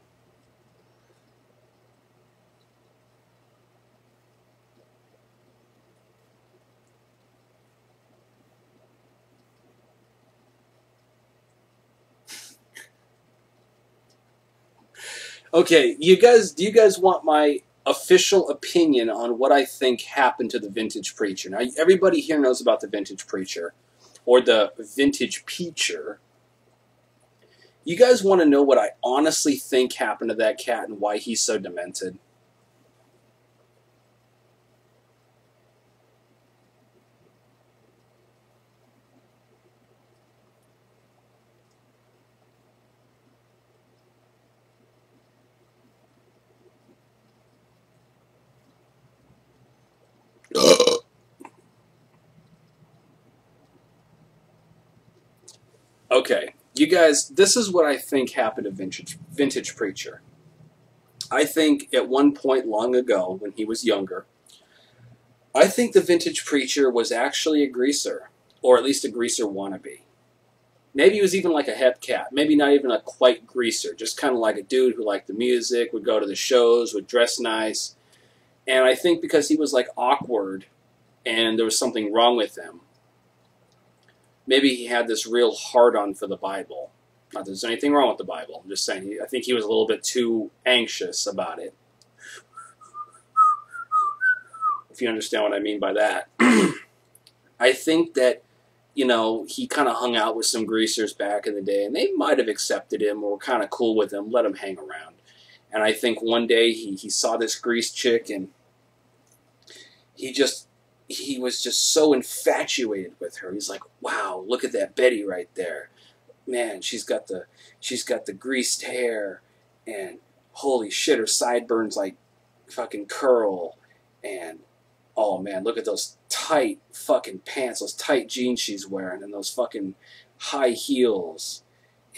Okay, do you guys want my official opinion on what I think happened to the Vintage Preacher? Now, everybody here knows about the Vintage Preacher, or the Vintage Peacher. You guys want to know what I honestly think happened to that cat and why he's so demented? Okay, you guys, this is what I think happened to Vintage Preacher. I think at one point long ago, when he was younger, I think the Vintage Preacher was actually a greaser, or at least a greaser wannabe. Maybe he was even like a hepcat. Maybe not even a quite greaser. Just kind of like a dude who liked the music, would go to the shows, would dress nice. And I think because he was like awkward and there was something wrong with him, maybe he had this real hard-on for the Bible. Not that there's anything wrong with the Bible. I'm just saying, I think he was a little bit too anxious about it. If you understand what I mean by that. I think that, you know, he kind of hung out with some greasers back in the day, and they might have accepted him or were kind of cool with him, let him hang around. And I think one day he saw this grease chick, and he was just so infatuated with her. He's like, wow, look at that Betty right there. Man, she's got the greased hair, and holy shit, her sideburns like fucking curl, and oh man, look at those tight fucking pants, those tight jeans she's wearing, and those fucking high heels.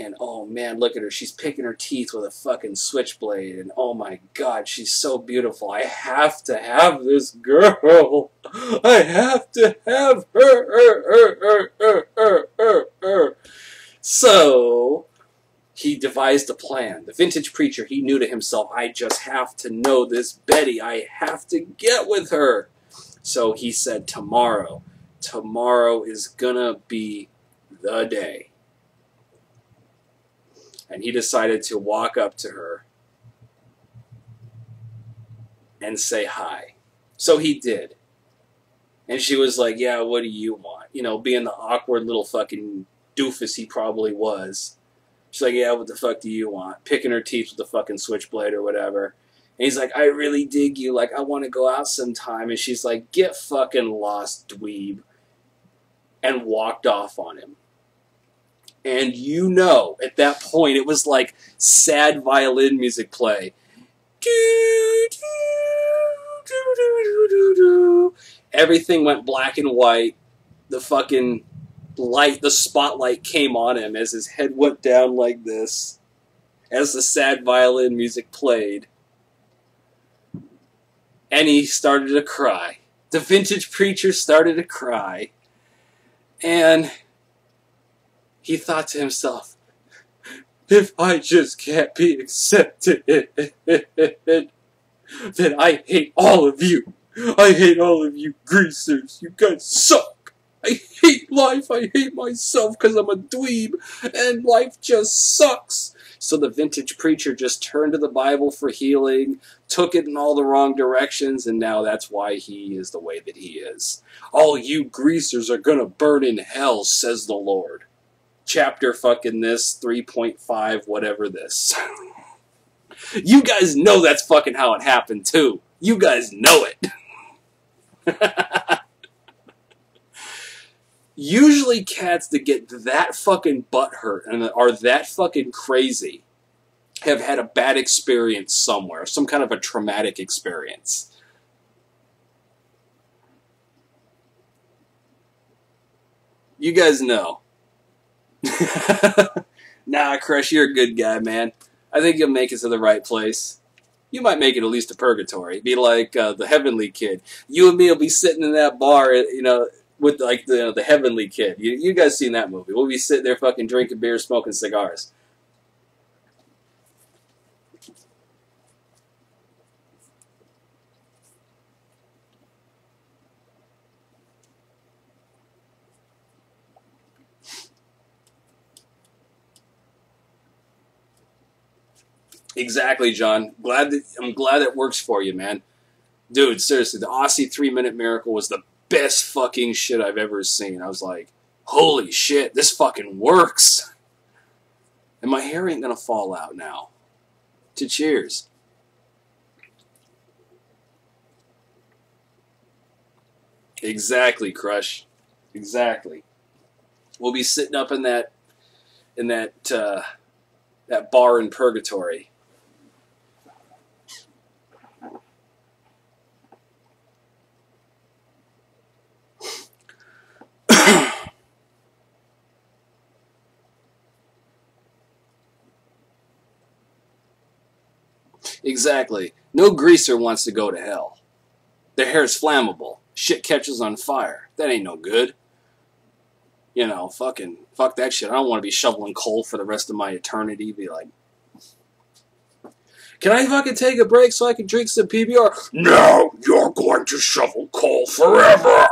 And oh man, look at her. She's picking her teeth with a fucking switchblade. And oh my god, she's so beautiful. I have to have this girl. I have to have her. So he devised a plan. The vintage preacher, he knew to himself, I just have to know this Betty. I have to get with her. So he said, tomorrow is gonna be the day. And he decided to walk up to her and say hi. So he did. And she was like, yeah, what do you want? You know, being the awkward little fucking doofus he probably was. She's like, yeah, what the fuck do you want? Picking her teeth with a fucking switchblade or whatever. And he's like, I really dig you. Like, I want to go out sometime. And she's like, get fucking lost, dweeb. And walked off on him. And you know, at that point, it was like sad violin music play. Everything went black and white. The fucking light, the spotlight came on him as his head went down like this. As the sad violin music played. And he started to cry. The vintage preacher started to cry. And he thought to himself, if I just can't be accepted, then I hate all of you. I hate all of you greasers. You guys suck. I hate life. I hate myself because I'm a dweeb, and life just sucks. So the vintage preacher just turned to the Bible for healing, took it in all the wrong directions, and now that's why he is the way that he is. All you greasers are gonna burn in hell, says the Lord. Chapter fucking this, 3.5, whatever this. You guys know that's fucking how it happened, too. You guys know it. Usually cats that get that fucking butthurt and are that fucking crazy have had a bad experience somewhere, some kind of a traumatic experience. You guys know. Nah, Crush, you're a good guy, man. I think you'll make it to the right place. You might make it at least to purgatory. Be like the heavenly kid. You and me will be sitting in that bar, you know, with like the heavenly kid. You guys seen that movie? We'll be sitting there fucking drinking beer, smoking cigars. Exactly, John. I'm glad it works for you, man. Dude, seriously, the Aussie 3-minute miracle was the best fucking shit I've ever seen. I was like, holy shit, this fucking works. And my hair ain't gonna fall out now. To cheers. Exactly, Crush. Exactly. We'll be sitting up in that bar in purgatory. Exactly. No greaser wants to go to hell. Their hair's flammable. Shit catches on fire. That ain't no good. You know, fuck that shit. I don't want to be shoveling coal for the rest of my eternity. Be like, can I fucking take a break so I can drink some PBR? No, you're going to shovel coal forever.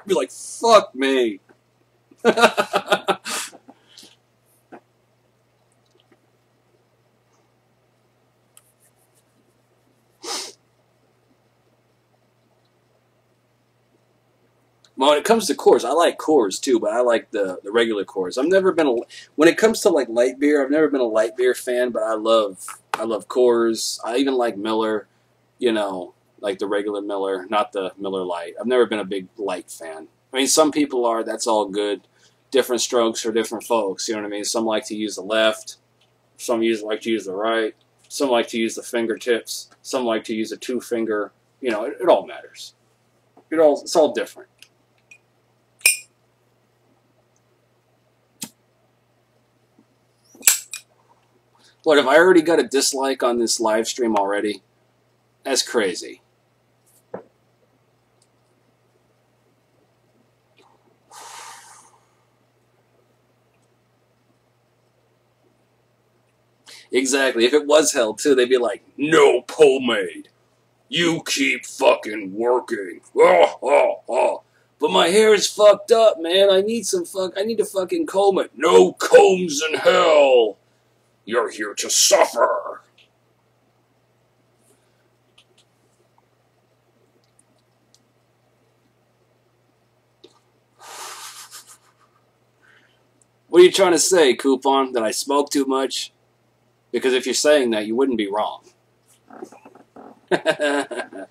Be like, fuck me. Well, when it comes to Coors, I like Coors too, but I like the regular Coors. I've never been when it comes to like light beer, I've never been a light beer fan, but I love Coors. I even like Miller, you know, like the regular Miller, not the Miller Lite. I've never been a big light fan. I mean, some people are, that's all good. Different strokes for different folks, you know what I mean? Some like to use the left, some like to use the right, some like to use the fingertips, some like to use a 2-finger, you know, it all matters. It's all different. What, have I already got a dislike on this live stream already? That's crazy. Exactly. If it was hell, too, they'd be like, no pomade. You keep fucking working. Oh, oh, oh. But my hair is fucked up, man. I need to fucking comb it. No combs in hell. You're here to suffer. What are you trying to say, Coupon? That I smoke too much? Because if you're saying that, you wouldn't be wrong. The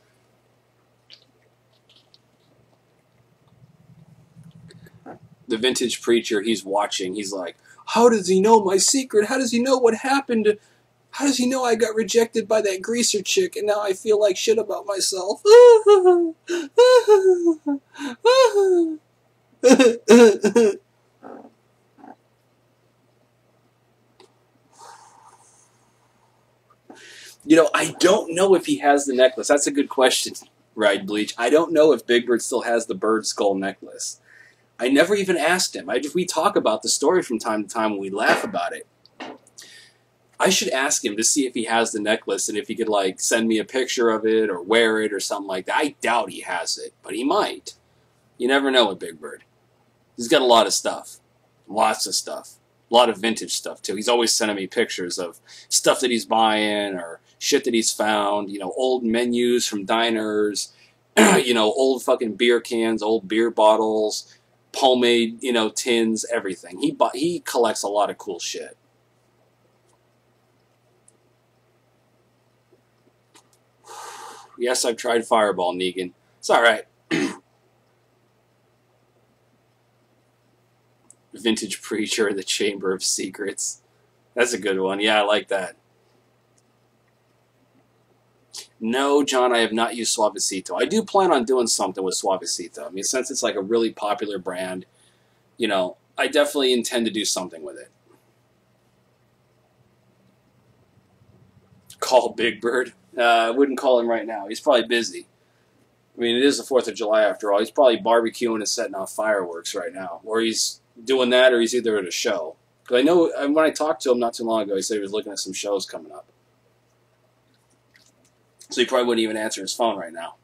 vintage preacher, he's watching. He's like, how does he know my secret? How does he know what happened? How does he know I got rejected by that greaser chick and now I feel like shit about myself? You know, I don't know if he has the necklace. That's a good question, right, Bleach? I don't know if Big Bird still has the bird skull necklace. I never even asked him. We talk about the story from time to time when we laugh about it. I should ask him to see if he has the necklace and if he could, like, send me a picture of it or wear it or something like that. I doubt he has it, but he might. You never know with Big Bird. He's got a lot of stuff. Lots of stuff. A lot of vintage stuff, too. He's always sending me pictures of stuff that he's buying or shit that he's found. You know, old menus from diners. You know, old fucking beer cans, old beer bottles. Pomade, you know, tins, everything. He collects a lot of cool shit. Yes, I've tried Fireball, Negan. It's alright. Vintage Preacher, The Chamber of Secrets. That's a good one. Yeah, I like that. No, John, I have not used Suavecito. I do plan on doing something with Suavecito. I mean, since it's like a really popular brand, you know, I definitely intend to do something with it. Call Big Bird. I wouldn't call him right now. He's probably busy. I mean, it is the 4th of July after all. He's probably barbecuing and setting off fireworks right now. Or he's doing that or he's either at a show. Because I know when I talked to him not too long ago, he said he was looking at some shows coming up. So he probably wouldn't even answer his phone right now.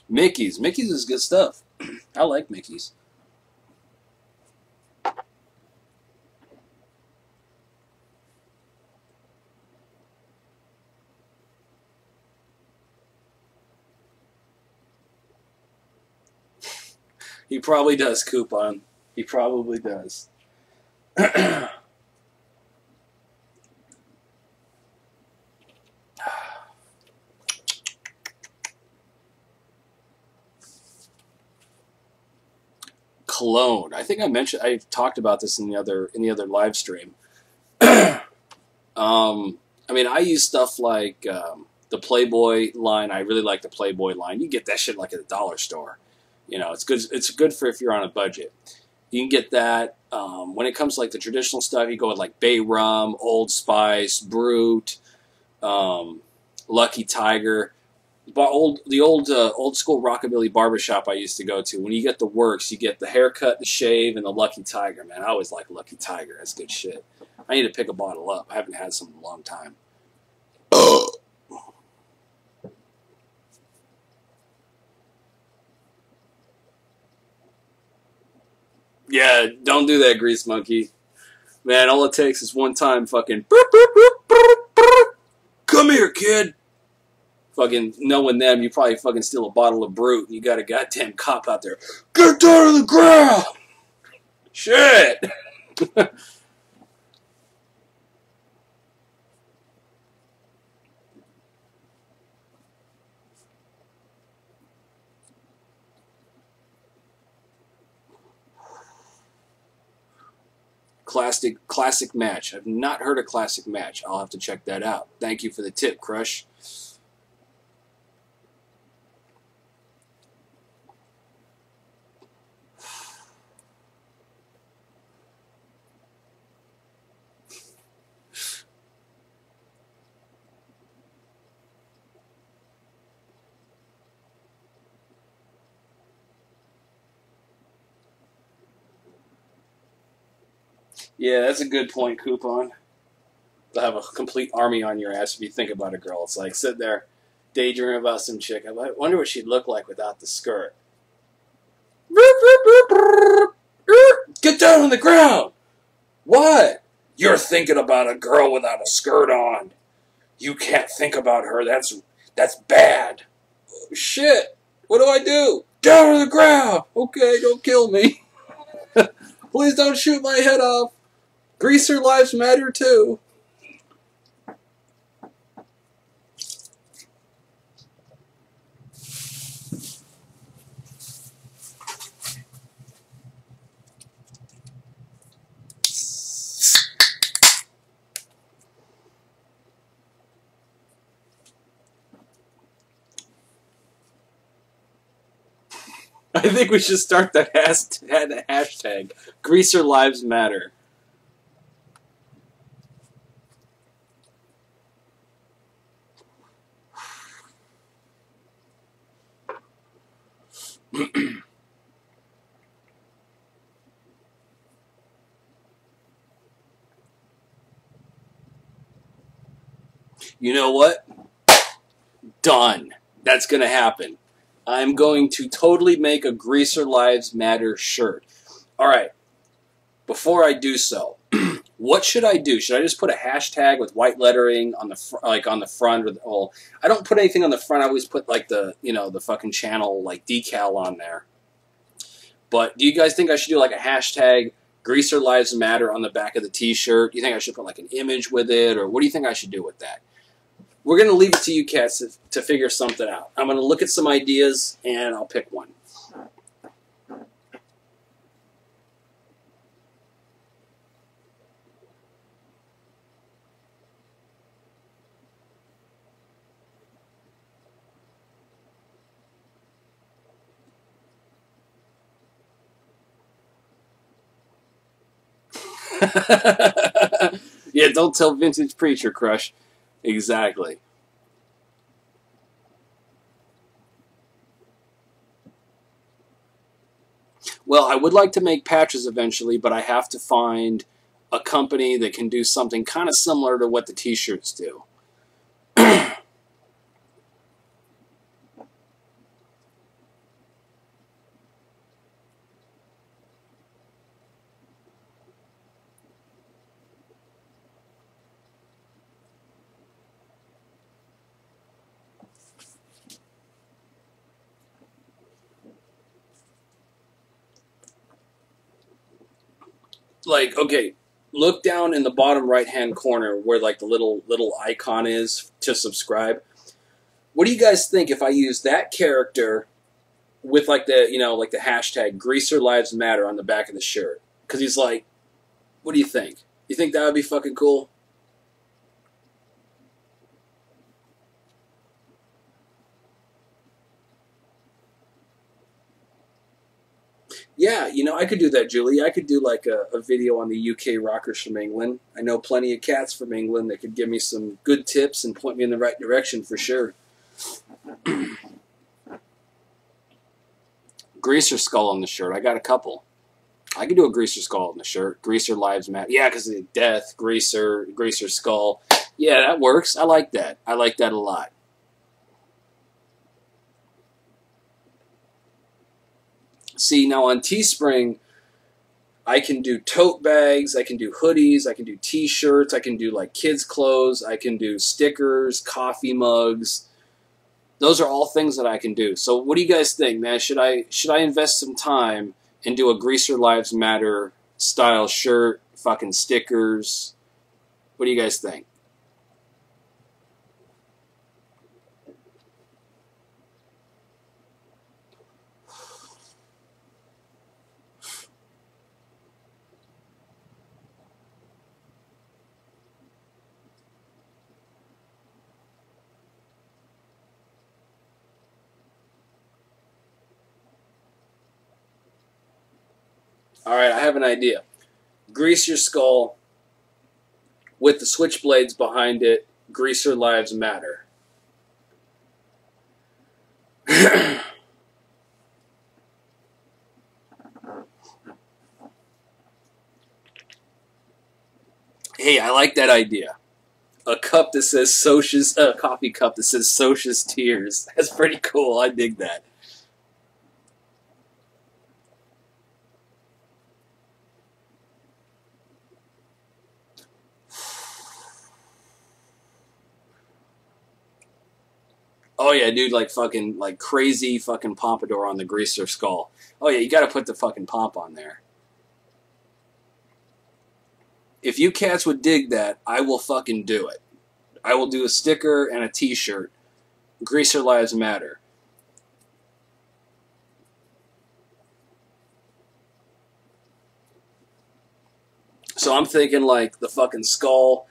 Mickey's. Mickey's is good stuff. I like Mickey's. He probably does, Coupon. He probably does. Cologne. I think I talked about this in the other live stream. I mean, I use stuff like The Playboy line, I really like the Playboy line. You get that shit like at a dollar store. You know, it's good. It's good for if you're on a budget. You can get that. When it comes to like the traditional stuff, you go with like Bay Rum, Old Spice, Brute, Lucky Tiger. The old school rockabilly barbershop I used to go to. When you get the works, you get the haircut, the shave, and the Lucky Tiger. Man, I always like Lucky Tiger. That's good shit. I need to pick a bottle up. I haven't had some in a long time. Yeah, don't do that, Grease Monkey. Man, all it takes is one time fucking... Come here, kid. Fucking knowing them, you probably fucking steal a bottle of Brute and you got a goddamn cop out there. Get down on the ground! Shit! Classic match. I've not heard a classic match. I'll have to check that out. Thank you for the tip, Crush. Yeah, that's a good point, Coupon. They'll have a complete army on your ass if you think about a girl. It's like, sit there, daydream about some chick. I wonder what she'd look like without the skirt. Get down on the ground! What? You're thinking about a girl without a skirt on. You can't think about her. That's bad. Oh, shit. What do I do? Down on the ground! Okay, don't kill me. Please don't shoot my head off. Greaser lives matter too. I think we should start the hashtag. Greaser lives matter. You know what? Done. That's going to happen. I'm going to totally make a Greaser Lives Matter shirt. All right. Before I do so, what should I do? Should I just put a hashtag with white lettering on the on the front? Well, I don't put anything on the front. I always put like the the fucking channel like decal on there. But do you guys think I should do like a hashtag Greaser Lives Matter on the back of the T-shirt? Do you think I should put like an image with it, or what do you think I should do with that? We're going to leave it to you cats to figure something out. I'm going to look at some ideas, and I'll pick one. Yeah, don't tell Vintage Preacher, Crush. Exactly. Well, I would like to make patches eventually, but I have to find a company that can do something kind of similar to what the T-shirts do. Like, okay, look down in the bottom right-hand corner where like the little icon is to subscribe. What do you guys think if I use that character with like the like the hashtag Greaser Lives Matter on the back of the shirt? Because he's like, what do you think? You think that would be fucking cool? you know, I could do that, Julie. I could do like a video on the UK rockers from England. I know plenty of cats from England that could give me some good tips and point me in the right direction for sure. Greaser skull on the shirt. I got a couple. I could do a greaser skull on the shirt. Greaser lives matter. Yeah, because of death. Greaser skull. Yeah, that works. I like that. I like that a lot. See, now on Teespring, I can do tote bags, I can do hoodies, I can do t-shirts, I can do like kids' clothes, I can do stickers, coffee mugs. Those are all things that I can do. So what do you guys think, man? Should I invest some time and do a Greaser Lives Matter style shirt, fucking stickers? What do you guys think? All right, I have an idea. Grease your skull with the switchblades behind it. Greaser Lives Matter. Hey, I like that idea. A cup that says Socia's, a coffee cup that says Socia's Tears. That's pretty cool. I dig that. Oh yeah, dude, like fucking, like crazy fucking pompadour on the greaser skull. Oh yeah, you gotta put the fucking pomp on there. If you cats would dig that, I will fucking do it. I will do a sticker and a t-shirt. Greaser Lives Matter. So I'm thinking like the fucking skull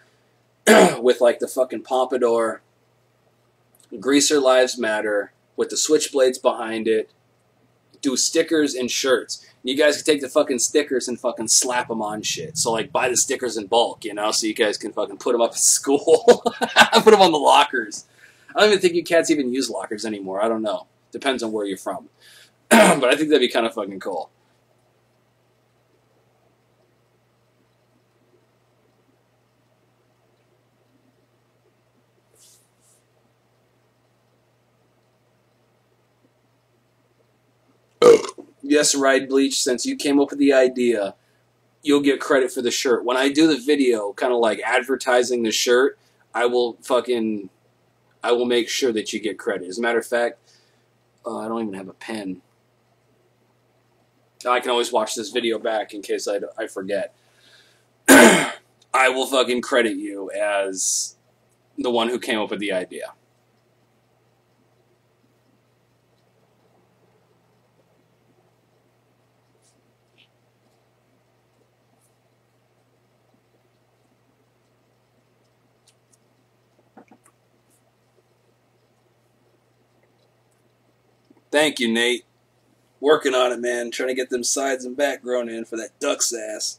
with like the fucking pompadour. Greaser Lives Matter with the switchblades behind it. Do stickers and shirts. You guys can take the fucking stickers and fucking slap them on shit. So like buy the stickers in bulk, you know, so you guys can fucking put them up at school. Put them on the lockers. I don't even think you cats even use lockers anymore. I don't know. Depends on where you're from. But I think that'd be kind of fucking cool. Yes, Ride Bleach, since you came up with the idea, you'll get credit for the shirt. When I do the video, kind of like advertising the shirt, I will make sure that you get credit. As a matter of fact, I don't even have a pen. I can always watch this video back in case I forget. I will fucking credit you as the one who came up with the idea. Thank you, Nate. Working on it, man. Trying to get them sides and back grown in for that duck's ass.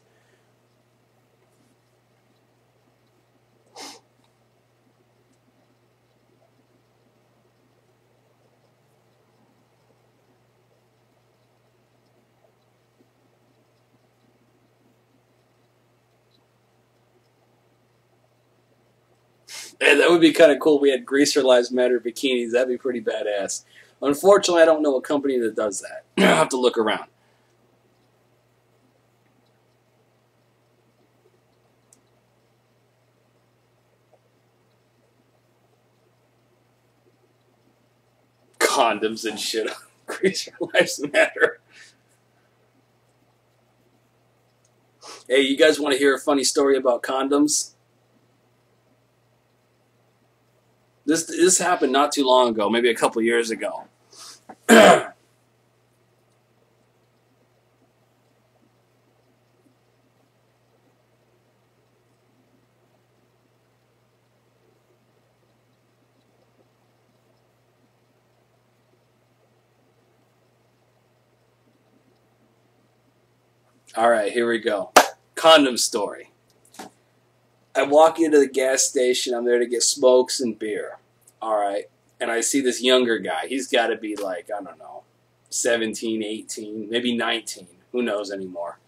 Yeah, that would be kind of cool. We had Greaser Lives Matter bikinis. That'd be pretty badass. Unfortunately, I don't know a company that does that. I'll have to look around. Condoms and shit. Greaser Lives Matter. Hey, you guys want to hear a funny story about condoms? This happened not too long ago, maybe a couple years ago. All right, here we go. Condom story. I walk into the gas station. I'm there to get smokes and beer. All right. And I see this younger guy. He's got to be like, I don't know, 17, 18, maybe 19. Who knows anymore.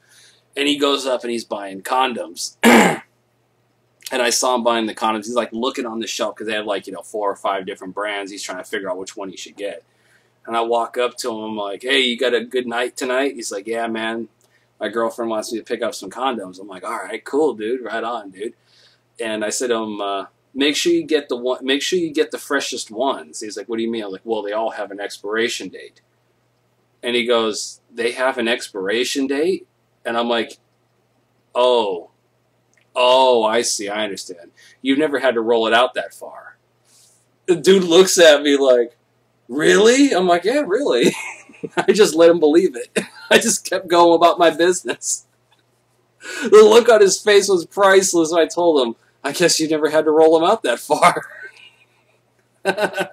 And he goes up and he's buying condoms. And I saw him buying the condoms. He's like looking on the shelf because they have like, 4 or 5 different brands. He's trying to figure out which one he should get. And I walk up to him, I'm like, hey, you got a good night tonight? He's like, yeah, man. My girlfriend wants me to pick up some condoms. I'm like, all right, cool, dude. Right on, dude. And I said to him, make sure you get the freshest ones. He's like, what do you mean? I'm like, well, they all have an expiration date. And he goes, they have an expiration date? And I'm like, oh, I see. I understand. You've never had to roll it out that far. The dude looks at me like, really? I'm like, yeah, really. I just let him believe it. I just kept going about my business. The look on his face was priceless. I told him, I guess you never had to roll him out that far. I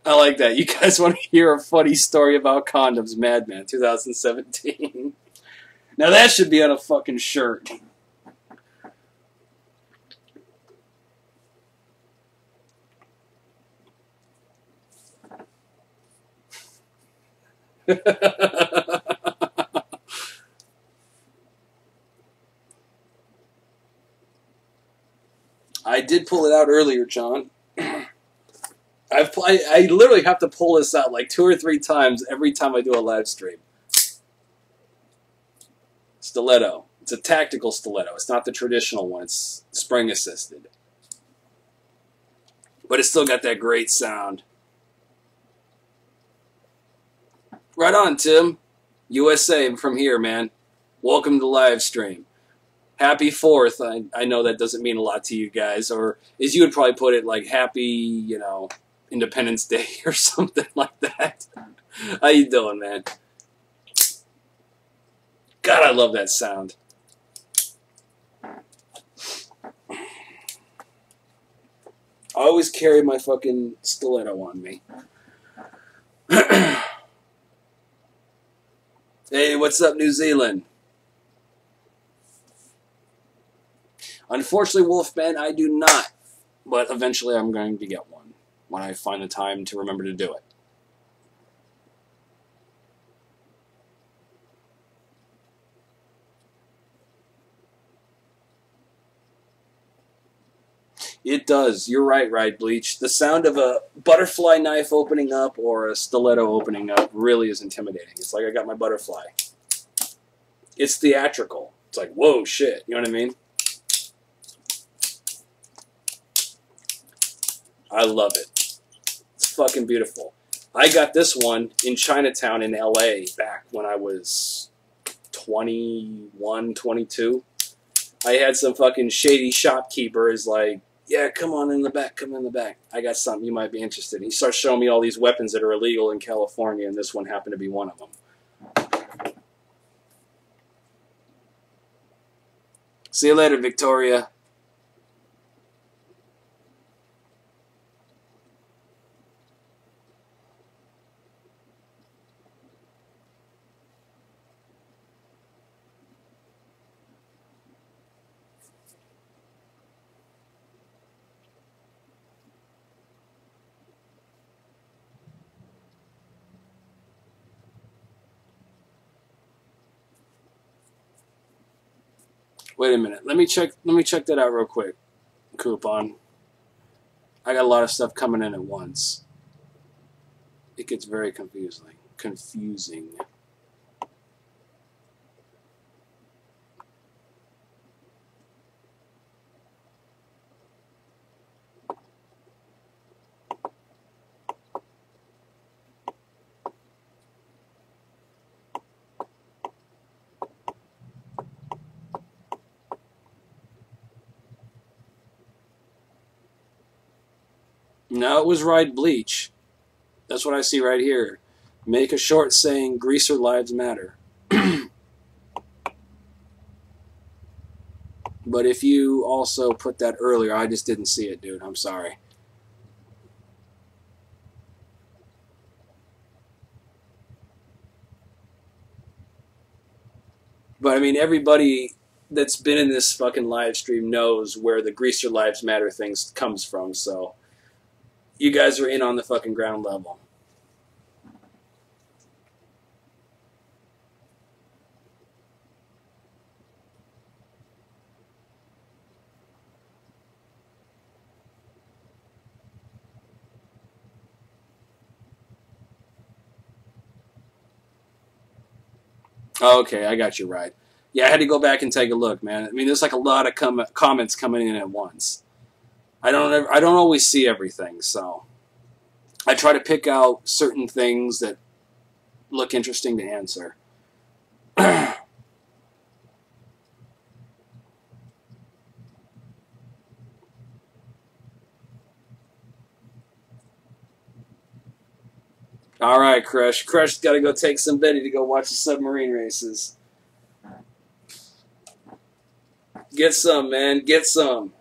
like that. You guys want to hear a funny story about condoms? Madman 2017. Now that should be on a fucking shirt. I did pull it out earlier, John. I literally have to pull this out like 2 or 3 times every time I do a live stream. Stiletto. It's a tactical stiletto. It's not the traditional one. It's spring assisted. But it's still got that great sound. Right on, Tim. USA from here, man. Welcome to the live stream. Happy 4th. I know that doesn't mean a lot to you guys. Or as you would probably put it, like happy, Independence Day or something like that. How you doing, man? God, I love that sound. I always carry my fucking stiletto on me. Hey, what's up, New Zealand? Unfortunately, Wolfman, I do not. But eventually I'm going to get one when I find the time to remember to do it. It does. You're right, Bleach. The sound of a butterfly knife opening up or a stiletto opening up really is intimidating. It's like I got my butterfly. It's theatrical. It's like, whoa, shit. You know what I mean? I love it. It's fucking beautiful. I got this one in Chinatown in LA back when I was 21, 22. I had some fucking shady shopkeepers like, yeah, come on in the back, come in the back. I got something you might be interested in. He starts showing me all these weapons that are illegal in California, and this one happened to be one of them. See you later, Victoria. Wait a minute. Let me check that out real quick. Coupon. I got a lot of stuff coming in at once. It gets very confusing. No, it was Ride Bleach. That's what I see right here. Make a short saying, Greaser Lives Matter. But if you also put that earlier, I just didn't see it, dude. I'm sorry. But I mean, everybody that's been in this fucking live stream knows where the Greaser Lives Matter things comes from. So you guys are in on the fucking ground level. Okay, I got you right. Yeah, I had to go back and take a look, man. I mean, there's like a lot of comments coming in at once. I don't always see everything, so I try to pick out certain things that look interesting to answer. All right, Crush. Crush's got to go take some Betty to go watch the submarine races. Get some, man. Get some.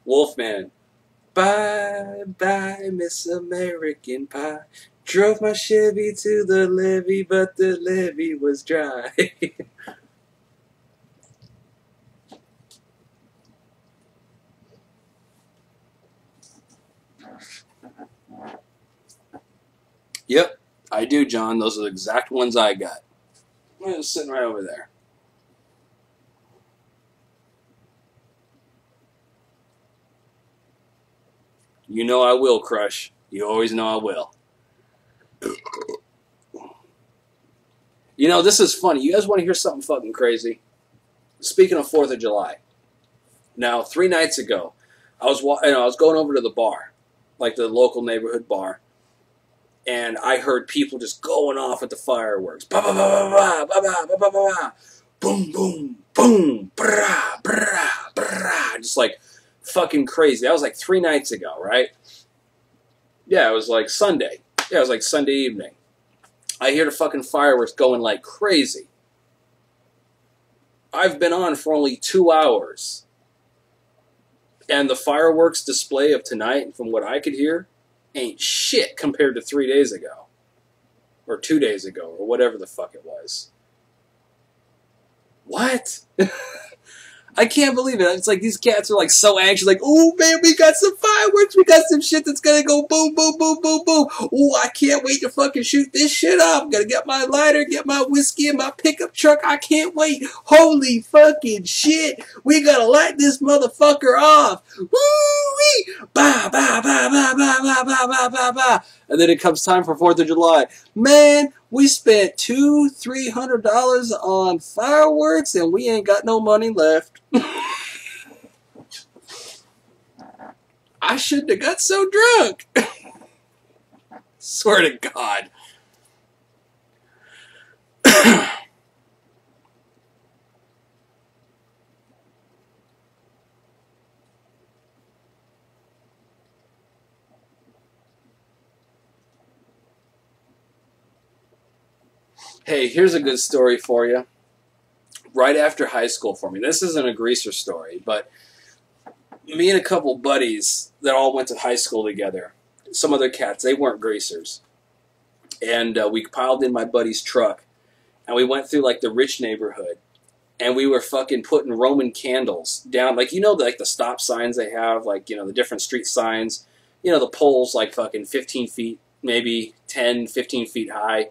Wolfman. Bye, bye, Miss American Pie. Drove my Chevy to the levee, but the levee was dry. Yep, I do, John. Those are the exact ones I got. They're sitting right over there. You know I will, Crush. You always know I will. You know, this is funny. You guys want to hear something fucking crazy? Speaking of 4th of July. Now, 3 nights ago, I was going over to the bar, like the local neighborhood bar, and I heard people just going off at the fireworks. Ba ba ba ba ba ba ba ba ba ba. Boom boom boom. Brah brah brah. Just like fucking crazy. That was like 3 nights ago, right? Yeah, it was like Sunday. Yeah, it was like Sunday evening. I hear the fucking fireworks going like crazy. I've been on for only 2 hours. And the fireworks display of tonight, from what I could hear, ain't shit compared to 3 days ago. Or 2 days ago, or whatever the fuck it was. What? I can't believe it. It's like these cats are like so anxious, like, oh man, we got some fireworks, we got some shit that's gonna go boom, boom, boom, boom, boom. Oh, I can't wait to fucking shoot this shit up. I'm gonna get my lighter, get my whiskey in my pickup truck. I can't wait. Holy fucking shit. We gotta light this motherfucker off. Woo-wee! Ba, ba, ba, ba, ba, ba, ba, ba, ba, ba. And then it comes time for 4th of July. Man, we spent $200-300 on fireworks and we ain't got no money left. I shouldn't have got so drunk. Swear to God. Hey, here's a good story for you. Right after high school for me. This isn't a greaser story, but me and a couple buddies that all went to high school together, some other cats, they weren't greasers. And we piled in my buddy's truck, and we went through like the rich neighborhood, and we were fucking putting Roman candles down, like, you know, like the stop signs they have, like, you know, the different street signs, you know, the poles like fucking 15 feet, maybe 10, 15 feet high.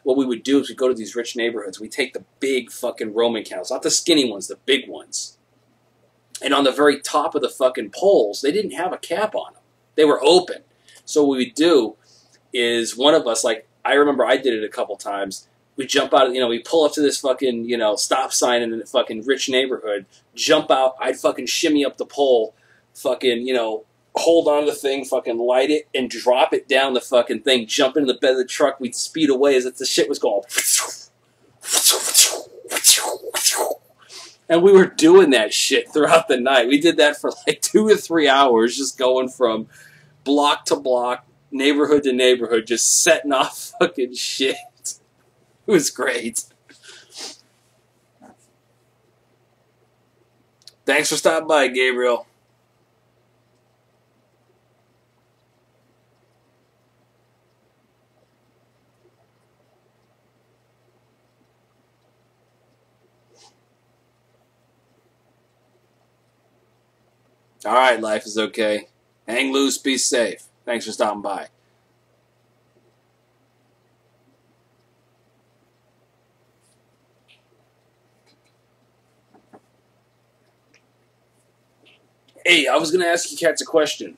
What we would do is we'd go to these rich neighborhoods. We'd take the big fucking Roman candles, not the skinny ones, the big ones. And on the very top of the fucking poles, they didn't have a cap on them. They were open. So what we'd do is one of us, like, I remember I did it a couple times. We jump out, you know, we pull up to this fucking, you know, stop sign in a fucking rich neighborhood, jump out, I'd fucking shimmy up the pole, fucking, you know, hold on to the thing, fucking light it, and drop it down the fucking thing, jump into the bed of the truck, we'd speed away as if the shit was going. And we were doing that shit throughout the night. We did that for like 2 or 3 hours, just going from block to block, neighborhood to neighborhood, just setting off fucking shit. It was great. Thanks for stopping by, Gabriel. All right, life is okay. Hang loose, be safe. Thanks for stopping by. Hey, I was going to ask you cats a question.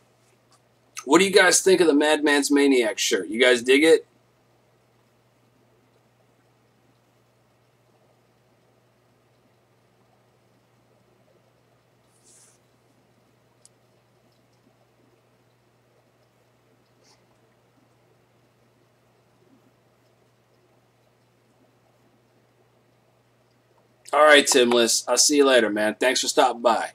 What do you guys think of the Madman's Maniac shirt? You guys dig it? All right, Timless. I'll see you later, man. Thanks for stopping by.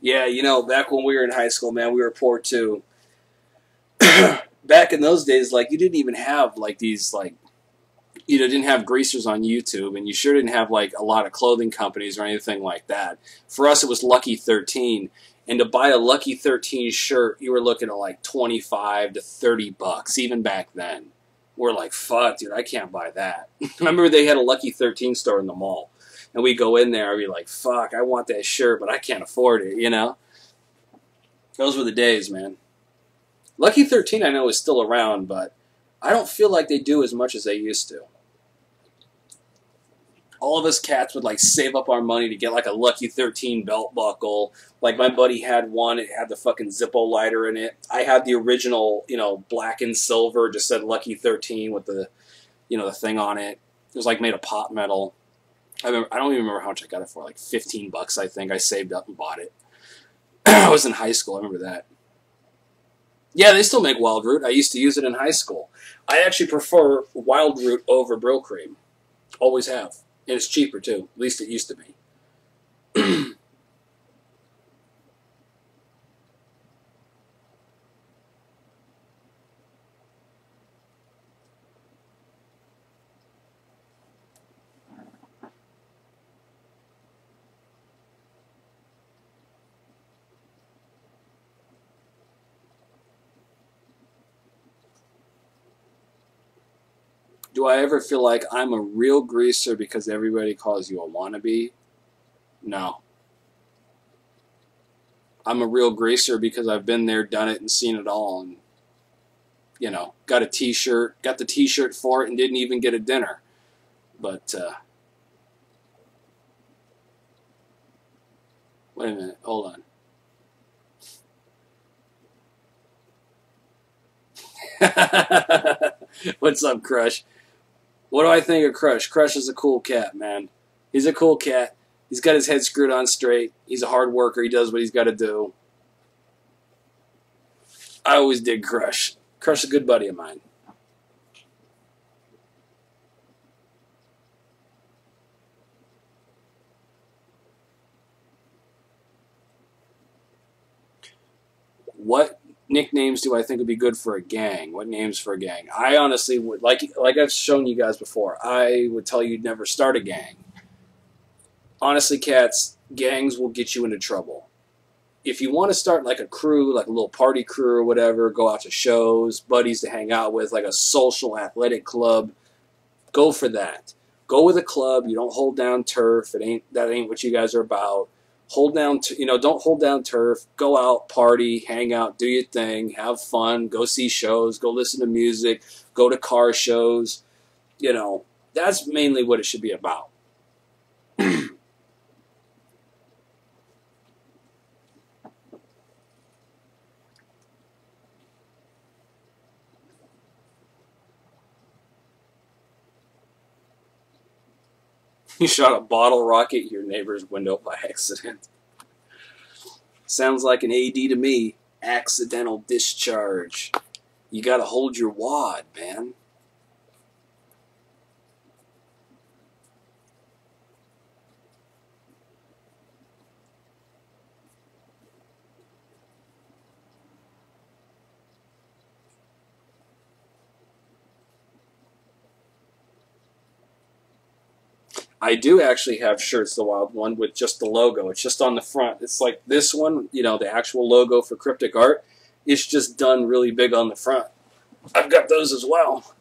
Yeah, you know, back when we were in high school, man, we were poor too. Back in those days, like, you didn't even have, like, these, like, you know, didn't have greasers on YouTube, and you sure didn't have, like, a lot of clothing companies or anything like that. For us, it was Lucky 13, and to buy a Lucky 13 shirt, you were looking at, like, 25 to 30 bucks, even back then. We're like, fuck, dude, I can't buy that. I remember they had a Lucky 13 store in the mall, and we go in there, and we're like, fuck, I want that shirt, but I can't afford it, you know? Those were the days, man. Lucky 13, I know, is still around, but I don't feel like they do as much as they used to. All of us cats would, like, save up our money to get, like, a Lucky 13 belt buckle. Like, my buddy had one. It had the fucking Zippo lighter in it. I had the original, you know, black and silver, just said Lucky 13 with the, you know, the thing on it. It was, like, made of pot metal. I don't even remember how much I got it for. Like, 15 bucks, I think. I saved up and bought it. I was in high school. I remember that. Yeah, they still make Wild Root. I used to use it in high school. I actually prefer Wild Root over Brill Cream. Always have. And it's cheaper, too. At least it used to be. Do I ever feel like I'm a real greaser because everybody calls you a wannabe? No. I'm a real greaser because I've been there, done it, and seen it all. And, you know, got a t-shirt, got the t-shirt for it, and didn't even get a dinner. But, wait a minute. Hold on. What's up, Crush? What do I think of Crush? Crush is a cool cat, man. He's a cool cat. He's got his head screwed on straight. He's a hard worker. He does what he's got to do. I always dig Crush. Crush is a good buddy of mine. What nicknames do I think would be good for a gang? What names for a gang? I honestly would, like I've shown you guys before, I would tell you never start a gang. Honestly, cats, gangs will get you into trouble. If you want to start like a crew, like a little party crew or whatever, go out to shows, buddies to hang out with, like a social athletic club, go for that. Go with a club. You don't hold down turf. That ain't what you guys are about. Hold down, don't hold down turf. Go out, party, hang out, do your thing, have fun, go see shows, go listen to music, go to car shows. You know, that's mainly what it should be about. You shot a bottle rocket at your neighbor's window by accident. Sounds like an AD to me. Accidental discharge. You gotta hold your wad, man. I do actually have Shirts the Wild One with just the logo. It's just on the front. It's like this one, you know, the actual logo for Cryptic Art. It's just done really big on the front. I've got those as well.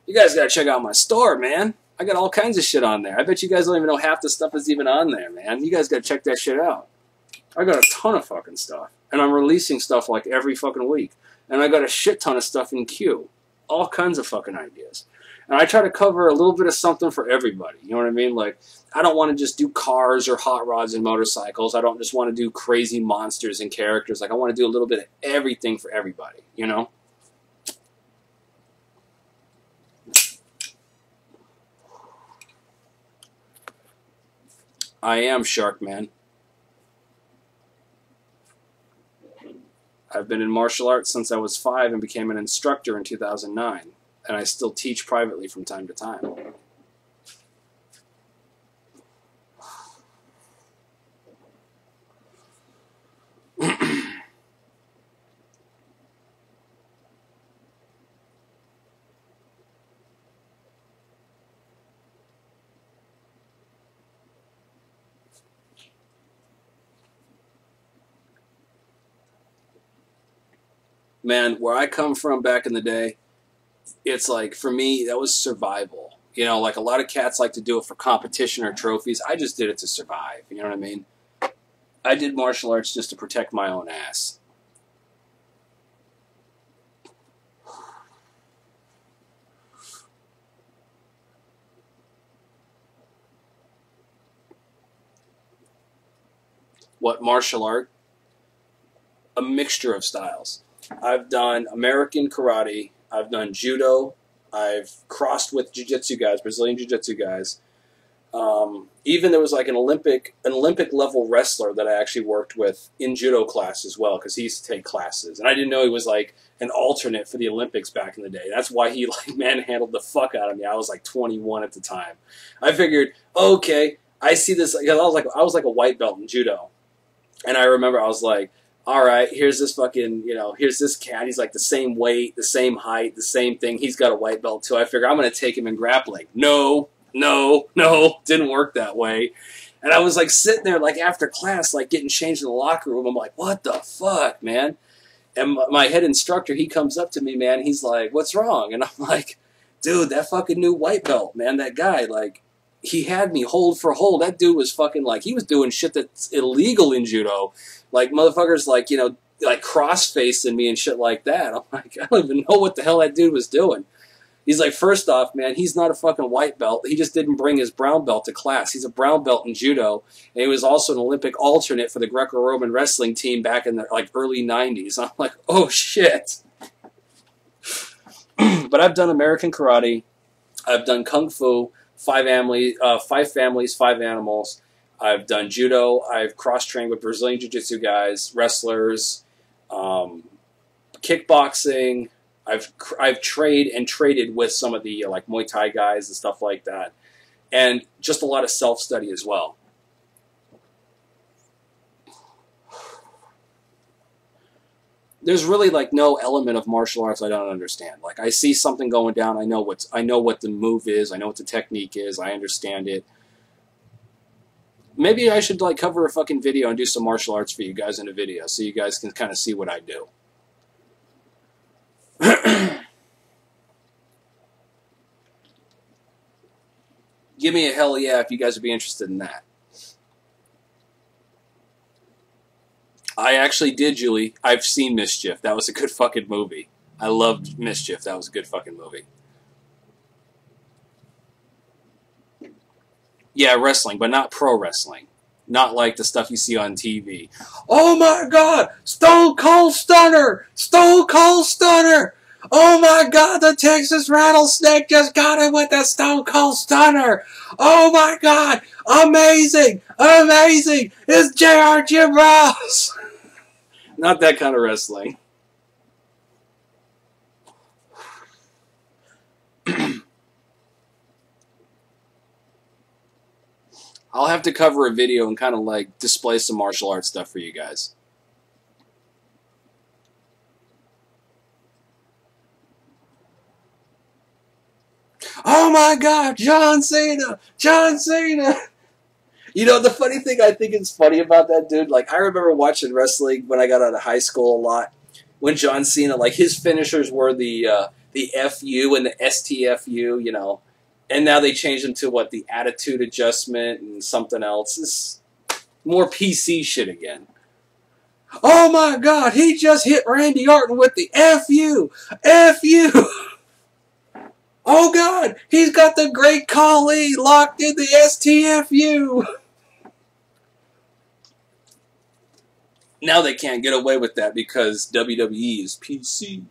You guys got to check out my store, man. I got all kinds of shit on there. I bet you guys don't even know half the stuff is even on there, man. You guys got to check that shit out. I got a ton of fucking stuff. And I'm releasing stuff like every fucking week. And I got a shit ton of stuff in queue. All kinds of fucking ideas. And I try to cover a little bit of something for everybody. You know what I mean? Like, I don't want to just do cars or hot rods and motorcycles. I don't just want to do crazy monsters and characters. Like, I want to do a little bit of everything for everybody, you know? I am Shark Man. I've been in martial arts since I was 5 and became an instructor in 2009. And I still teach privately from time to time. Man, where I come from back in the day, it's like, for me, that was survival. You know, like a lot of cats like to do it for competition or trophies. I just did it to survive. You know what I mean? I did martial arts just to protect my own ass. What martial art? A mixture of styles. I've done American karate. I've done judo. I've crossed with jiu-jitsu guys, Brazilian jiu-jitsu guys. Even there was like an Olympic level wrestler that I actually worked with in judo class as well, because he used to take classes, and I didn't know he was like an alternate for the Olympics back in the day. That's why he like manhandled the fuck out of me. I was like 21 at the time. I figured, okay, I see this. I was like a white belt in judo, and I remember I was like, all right, here's this fucking, you know, here's this cat. He's like the same weight, the same height, the same thing. He's got a white belt too. I figure I'm going to take him in grappling. No, didn't work that way. And I was like sitting there like after class, like getting changed in the locker room. I'm like, what the fuck, man? And my head instructor, he comes up to me, man. He's like, what's wrong? And I'm like, dude, that fucking new white belt, man, that guy, like, he had me hold for hold. That dude was fucking like, he was doing shit that's illegal in judo. Like, motherfuckers, like, you know, like cross-facing me and shit like that. I'm like, I don't even know what the hell that dude was doing. He's like, first off, man, he's not a fucking white belt. He just didn't bring his brown belt to class. He's a brown belt in judo. And he was also an Olympic alternate for the Greco-Roman wrestling team back in the like early 90s. I'm like, oh, shit. But I've done American karate. I've done kung fu, 5 families, 5 animals. I've done judo. I've cross-trained with Brazilian jiu-jitsu guys, wrestlers, kickboxing. I've traded with some of the like Muay Thai guys and stuff like that, and just a lot of self-study as well. There's really like no element of martial arts I don't understand. Like, I see something going down, I know what the move is, I know what the technique is, I understand it. Maybe I should like cover a fucking video and do some martial arts for you guys in a video so you guys can kind of see what I do. Give me a hell yeah if you guys would be interested in that. I actually did, Julie. I've seen Mischief. That was a good fucking movie. I loved Mischief. That was a good fucking movie. Yeah, wrestling, but not pro wrestling. Not like the stuff you see on TV. Oh my God! Stone Cold Stunner! Stone Cold Stunner! Oh my God, the Texas Rattlesnake just got it with the Stone Cold Stunner! Oh my God! Amazing! Amazing! It's J.R. Jim Ross! Not that kind of wrestling. I'll have to cover a video and kind of like display some martial arts stuff for you guys. Oh my God, John Cena, John Cena. You know, the funny thing I think is funny about that dude, like, I remember watching wrestling when I got out of high school a lot. When John Cena, like, his finishers were the FU and the STFU, you know. And now they changed them to, what, the attitude adjustment and something else. It's more PC shit again. Oh, my God, he just hit Randy Orton with the FU, FU. Oh, God, he's got the Great Khali locked in the STFU. Now they can't get away with that because WWE is PC.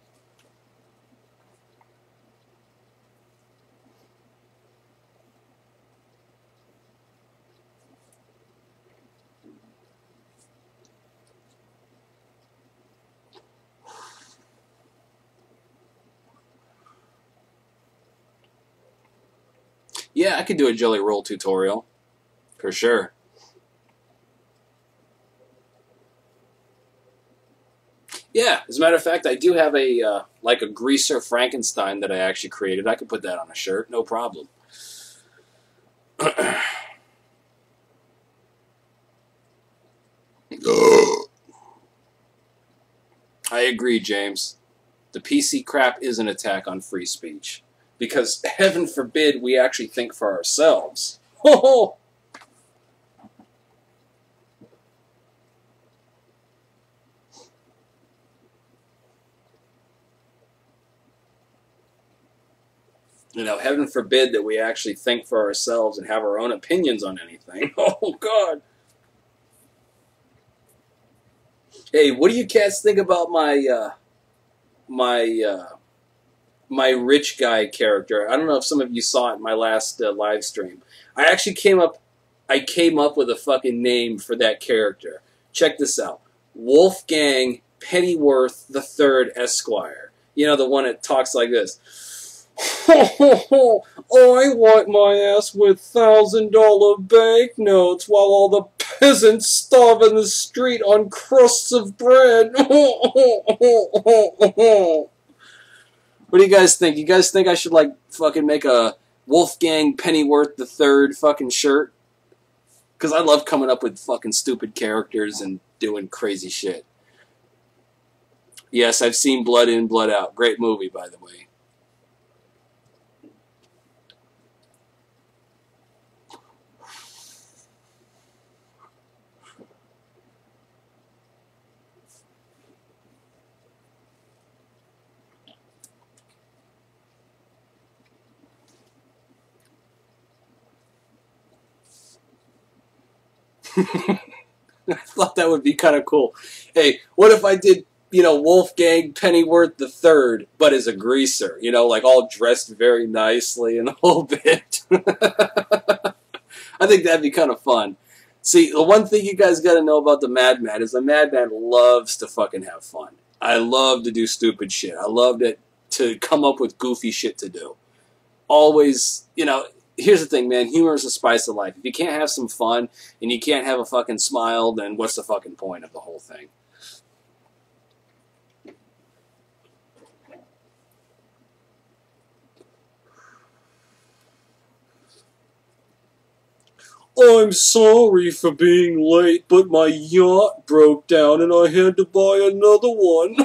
Yeah, I could do a jelly roll tutorial. For sure. Yeah, as a matter of fact, I do have a like a greaser Frankenstein that I actually created. I could put that on a shirt, no problem. I agree, James. The PC crap is an attack on free speech. Because, heaven forbid, we actually think for ourselves. Ho You know, heaven forbid that we actually think for ourselves and have our own opinions on anything. Oh, God. Hey, what do you cats think about my rich guy character? I don't know if some of you saw it in my last live stream. I actually came up with a fucking name for that character. Check this out. Wolfgang Pennyworth III Esquire. You know, the one that talks like this. I wipe my ass with $1,000 banknotes while all the peasants starve in the street on crusts of bread. What do you guys think? You guys think I should, like, fucking make a Wolfgang Pennyworth III fucking shirt? Because I love coming up with fucking stupid characters and doing crazy shit. Yes, I've seen Blood In, Blood Out. Great movie, by the way. I thought that would be kind of cool. Hey, what if I did, you know, Wolfgang Pennyworth III, but as a greaser, you know, like all dressed very nicely and the whole bit. I think that'd be kind of fun. See, the one thing you guys got to know about the Madman is the Madman loves to fucking have fun. I love to do stupid shit. I love to come up with goofy shit to do. Always, you know, here's the thing, man. Humor is the spice of life. If you can't have some fun and you can't have a fucking smile, then what's the fucking point of the whole thing? I'm sorry for being late, but my yacht broke down and I had to buy another one.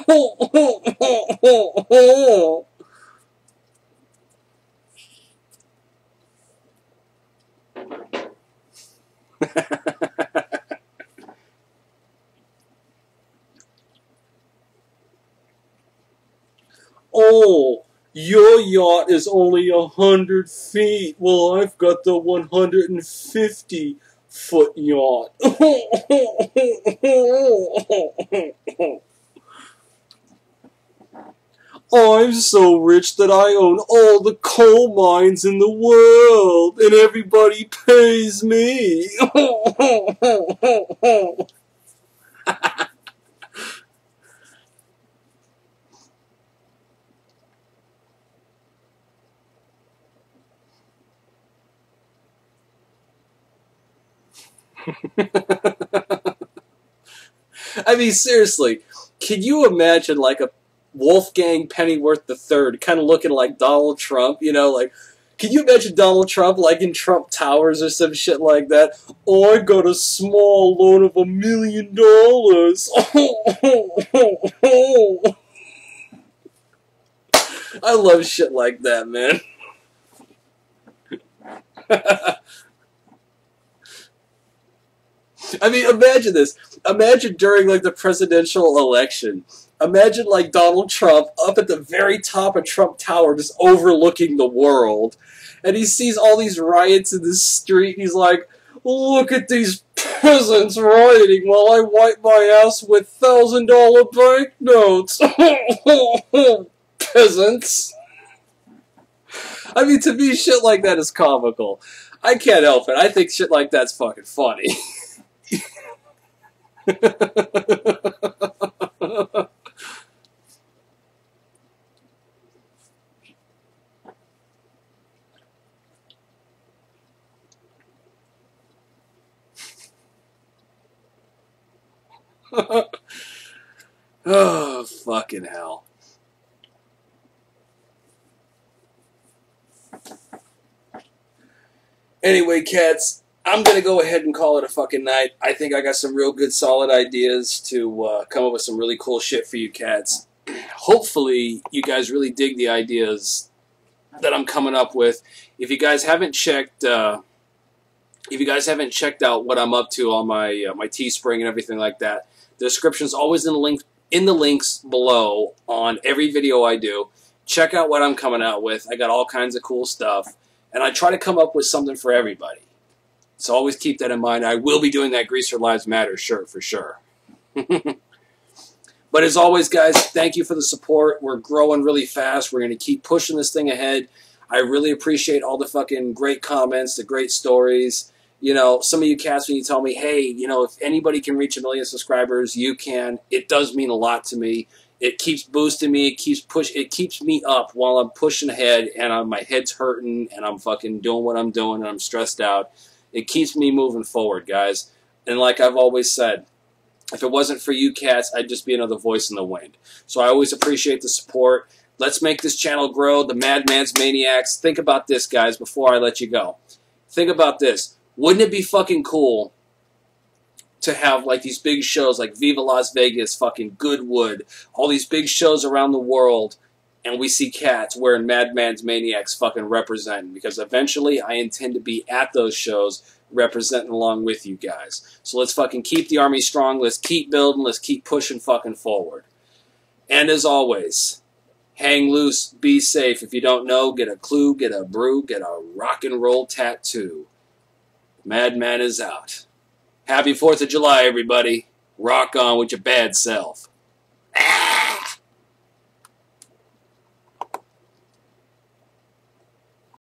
Oh, your yacht is only 100 feet. Well, I've got the 150-foot yacht. I'm so rich that I own all the coal mines in the world, and everybody pays me. I mean, seriously, can you imagine, like, a Wolfgang Pennyworth III kind of looking like Donald Trump, you know, like, Can you imagine Donald Trump like in Trump Towers or some shit like that? Oh, I got a small loan of $1 million. I love shit like that, man. I mean, imagine this. Imagine during like the presidential election. Imagine like Donald Trump up at the very top of Trump Tower, just overlooking the world, and he sees all these riots in the street. And he's like, "Look at these peasants rioting while I wipe my ass with $1,000 banknotes." Peasants. I mean, to me, shit like that is comical. I can't help it. I think shit like that's fucking funny. Oh, fucking hell. Anyway, cats, I'm going to go ahead and call it a fucking night. I think I got some real good solid ideas to come up with some really cool shit for you cats. Hopefully, you guys really dig the ideas that I'm coming up with. If you guys haven't checked out what I'm up to on my my Teespring and everything like that, the description's always in the links below on every video I do. Check out what I'm coming out with. I got all kinds of cool stuff. And I try to come up with something for everybody. So always keep that in mind. I will be doing that Greaser Lives Matter shirt for sure. But as always, guys, thank you for the support. We're growing really fast. We're going to keep pushing this thing ahead. I really appreciate all the fucking great comments, the great stories. You know, some of you cats, when you tell me, hey, you know, if anybody can reach 1 million subscribers, you can. It does mean a lot to me. It keeps boosting me. It keeps me up while I'm pushing ahead and my head's hurting and I'm fucking doing what I'm doing and I'm stressed out. It keeps me moving forward, guys. And like I've always said, if it wasn't for you cats, I'd just be another voice in the wind. So I always appreciate the support. Let's make this channel grow. The Madman's Maniacs. Think about this, guys, before I let you go. Think about this. Wouldn't it be fucking cool to have like these big shows like Viva Las Vegas, fucking Goodwood, all these big shows around the world, and we see cats wearing Madman's Maniacs fucking representing, because eventually I intend to be at those shows representing along with you guys. So let's fucking keep the army strong, let's keep building, let's keep pushing fucking forward. And as always, hang loose, be safe. If you don't know, get a clue, get a brew, get a rock and roll tattoo. Madman is out. Happy 4th of July, everybody. Rock on with your bad self.